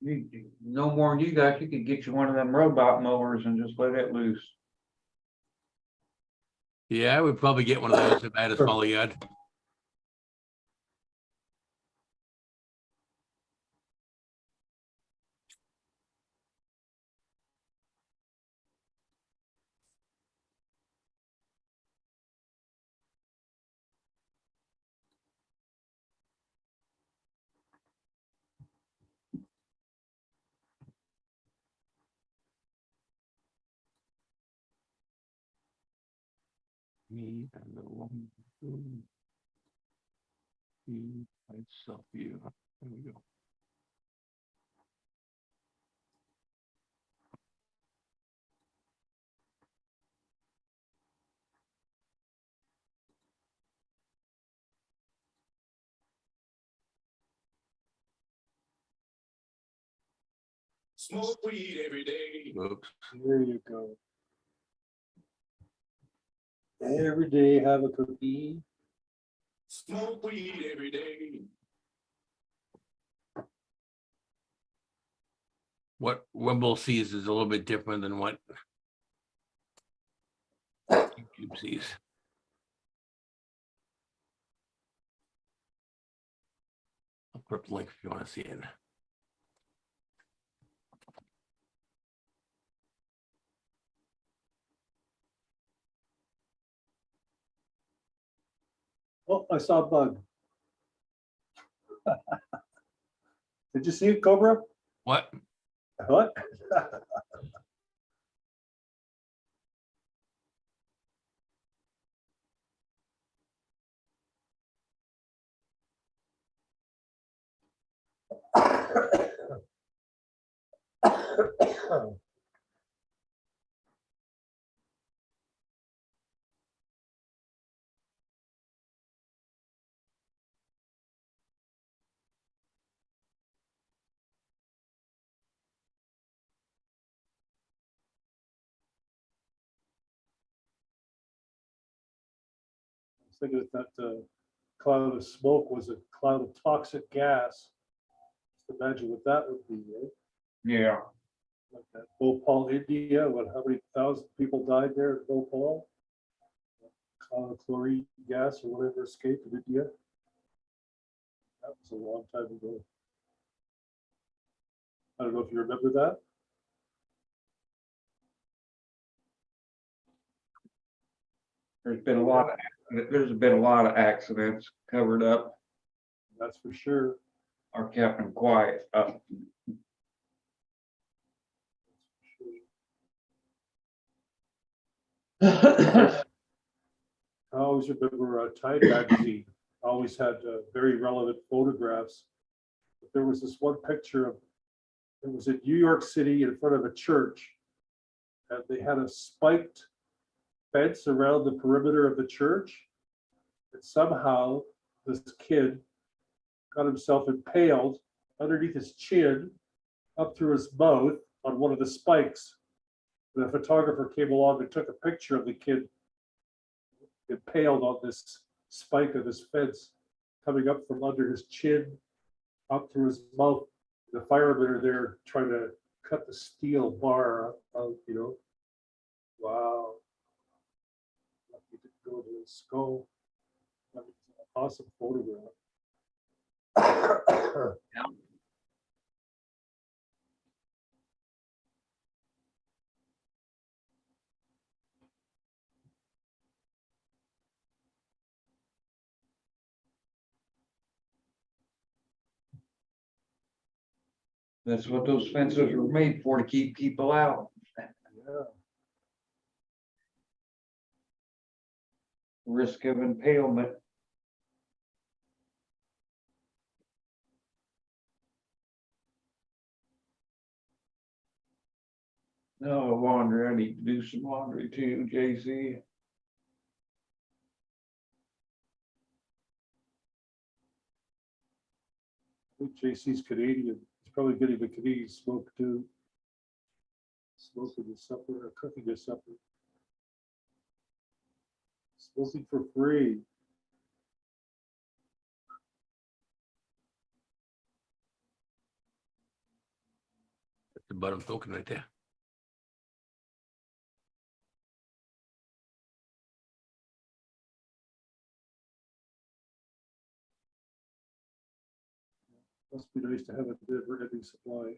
[SPEAKER 1] No more than you got, you could get you one of them robot mowers and just let it loose.
[SPEAKER 2] Yeah, I would probably get one of those if I had a smaller yard. Me and the one who he myself you. There we go.
[SPEAKER 3] Smoke weed every day.
[SPEAKER 2] Whoops.
[SPEAKER 4] There you go. Every day have a cookie.
[SPEAKER 3] Smoke weed every day.
[SPEAKER 2] What Wimble sees is a little bit different than what YouTube sees. I'll put up the link if you want to see it.
[SPEAKER 4] Oh, I saw a bug. Did you see it, Cobra?
[SPEAKER 2] What?
[SPEAKER 4] What? I was thinking that cloud of smoke was a cloud of toxic gas. Just imagine what that would be, right?
[SPEAKER 1] Yeah,
[SPEAKER 4] Like that Bhopal, India, how many thousand people died there in Bhopal? Cloud of chlorine gas or whatever escaped in India. That was a long time ago. I don't know if you remember that.
[SPEAKER 1] there's been a lot of accidents covered up
[SPEAKER 4] That's for sure.
[SPEAKER 1] or kept them quiet.
[SPEAKER 4] I always remember Time magazine always had very relevant photographs. But there was this one picture of, it was in New York City in front of a church. And they had a spiked fence around the perimeter of the church. And somehow this kid got himself impaled underneath his chin, up through his mouth on one of the spikes. And a photographer came along and took a picture of the kid impaled on this spike of his fence, coming up from under his chin, up through his mouth. The firemen are there trying to cut the steel bar out, you know. Wow. Lucky to go to his skull. That was an awesome photograph.
[SPEAKER 1] That's what those fences were made for, to keep people out.
[SPEAKER 4] Yeah.
[SPEAKER 1] Risk of impalement. No, laundry, I need to do some laundry too, JC.
[SPEAKER 4] I think JC's Canadian. He's probably getting the Canadian smoke too. Smoking his supper or cooking his supper. Smoking for free.
[SPEAKER 2] The bottom token right there.
[SPEAKER 4] Must be nice to have a never-ending supply.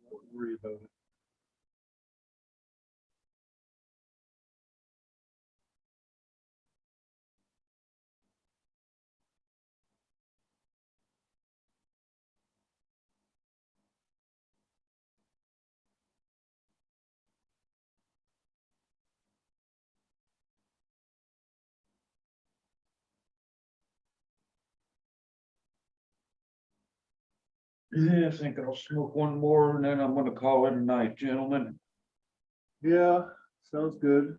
[SPEAKER 4] Don't worry about it.
[SPEAKER 1] Yeah, I think I'll smoke one more and then I'm gonna call it a night, gentlemen.
[SPEAKER 4] Yeah, sounds good.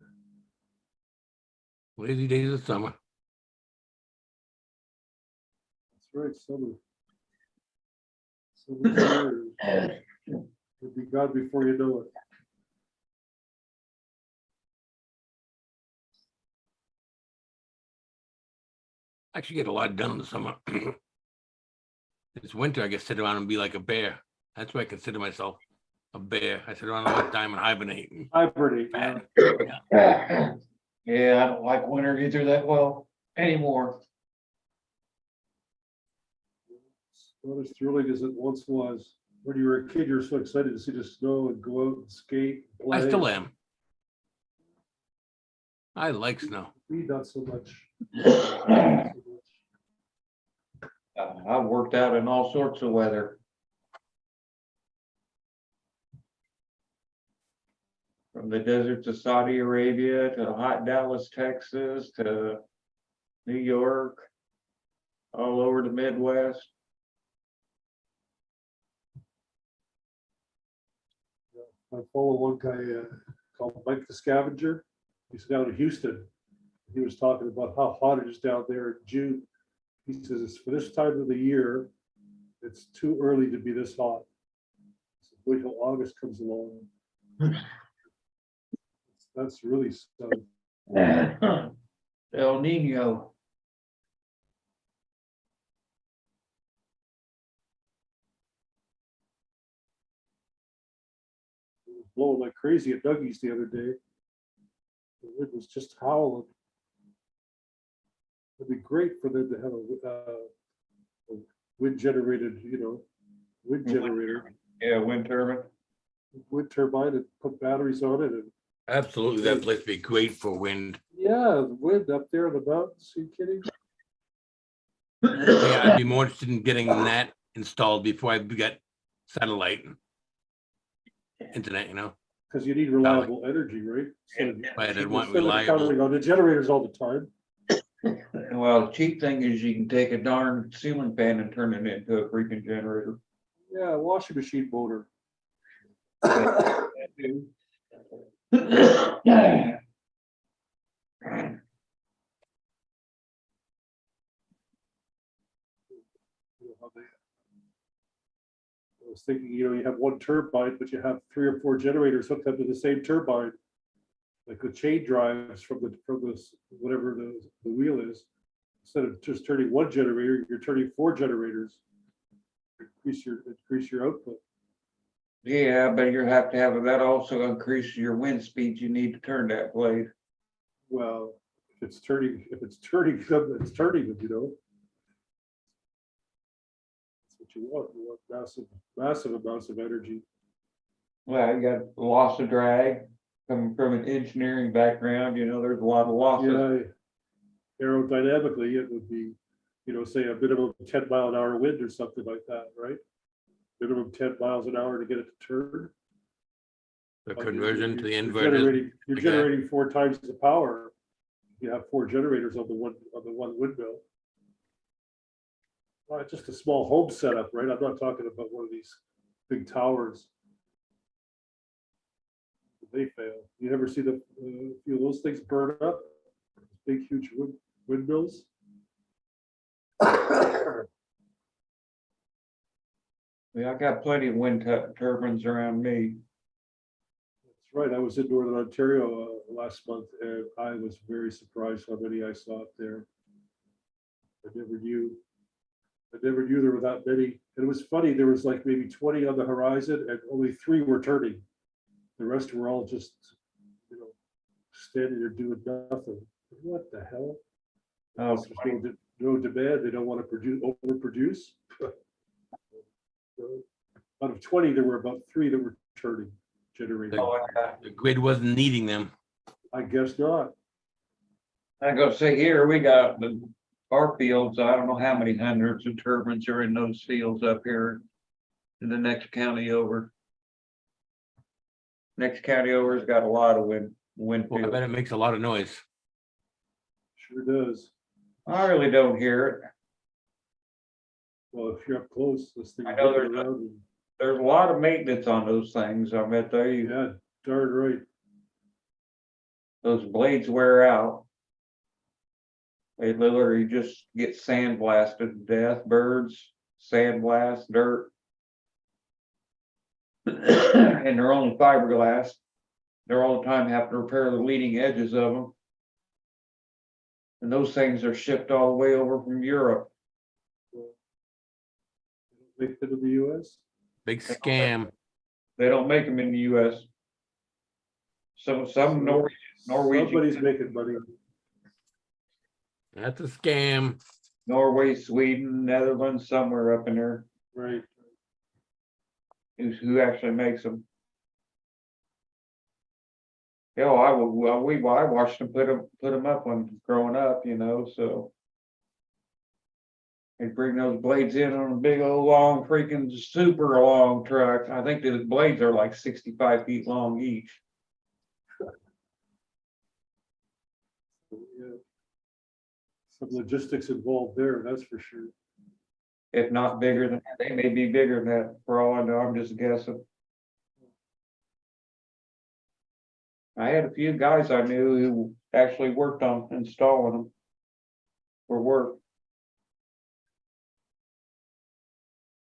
[SPEAKER 2] Lazy days of summer.
[SPEAKER 4] That's right, summer. Summer's here. It'll be gone before you know it.
[SPEAKER 2] I actually get a lot done in the summer. It's winter, I get to sit around and be like a bear. That's why I consider myself a bear. I sit around all the time and hibernate. And
[SPEAKER 4] Hibernate,
[SPEAKER 2] fat.
[SPEAKER 4] yeah.
[SPEAKER 1] Yeah, I don't like winter either that well anymore.
[SPEAKER 4] Not as thrilling as it once was. When you were a kid, you were so excited to see the snow and go out and skate.
[SPEAKER 2] I
[SPEAKER 4] play.
[SPEAKER 2] still am. I like snow.
[SPEAKER 4] Me, not so much.
[SPEAKER 1] I've worked out in all sorts of weather. From the deserts of Saudi Arabia to hot Dallas, Texas to New York, all over the Midwest.
[SPEAKER 4] I follow one guy called Mike the Scavenger. He's down in Houston. He was talking about how hot it is down there in June. He says it's for this time of the year, it's too early to be this hot. So wait till August comes along. That's really so.
[SPEAKER 1] El Nino.
[SPEAKER 4] It was blowing like crazy at Dougie's the other day. The wind was just howling. It'd be great for them to have a wind generated, wind generator,
[SPEAKER 1] Yeah, wind turbine.
[SPEAKER 4] wind turbine, and put batteries on it. And
[SPEAKER 2] Absolutely, that place would be great for wind.
[SPEAKER 4] yeah, the wind up there in the mountains. Are you kidding?
[SPEAKER 2] Yeah, I'd be more interested in getting that installed before I get satellite internet,
[SPEAKER 4] Because you need reliable energy, right? So
[SPEAKER 2] Right, I'd want
[SPEAKER 4] instead of
[SPEAKER 2] reliable.
[SPEAKER 4] counting on the generators all the time.
[SPEAKER 1] Well, the cheap thing is you can take a darn ceiling fan and turn it into a freaking generator.
[SPEAKER 4] Yeah, washing machine motor. I was thinking, you have one turbine, but you have 3 or 4 generators hooked up to the same turbine. Like the chain drives from this, whatever the wheel is. Instead of just turning one generator, you're turning 4 generators. Increase your output.
[SPEAKER 1] Yeah, but you have to have, that also increases your wind speed you need to turn that blade.
[SPEAKER 4] Well, if it's turning them, it's turning them, That's what you want. You want massive amounts of energy.
[SPEAKER 1] Well, you got loss of drag coming from an engineering background, there's a lot of losses.
[SPEAKER 4] Yeah, aerodynamically, it would be, say a minimum 10-mile-an-hour wind or something like that, right? Minimum 10 miles an hour to get it to turn.
[SPEAKER 2] The conversion to the
[SPEAKER 4] You're
[SPEAKER 2] inverter.
[SPEAKER 4] generating 4 times the power. You have 4 generators on the one windmill. Well, it's just a small home setup, right? I'm not talking about one of these big towers. They fail. You ever see the few of those things burn up? Big, huge windmills.
[SPEAKER 1] Yeah, I got plenty of wind turbines around me.
[SPEAKER 4] That's right. I was in Northern Ontario last month, and I was very surprised how many I saw up there. I never knew. I never knew there were that many. And it was funny, there was like maybe 20 on the horizon and only 3 were turning. The rest were all just, standing there doing nothing. What the hell?
[SPEAKER 1] Oh,
[SPEAKER 4] There's no demand, they don't want to overproduce. Out of 20, there were about 3 that were turning, generating.
[SPEAKER 2] The grid wasn't needing them.
[SPEAKER 4] I guess not.
[SPEAKER 1] I gotta say here, we got our fields, I don't know how many hundreds of turbines are in those fields up here. In the next county over. Next county over's got a lot of wind
[SPEAKER 2] Well, I
[SPEAKER 1] fields.
[SPEAKER 2] bet it makes a lot of noise.
[SPEAKER 4] Sure does.
[SPEAKER 1] I really don't hear it.
[SPEAKER 4] Well, if you're up close, this thing.
[SPEAKER 1] I know
[SPEAKER 4] moving
[SPEAKER 1] there's
[SPEAKER 4] around and-
[SPEAKER 1] There's a lot of maintenance on those things. I bet
[SPEAKER 4] Yeah, darn right.
[SPEAKER 1] those blades wear out. They literally just get sandblasted to death, birds, sandblast, dirt. And they're only fiberglass. They're all the time having to repair the leading edges of them. And those things are shipped all the way over from Europe.
[SPEAKER 4] Make it in the US.
[SPEAKER 2] Big scam.
[SPEAKER 1] They don't make them in the US. Some Norwegian,
[SPEAKER 4] Somebody's making money.
[SPEAKER 2] That's a scam.
[SPEAKER 1] Norway, Sweden, Netherlands, somewhere up in there,
[SPEAKER 4] Right.
[SPEAKER 1] who actually makes them. Yeah, I watched them put them up when growing up, so. They bring those blades in on a big old long freaking super long truck. I think the blades are like 65 feet long each.
[SPEAKER 4] Yeah. Some logistics involved there, that's for sure.
[SPEAKER 1] If not bigger than, they may be bigger than that for all I know, I'm just guessing. I had a few guys I knew who actually worked on installing them for work.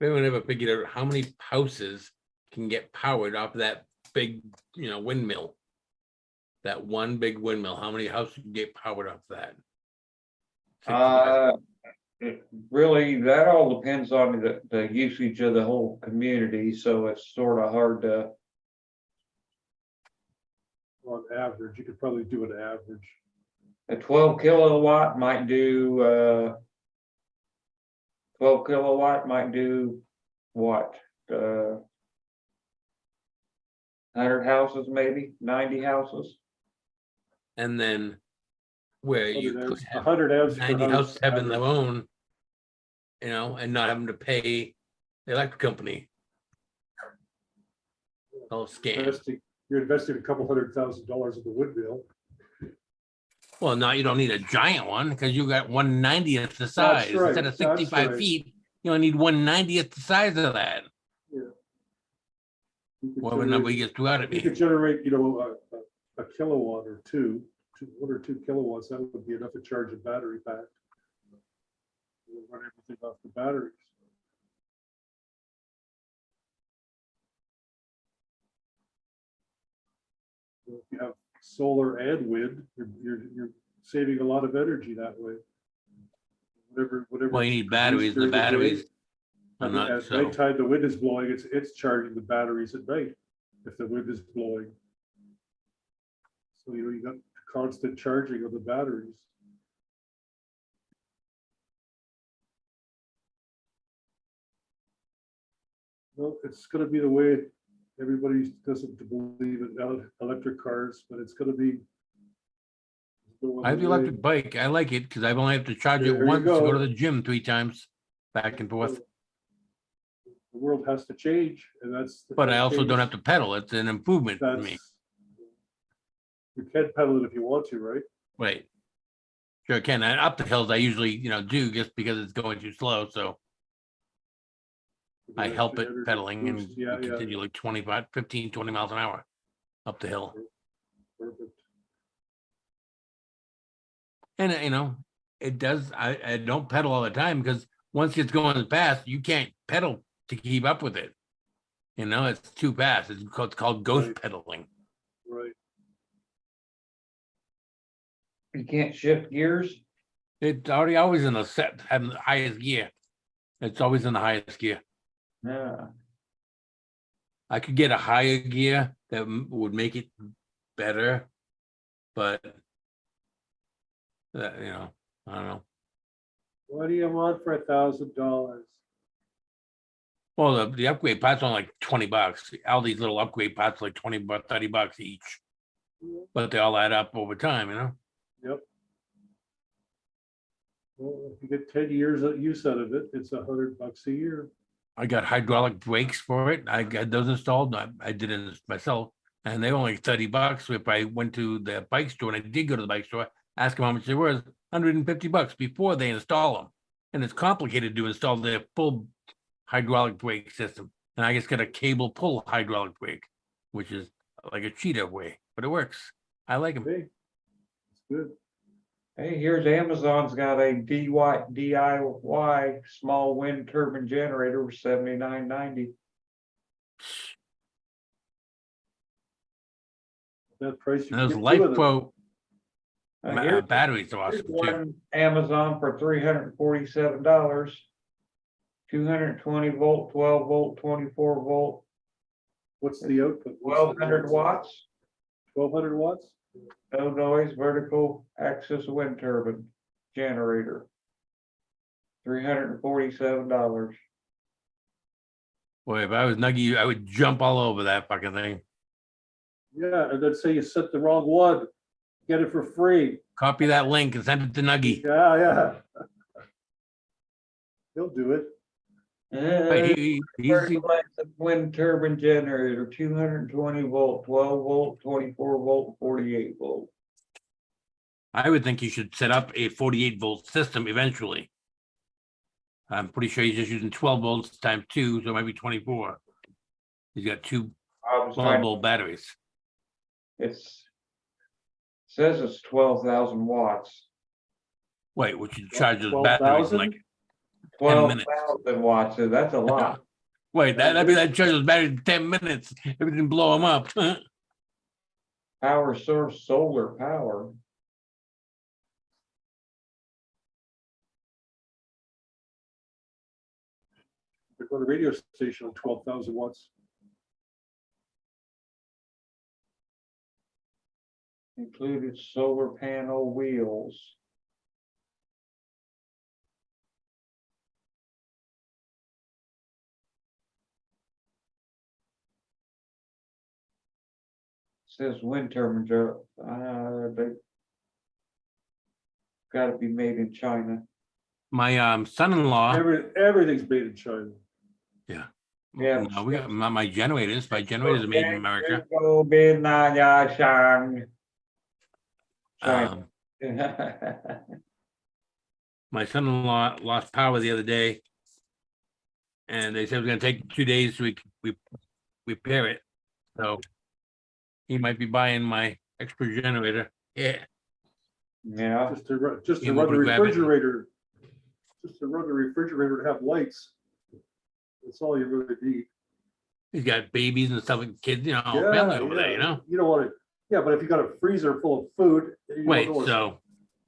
[SPEAKER 2] Anyone ever figured out how many houses can get powered off that big, windmill? That one big windmill, how many houses can get powered off that? 65.
[SPEAKER 1] Really, that all depends on the usage of the whole community, so it's sort of hard to.
[SPEAKER 4] On average, you could probably do an average.
[SPEAKER 1] A 12 kilowatt might do, 12 kilowatt might do what? 100 houses, maybe 90 houses.
[SPEAKER 2] And then where you
[SPEAKER 4] 100
[SPEAKER 2] could
[SPEAKER 4] amps-
[SPEAKER 2] have
[SPEAKER 4] 100 amps per
[SPEAKER 2] 90
[SPEAKER 4] house
[SPEAKER 2] houses having their
[SPEAKER 4] average.
[SPEAKER 2] own, and not having to pay the electric company. Oh, scam.
[SPEAKER 4] You're investing a couple $100,000 in the windmill.
[SPEAKER 2] Well, now you don't need a giant one because you got 1/90th the size.
[SPEAKER 4] right,
[SPEAKER 2] Instead of
[SPEAKER 4] that's
[SPEAKER 2] 65
[SPEAKER 4] right.
[SPEAKER 2] feet, you only need 1/90th the size of that.
[SPEAKER 4] You could
[SPEAKER 2] Whatever number he
[SPEAKER 4] generate-
[SPEAKER 2] gets threw out at
[SPEAKER 4] You could
[SPEAKER 2] me.
[SPEAKER 4] generate, a kilowatt or one or two kilowatts, that would be enough to charge a battery pack. You'll run everything off the batteries. If you have solar and wind, you're saving a lot of energy that way. Whatever.
[SPEAKER 2] Well, you need
[SPEAKER 4] is
[SPEAKER 2] batteries.
[SPEAKER 4] produced
[SPEAKER 2] The
[SPEAKER 4] during day,
[SPEAKER 2] batteries are
[SPEAKER 4] At
[SPEAKER 2] not so.
[SPEAKER 4] nighttime, the wind is blowing, it's charging the batteries at night, if the wind is blowing. So, you got constant charging of the batteries. Well, it's gonna be the way everybody doesn't believe in electric cars, but it's gonna be.
[SPEAKER 2] I have the electric bike. I like it because I only have to charge
[SPEAKER 4] There
[SPEAKER 2] it
[SPEAKER 4] you
[SPEAKER 2] once to go
[SPEAKER 4] go.
[SPEAKER 2] to the gym 3 times back and forth.
[SPEAKER 4] The world has to change, and that's.
[SPEAKER 2] But I also don't have to pedal. It's an improvement for me.
[SPEAKER 4] You can pedal it if you want to, right?
[SPEAKER 2] Right. Sure can. And up the hills, I usually, do just because it's going too slow. So I help it
[SPEAKER 4] Energy
[SPEAKER 2] pedaling and
[SPEAKER 4] boost, yeah,
[SPEAKER 2] continue like 25, 15, 20 miles an hour up the hill.
[SPEAKER 4] Perfect.
[SPEAKER 2] And it does. I don't pedal all the time because once it's going fast, you can't pedal to keep up with it. It's too fast. It's called ghost
[SPEAKER 4] Right.
[SPEAKER 2] pedaling.
[SPEAKER 4] Right.
[SPEAKER 1] You can't shift gears.
[SPEAKER 2] It's already always in the set having the highest gear. It's always in the highest gear.
[SPEAKER 1] Yeah,
[SPEAKER 2] I could get a higher gear that would make it better, but you know, I don't know.
[SPEAKER 4] What do you want for $1,000?
[SPEAKER 2] Well, the upgrade parts are like $20. All these little upgrade parts are like $20, $30 each, but they all add up over time, you know?
[SPEAKER 4] Yep. Well, if you get 10 years of use out of it, it's $100 a year.
[SPEAKER 2] I got hydraulic brakes for it. I got those installed. I did it myself, and they were only $30. If I went to the bike store, and I did go to the bike store, ask them how much they were, $150 before they install them. And it's complicated to install their full hydraulic brake system. And I just got a cable pull hydraulic brake, which is like a cheetah way, but it works. I like them.
[SPEAKER 4] Hey, it's good.
[SPEAKER 1] hey, here's Amazon's got a DIY small wind turbine generator for $79.90.
[SPEAKER 4] That price. you
[SPEAKER 2] And those
[SPEAKER 4] can get
[SPEAKER 2] Life
[SPEAKER 4] two of them.
[SPEAKER 2] Pro
[SPEAKER 1] Here's
[SPEAKER 2] batteries are
[SPEAKER 1] here's
[SPEAKER 2] awesome too.
[SPEAKER 1] one Amazon for $347. 220 volt, 12 volt, 24 volt,
[SPEAKER 4] What's the output?
[SPEAKER 1] 1200 watts,
[SPEAKER 4] 1200 watts?
[SPEAKER 1] no noise, vertical axis wind turbine generator. $347.
[SPEAKER 2] Boy, if I was Nuggy, I would jump all over that fucking thing.
[SPEAKER 4] Yeah, and then say you set the wrong one, get it for free.
[SPEAKER 2] Copy that link and send it to Nuggy.
[SPEAKER 4] Yeah. He'll do it.
[SPEAKER 2] But he's
[SPEAKER 1] Vertical axis wind turbine generator, 220 volt, 12 volt, 24 volt, 48 volt.
[SPEAKER 2] I would think you should set up a 48-volt system eventually. I'm pretty sure he's just using 12 volts times 2, so it might be 24. He's got two
[SPEAKER 1] I was trying,
[SPEAKER 2] 12-volt batteries.
[SPEAKER 1] says it's 12,000 watts.
[SPEAKER 2] Wait, which you charge those batteries
[SPEAKER 4] 12,000?
[SPEAKER 2] like 10 minutes.
[SPEAKER 1] 12,000 watts, so that's a lot.
[SPEAKER 2] Wait, that'd be that charge those batteries in 10 minutes. Everything blow them up.
[SPEAKER 1] Power source, solar power.
[SPEAKER 4] They're going to radio station on 12,000 watts.
[SPEAKER 1] Included solar panel wheels. Says wind turbines are, they gotta be made in China.
[SPEAKER 2] My son-in-law,
[SPEAKER 4] Everything's made in China.
[SPEAKER 1] Yeah.
[SPEAKER 2] no, we got my generators. My generators are made in America.
[SPEAKER 1] China.
[SPEAKER 2] My son-in-law lost power the other day, and they said it was gonna take 2 days so we repair it. So he might be buying my extra generator. Yeah,
[SPEAKER 1] Yeah,
[SPEAKER 4] Just to run the
[SPEAKER 2] we'll grab it.
[SPEAKER 4] refrigerator. Just to run the refrigerator to have lights. That's all you really need.
[SPEAKER 2] he's got babies and stuff, and kids,
[SPEAKER 4] Yeah,
[SPEAKER 2] family over there,
[SPEAKER 4] yeah. You don't want to, yeah, but if you got a freezer full of food. you don't
[SPEAKER 2] Wait,
[SPEAKER 4] wanna
[SPEAKER 2] so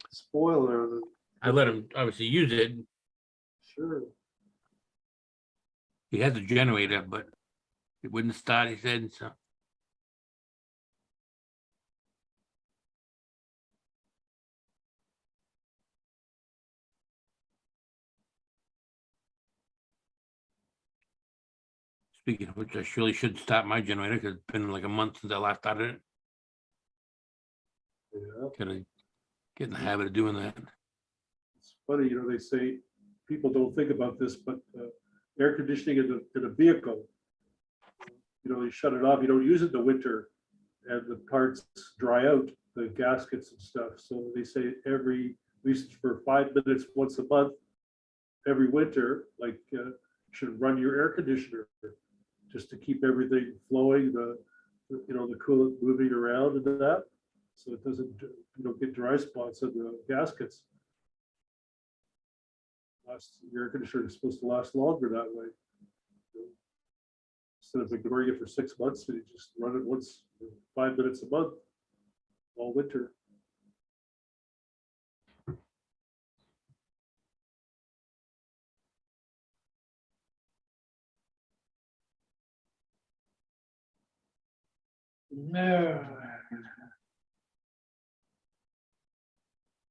[SPEAKER 4] Spoil it or the,
[SPEAKER 2] I let him obviously use it.
[SPEAKER 4] sure.
[SPEAKER 2] He has a generator, but it wouldn't start, he said, so. Speaking of which, I surely should start my generator because it's been like a month since I last started it.
[SPEAKER 4] Yeah.
[SPEAKER 2] Gotta get in the habit of doing that.
[SPEAKER 4] It's funny, they say, people don't think about this, but air conditioning in a vehicle, you shut it off, you don't use it in the winter, and the parts dry out, the gaskets and stuff. So they say at least for 5 minutes once a month, every winter, like should run your air conditioner just to keep everything flowing, the coolant moving around and that, so it doesn't, get dry spots in the gaskets. Your air conditioner is supposed to last longer that way. Instead of ignoring it for 6 months, you just run it once, 5 minutes a month, all winter.
[SPEAKER 1] No.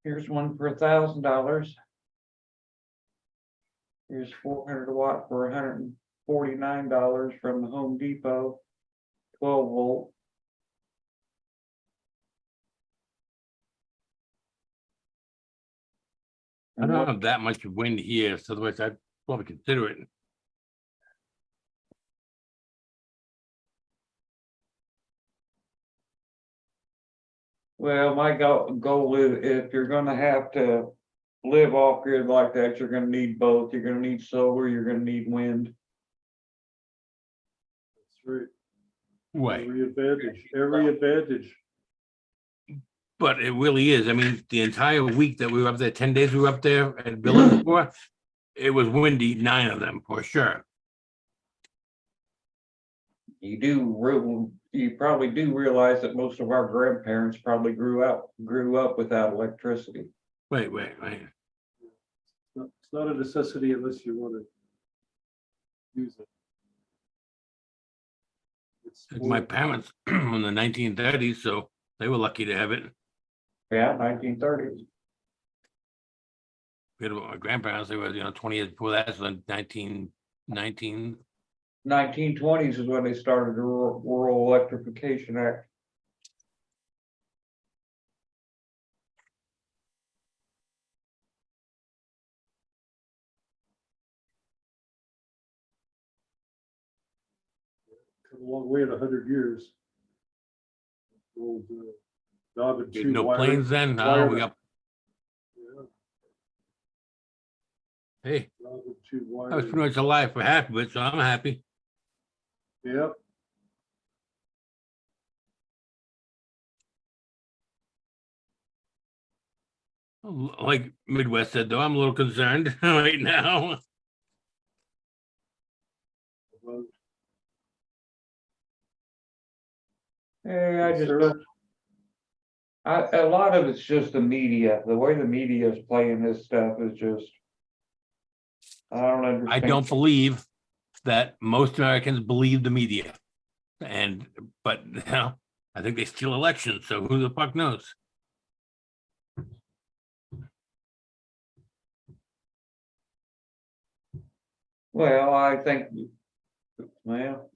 [SPEAKER 1] Here's one for $1,000. Here's 400 watt for $149 from the Home Depot, 12 volt.
[SPEAKER 2] I don't have that much wind here, so otherwise I'd probably consider it.
[SPEAKER 1] Well, my goal is if you're gonna have to live off grid like that, you're gonna need both. You're gonna need solar, you're gonna need wind.
[SPEAKER 4] That's right.
[SPEAKER 2] Right,
[SPEAKER 4] Every advantage.
[SPEAKER 2] but it really is. I mean, the entire week that we were up there, 10 days we were up there at Village for, it was windy, 9 of them for sure.
[SPEAKER 1] You probably do realize that most of our grandparents probably grew up without electricity.
[SPEAKER 2] Wait.
[SPEAKER 4] It's not a necessity unless you want to use it. It's
[SPEAKER 2] Like my
[SPEAKER 4] more-
[SPEAKER 2] parents in the 1930s, so they were lucky to have it.
[SPEAKER 1] Yeah, 1930s.
[SPEAKER 2] Forget about my grandparents, they were, 20 years before that, so 1919.
[SPEAKER 1] 1920s is when they started the Rural Electrification Act.
[SPEAKER 4] Come a long way in 100 years. Old, knob and tube
[SPEAKER 2] No
[SPEAKER 4] wiring.
[SPEAKER 2] planes then, now we
[SPEAKER 4] wiring.
[SPEAKER 2] up,
[SPEAKER 4] Yeah,
[SPEAKER 2] hey,
[SPEAKER 4] knob and tube
[SPEAKER 2] I was
[SPEAKER 4] wiring.
[SPEAKER 2] pretty much alive for half of it, so I'm happy.
[SPEAKER 4] Yep.
[SPEAKER 2] Like Midwest said, though, I'm a little concerned right now.
[SPEAKER 4] Well,
[SPEAKER 1] Yeah, I just
[SPEAKER 4] sir,
[SPEAKER 1] don't. A lot of it's just the media. The way the media is playing this stuff is just. I don't understand.
[SPEAKER 2] I don't believe that most Americans believe the media. But I think they steal elections, so who the fuck knows?
[SPEAKER 1] Well, I think, well,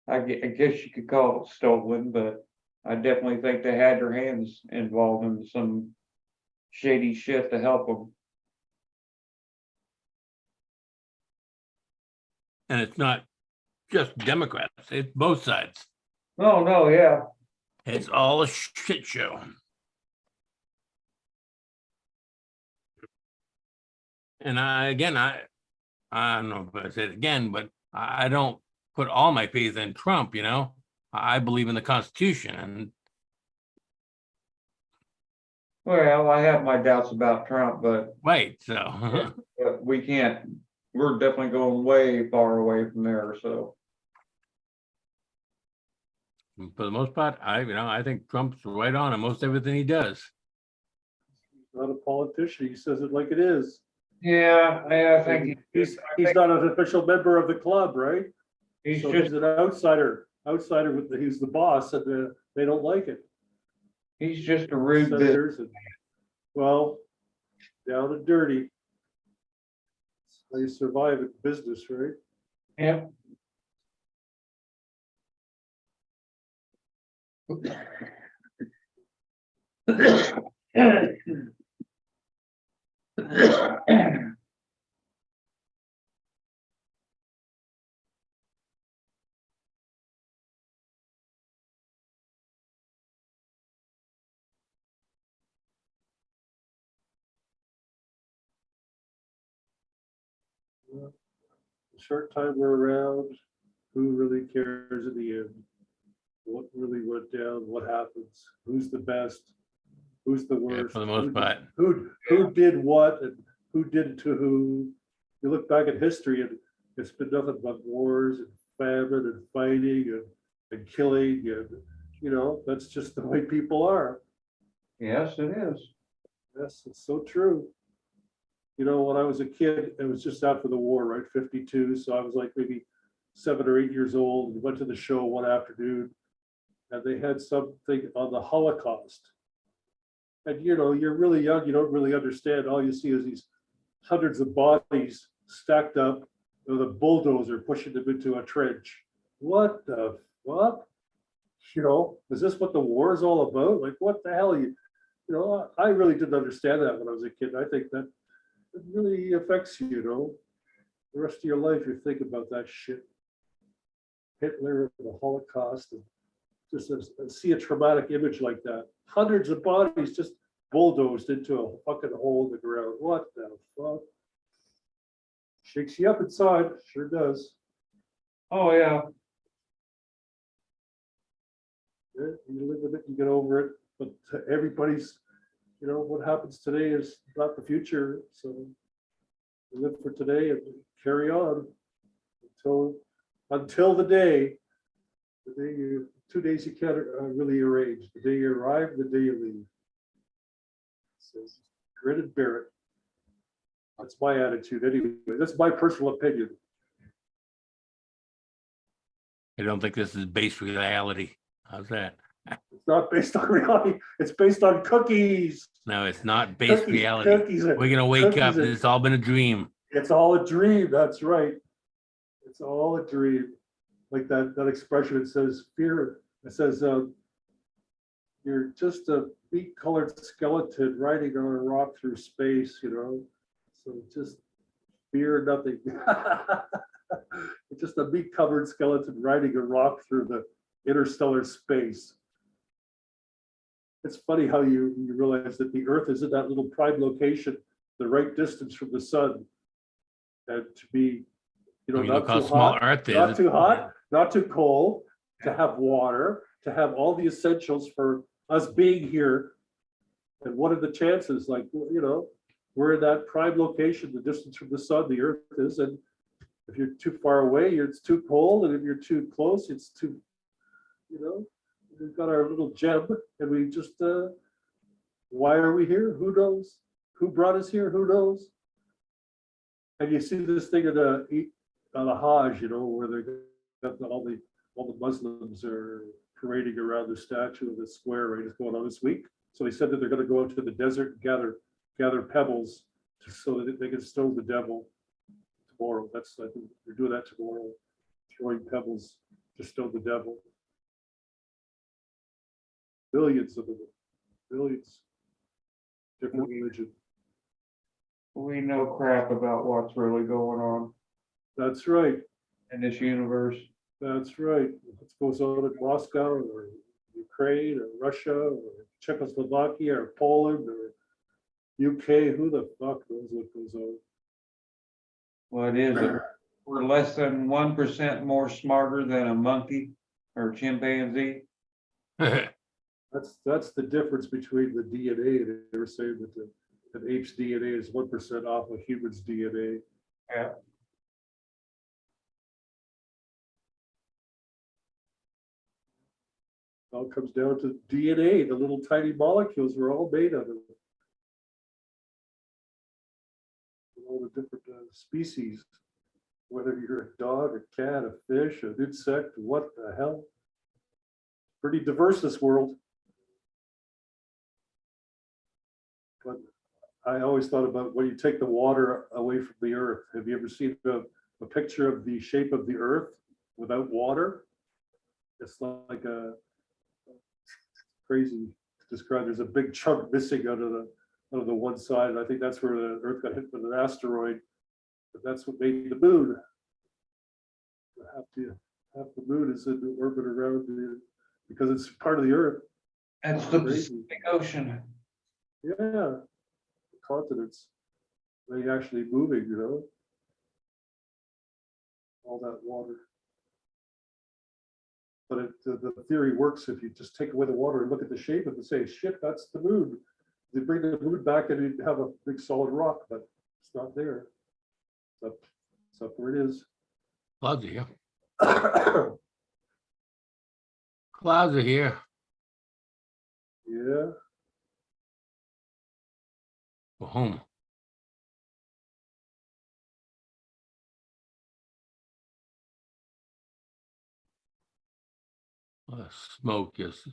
[SPEAKER 1] I guess you could call it stolen, but I definitely think they had their hands involved in some shady shit to help them.
[SPEAKER 2] And it's not just Democrats, it's both sides.
[SPEAKER 1] Oh, no, yeah.
[SPEAKER 2] It's all a shit show. And I don't know if I said it again, but I don't put all my faith in Trump, I believe in the Constitution, and
[SPEAKER 1] Well, I have my doubts about Trump, but
[SPEAKER 2] right, so
[SPEAKER 1] we can't, we're definitely going way far away from there, so.
[SPEAKER 2] for the most part, I think Trump's right on most everything he does.
[SPEAKER 4] not a politician. He says it like it is.
[SPEAKER 1] Yeah, I think
[SPEAKER 4] He's not an official member of the club, right?
[SPEAKER 1] he's
[SPEAKER 4] So
[SPEAKER 1] just,
[SPEAKER 4] he's an outsider he's the boss and they don't like it.
[SPEAKER 1] he's just a rude bit.
[SPEAKER 4] Senators and, well, down and dirty. That's how you survive in business, right?
[SPEAKER 1] Yeah.
[SPEAKER 4] The short time we're around, who really cares in the end? What really went down? What happens? Who's the best? Who's the
[SPEAKER 2] Yeah,
[SPEAKER 4] worst?
[SPEAKER 2] for the most part.
[SPEAKER 4] Who did what and who did it to who? You look back at history and it's been nothing but wars and famine and fighting and killing and that's just the way people are.
[SPEAKER 1] Yes, it is.
[SPEAKER 4] Yes, it's so true. When I was a kid, it was just after the war, right? 52. So I was like maybe 7 or 8 years old. We went to the show one afternoon and they had something on the Holocaust. And you know, you're really young, you don't really understand. All you see is these hundreds of bodies stacked up with a bulldozer pushing them into a trench. What the fuck? You know, is this what the war is all about? Like, what the hell? You know, I really didn't understand that when I was a kid. I think that it really affects you, you know. The rest of your life, you think about that shit. Hitler, the Holocaust, and just see a traumatic image like that. Hundreds of bodies just bulldozed into a fucking hole in the ground. What the fuck? Shakes you up inside, sure does.
[SPEAKER 1] Oh, yeah.
[SPEAKER 4] Yeah, you live with it, you get over it. But everybody's, you know, what happens today is not the future. So we live for today and carry on until the day you, 2 days you can't really arrange. The day you arrive, the day you leave. So grit and bear it. That's my attitude anyway. That's my personal opinion.
[SPEAKER 2] I don't think this is based reality. How's that?
[SPEAKER 4] It's not based on reality. It's based on cookies.
[SPEAKER 2] No, it's not based
[SPEAKER 4] Cookies,
[SPEAKER 2] reality.
[SPEAKER 4] cookies are-
[SPEAKER 2] We're gonna wake
[SPEAKER 4] cookies
[SPEAKER 2] up and
[SPEAKER 4] are-
[SPEAKER 2] it's all been a dream.
[SPEAKER 4] It's all a dream. That's right. It's all a dream. Like that expression, it says fear. It says you're just a beet-colored skeleton riding on a rock through space, you know. So just fear nothing. It's just a beet-covered skeleton riding a rock through the interstellar space. It's funny how you realize that the Earth is in that little prime location, the right distance from the sun, and to be, you know,
[SPEAKER 2] When you
[SPEAKER 4] not
[SPEAKER 2] look how
[SPEAKER 4] too
[SPEAKER 2] small
[SPEAKER 4] hot,
[SPEAKER 2] Earth is.
[SPEAKER 4] not too hot, not too cold, to have water, to have all the essentials for us being here. And what are the chances? Like, you know, we're in that prime location, the distance from the sun, the Earth is, and if you're too far away, it's too cold, and if you're too close, it's too, you know, we've got our little gem, and we just, why are we here? Who knows? Who brought us here? Who knows? And you see this thing at the Hajj, you know, where they got all the Muslims are parading around the statue of the square, right? It's going on this week. So they said that they're going to go out to the desert and gather pebbles so that they can stone the devil tomorrow. I think they're doing that tomorrow, throwing pebbles to stone the devil. Billions of them, billions. Different religion.
[SPEAKER 1] We know crap about what's really going on
[SPEAKER 4] That's right.
[SPEAKER 1] in this universe.
[SPEAKER 4] That's right. What goes on in Moscow or Ukraine or Russia or Czechoslovakia or Poland or UK, who the fuck knows what goes on?
[SPEAKER 1] What is it? We're less than 1% more smarter than a monkey or chimpanzee.
[SPEAKER 4] That's the difference between the DNA. They were saying that an ape's DNA is 1% off a human's DNA.
[SPEAKER 1] Yeah.
[SPEAKER 4] It all comes down to DNA. The little tiny molecules were all made out of it. All the different species, whether you're a dog, a cat, a fish, an insect, what the hell? Pretty diverse, this world. But I always thought about when you take the water away from the earth. Have you ever seen a picture of the shape of the earth without water? It's like a crazy to describe. There's a big chunk missing out of the one side, and I think that's where the earth got hit with an asteroid. But that's what made the moon. Half the moon is in orbit around because it's part of the earth.
[SPEAKER 1] That's the
[SPEAKER 4] Crazy.
[SPEAKER 1] Pacific Ocean.
[SPEAKER 4] Yeah, the continents, they actually moving, you know, all that water. But the theory works if you just take away the water and look at the shape of it and say, shit, that's the moon. They bring the moon back and you have a big solid rock, but it's not there. It's up where it is.
[SPEAKER 2] Clouds are here. Clouds are here.
[SPEAKER 4] Yeah,
[SPEAKER 2] Go home. Smoke is,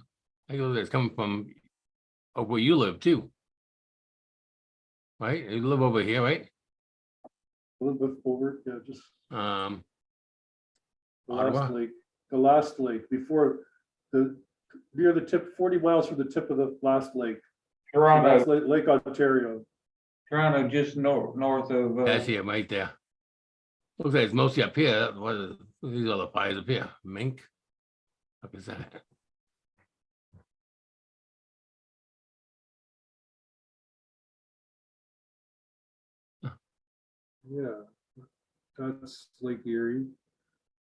[SPEAKER 2] I go, it's coming from where you live too. Right? You live over here, right?
[SPEAKER 4] A little bit over, yeah, just
[SPEAKER 2] Um,
[SPEAKER 4] the last
[SPEAKER 2] Ottawa?
[SPEAKER 4] lake, the last lake before the, near the tip, 40 miles from the tip of the last lake. The last
[SPEAKER 1] Toronto,
[SPEAKER 4] Lake Ontario.
[SPEAKER 1] Toronto, just north of,
[SPEAKER 2] That's here, right there. Looks like it's mostly up here. What is, these are the fires up here? Mink? What is that?
[SPEAKER 4] Yeah, that's Lake Erie.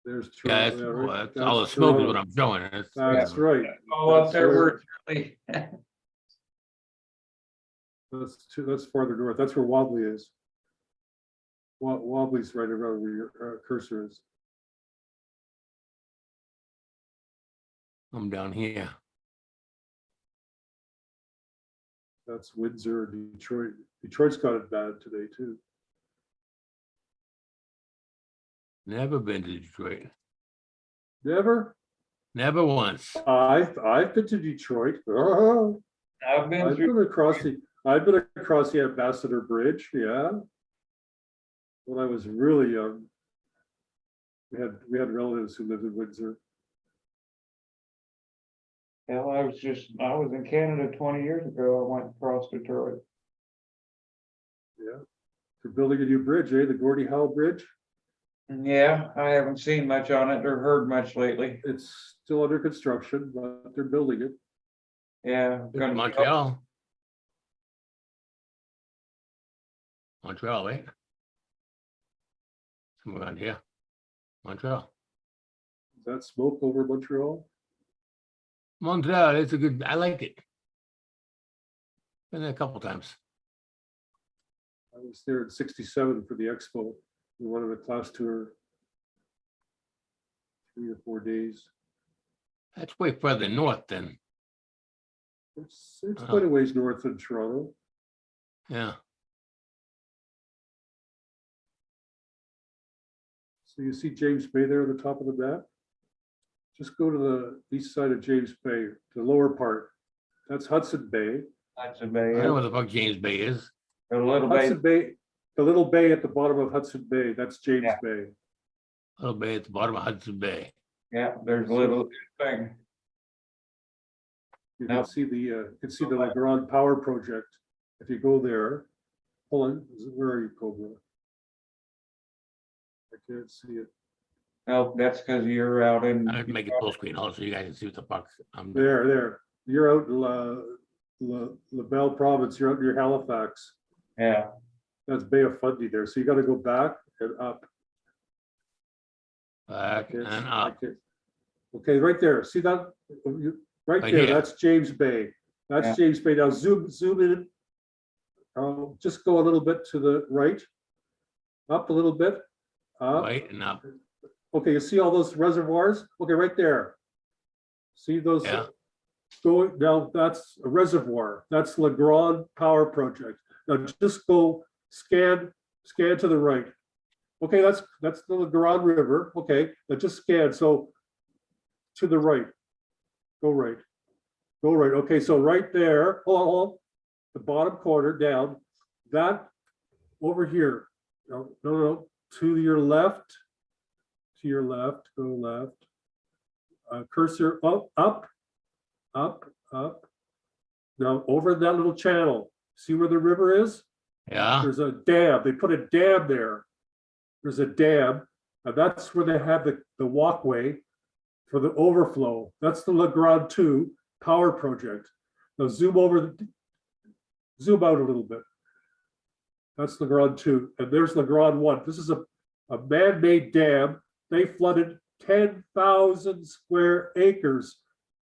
[SPEAKER 4] There's
[SPEAKER 2] Yeah,
[SPEAKER 4] Toronto.
[SPEAKER 2] that's,
[SPEAKER 4] yeah,
[SPEAKER 2] well,
[SPEAKER 4] right?
[SPEAKER 2] that's all the
[SPEAKER 4] That's
[SPEAKER 2] smoke is
[SPEAKER 4] Toronto.
[SPEAKER 2] what I'm showing. It's,
[SPEAKER 4] That's right.
[SPEAKER 1] oh, up
[SPEAKER 4] That's
[SPEAKER 1] there
[SPEAKER 4] where-
[SPEAKER 1] where it's really,
[SPEAKER 4] That's farther north. That's where Wobbly is. Wobbly's right around where your cursor is.
[SPEAKER 2] I'm down here.
[SPEAKER 4] That's Windsor, Detroit. Detroit's got it bad today too.
[SPEAKER 2] Never been to Detroit.
[SPEAKER 4] Never?
[SPEAKER 2] Never once.
[SPEAKER 4] I've been to Detroit. Oh,
[SPEAKER 1] I've been
[SPEAKER 4] I've
[SPEAKER 1] through,
[SPEAKER 4] I've been across the Ambassador Bridge, yeah. When I was really young. We had relatives who lived in Windsor.
[SPEAKER 1] hell, I was in Canada 20 years ago. I went across Detroit.
[SPEAKER 4] Yeah. They're building a new bridge, eh? The Gordie Howe Bridge.
[SPEAKER 1] Yeah, I haven't seen much on it or heard much lately.
[SPEAKER 4] It's still under construction, but they're building it.
[SPEAKER 1] Yeah.
[SPEAKER 2] Been to
[SPEAKER 1] gonna be
[SPEAKER 2] Montreal. Montreal, right? Somewhere around here. Montreal.
[SPEAKER 4] Is that smoke over Montreal?
[SPEAKER 2] Montreal, it's a good, I like it. Been there a couple times.
[SPEAKER 4] I was there in '67 for the expo. We went on a class tour. 3 or 4 days.
[SPEAKER 2] That's way further north than,
[SPEAKER 4] It's quite a ways north of Toronto.
[SPEAKER 2] yeah.
[SPEAKER 4] So you see James Bay there at the top of the map? Just go to the east side of James Bay, the lower part. That's Hudson Bay.
[SPEAKER 1] That's a
[SPEAKER 2] I
[SPEAKER 1] bay.
[SPEAKER 2] know where the fuck James Bay is.
[SPEAKER 1] A little bay.
[SPEAKER 4] Hudson Bay, the little bay at the bottom of Hudson Bay, that's James
[SPEAKER 1] Yeah.
[SPEAKER 4] Bay.
[SPEAKER 2] Little bay at the bottom of Hudson Bay.
[SPEAKER 1] Yeah, there's a little thing.
[SPEAKER 4] You
[SPEAKER 1] Now-
[SPEAKER 4] can see the LeGrand Power Project. If you go there, hold on, where are you, Cobra? I can't see it.
[SPEAKER 1] No, that's because you're out in.
[SPEAKER 2] I have to make it full screen also so you guys can see what the fuck I'm doing.
[SPEAKER 4] There. You're out in La Belle Province, you're out near Halifax.
[SPEAKER 1] Yeah,
[SPEAKER 4] That's Bay of Fundy there. So you gotta go back and up.
[SPEAKER 2] Back
[SPEAKER 4] Yes,
[SPEAKER 2] and up.
[SPEAKER 4] okay. Okay, right there. See that? Right
[SPEAKER 2] Right
[SPEAKER 4] there,
[SPEAKER 2] here.
[SPEAKER 4] that's James Bay. That's
[SPEAKER 1] Yeah.
[SPEAKER 4] James Bay. Now zoom in. Just go a little bit to the right. Up a little bit. Up.
[SPEAKER 2] Right and up.
[SPEAKER 4] Okay, you see all those reservoirs? Okay, right there. See those?
[SPEAKER 2] Yeah.
[SPEAKER 4] Go, now that's a reservoir. That's LeGrand Power Project. Now just go scan to the right. Okay, that's the LeGrand River. Okay, now just scan. So to the right. Go right. Go right. Okay, so right there, hold on, the bottom corner down, that over here. No, to your left. To your left, go left. Cursor up. Now over that little channel, see where the river is?
[SPEAKER 2] Yeah.
[SPEAKER 4] There's a dam. They put a dam there. There's a dam, and that's where they have the walkway for the overflow. That's the LeGrand 2 power project. Now zoom out a little bit. That's LeGrand 2, and there's LeGrand 1. This is a man-made dam. They flooded 10,000 square acres.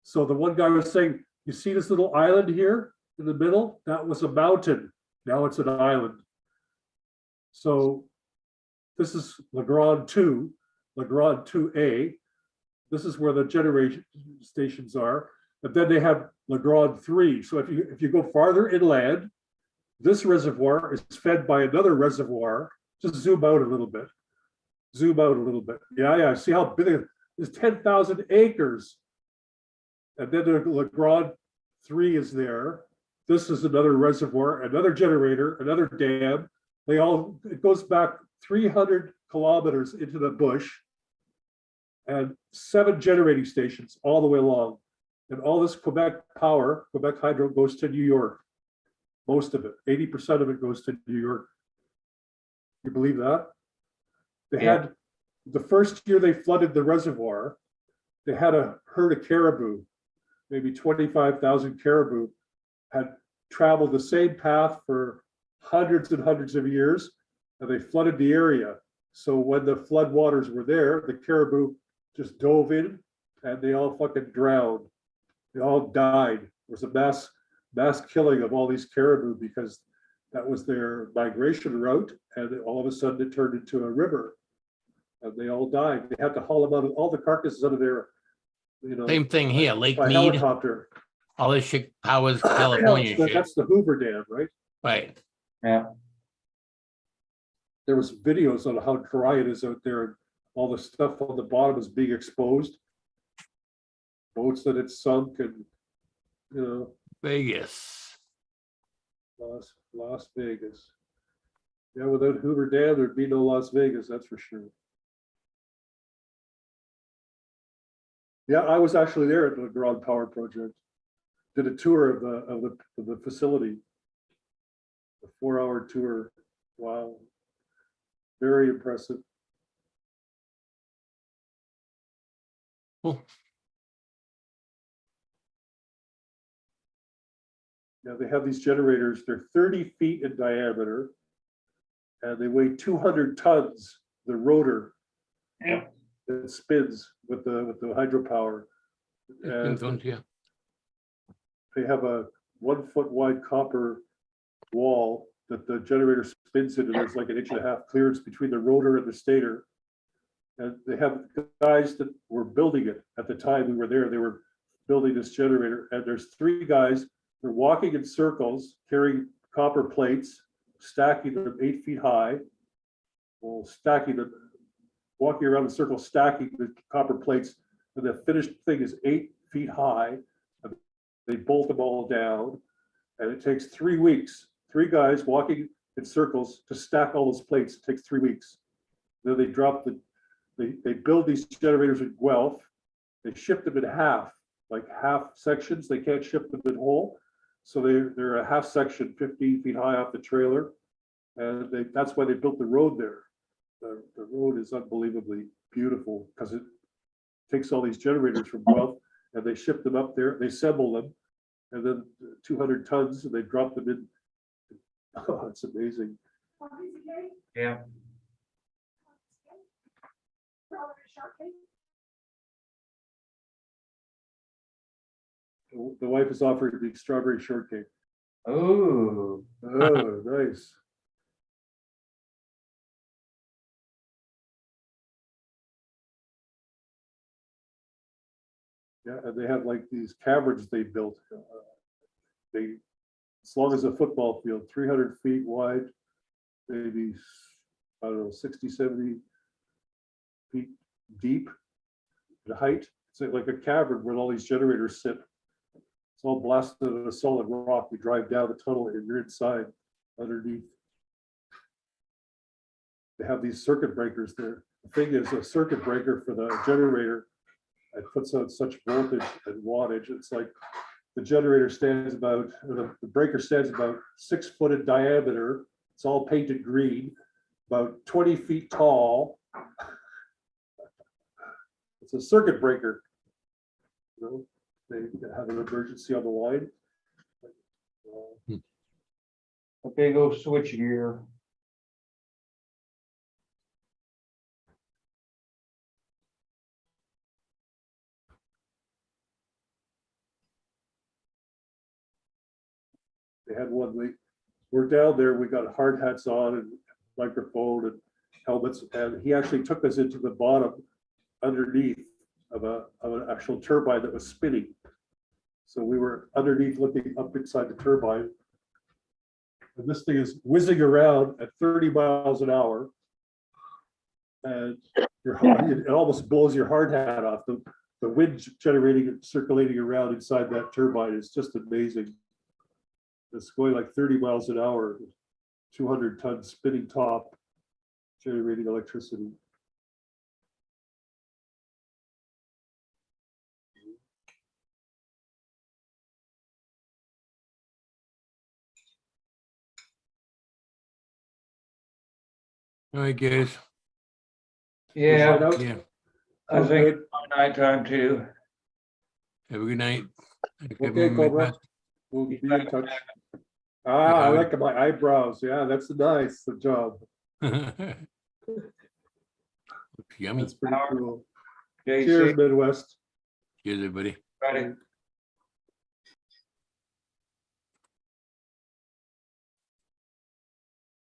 [SPEAKER 4] So the one guy was saying, you see this little island here in the middle? That was a mountain. Now it's an island. So this is LeGrand 2, LeGrand 2A. This is where the generation stations are. And then they have LeGrand 3. So if you go farther inland, this reservoir is fed by another reservoir. Just zoom out a little bit. Zoom out a little bit. Yeah. See how big it is? There's 10,000 acres And then the LeGrand 3 is there. This is another reservoir, another generator, another dam. It goes back 300 kilometers into the bush and 7 generating stations all the way along. And all this Quebec power, Quebec Hydro, goes to New York. Most of it, 80% of it goes to New York. You believe that? They had, the first year they flooded the reservoir, they had a herd of caribou, maybe 25,000 caribou, had traveled the same path for hundreds and hundreds of years, and they flooded the area. So when the flood waters were there, the caribou just dove in and they all fucking drowned. They all died. There was a mass killing of all these caribou because that was their migration route, and all of a sudden it turned into a river, and they all died. They had to haul them out of all the carcasses out of there.
[SPEAKER 2] Same thing here, Lake
[SPEAKER 4] by
[SPEAKER 2] Mead,
[SPEAKER 4] helicopter.
[SPEAKER 2] all this shit powers California
[SPEAKER 4] Yeah,
[SPEAKER 2] shit.
[SPEAKER 4] that's the Hoover Dam, right?
[SPEAKER 2] Right.
[SPEAKER 1] Yeah,
[SPEAKER 4] There was videos on how dry it is out there, and all the stuff on the bottom is being exposed. Boats that had sunk, and
[SPEAKER 2] Vegas.
[SPEAKER 4] Las Vegas. Yeah, without Hoover Dam, there'd be no Las Vegas, that's for sure. Yeah, I was actually there at the Grand Power Project. Did a tour of the facility. A 4-hour tour. Wow. Very impressive.
[SPEAKER 2] Cool.
[SPEAKER 4] Yeah, they have these generators, they're 30 feet in diameter, and they weigh 200 tons, the rotor.
[SPEAKER 1] Yeah.
[SPEAKER 4] It spins with the hydropower. And
[SPEAKER 2] Yeah.
[SPEAKER 4] they have a 1 foot wide copper wall that the generator spins in, and there's like an 1.5 inch clearance between the rotor and the stator. And they have guys that were building it at the time we were there. They were building this generator, and there's 3 guys. They're walking in circles, carrying copper plates, stacking them 8 feet high. Well, stacking them, walking around in circles, stacking the copper plates, and the finished thing is 8 feet high. And they bolt them all down, and it takes 3 weeks. 3 guys walking in circles to stack all those plates. It takes 3 weeks. Then they drop they build these generators in Guelph. They ship them in half, like half sections. They can't ship them in whole. So they're a half section, 15 feet high off the trailer. And that's why they built the road there. The road is unbelievably beautiful because it takes all these generators from Guelph and they ship them up there, they assemble them, and then 200 tons, and they drop them in. Oh, it's amazing.
[SPEAKER 1] yeah.
[SPEAKER 4] The wife is offering the strawberry shortcake.
[SPEAKER 1] Oh,
[SPEAKER 4] Oh, nice. Yeah, and they have like these caverns they built. They, as long as a football field, 300 feet wide, maybe, I don't know, 60, 70 feet deep, the height. It's like a cavern where all these generators sit. It's all blasted in a solid rock. You drive down the tunnel and you're inside underneath. They have these circuit breakers there. The thing is, a circuit breaker for the generator, it puts out such voltage and wattage. It's like the generator stands about, or the breaker stands about 6 foot in diameter. It's all painted green, about 20 feet tall. It's a circuit breaker. You know, they have an emergency on the line.
[SPEAKER 1] okay, go switch gear.
[SPEAKER 4] They had one, we're down there, we got hard hats on and microphone and helmets, and he actually took us into the bottom underneath of an actual turbine that was spinning. So we were underneath looking up inside the turbine. And this thing is whizzing around at 30 miles an hour. And it almost blows your hard hat off. the wind generating and circulating around inside that turbine is just amazing. It's going like 30 miles an hour, 200-ton spinning top, generating electricity.
[SPEAKER 2] All right, guys.
[SPEAKER 1] Yeah,
[SPEAKER 4] Find out.
[SPEAKER 2] Yeah.
[SPEAKER 1] I
[SPEAKER 4] Sounds
[SPEAKER 1] think
[SPEAKER 4] good.
[SPEAKER 1] it's my nighttime too.
[SPEAKER 2] Have a good night.
[SPEAKER 4] Okay, Cobra. We'll be in touch. I like my eyebrows. Yeah, that's nice. Good job.
[SPEAKER 2] Looks yummy.
[SPEAKER 4] That's pretty cool.
[SPEAKER 1] JC,
[SPEAKER 4] Cheers, Midwest.
[SPEAKER 2] Cheers, everybody.
[SPEAKER 1] ready?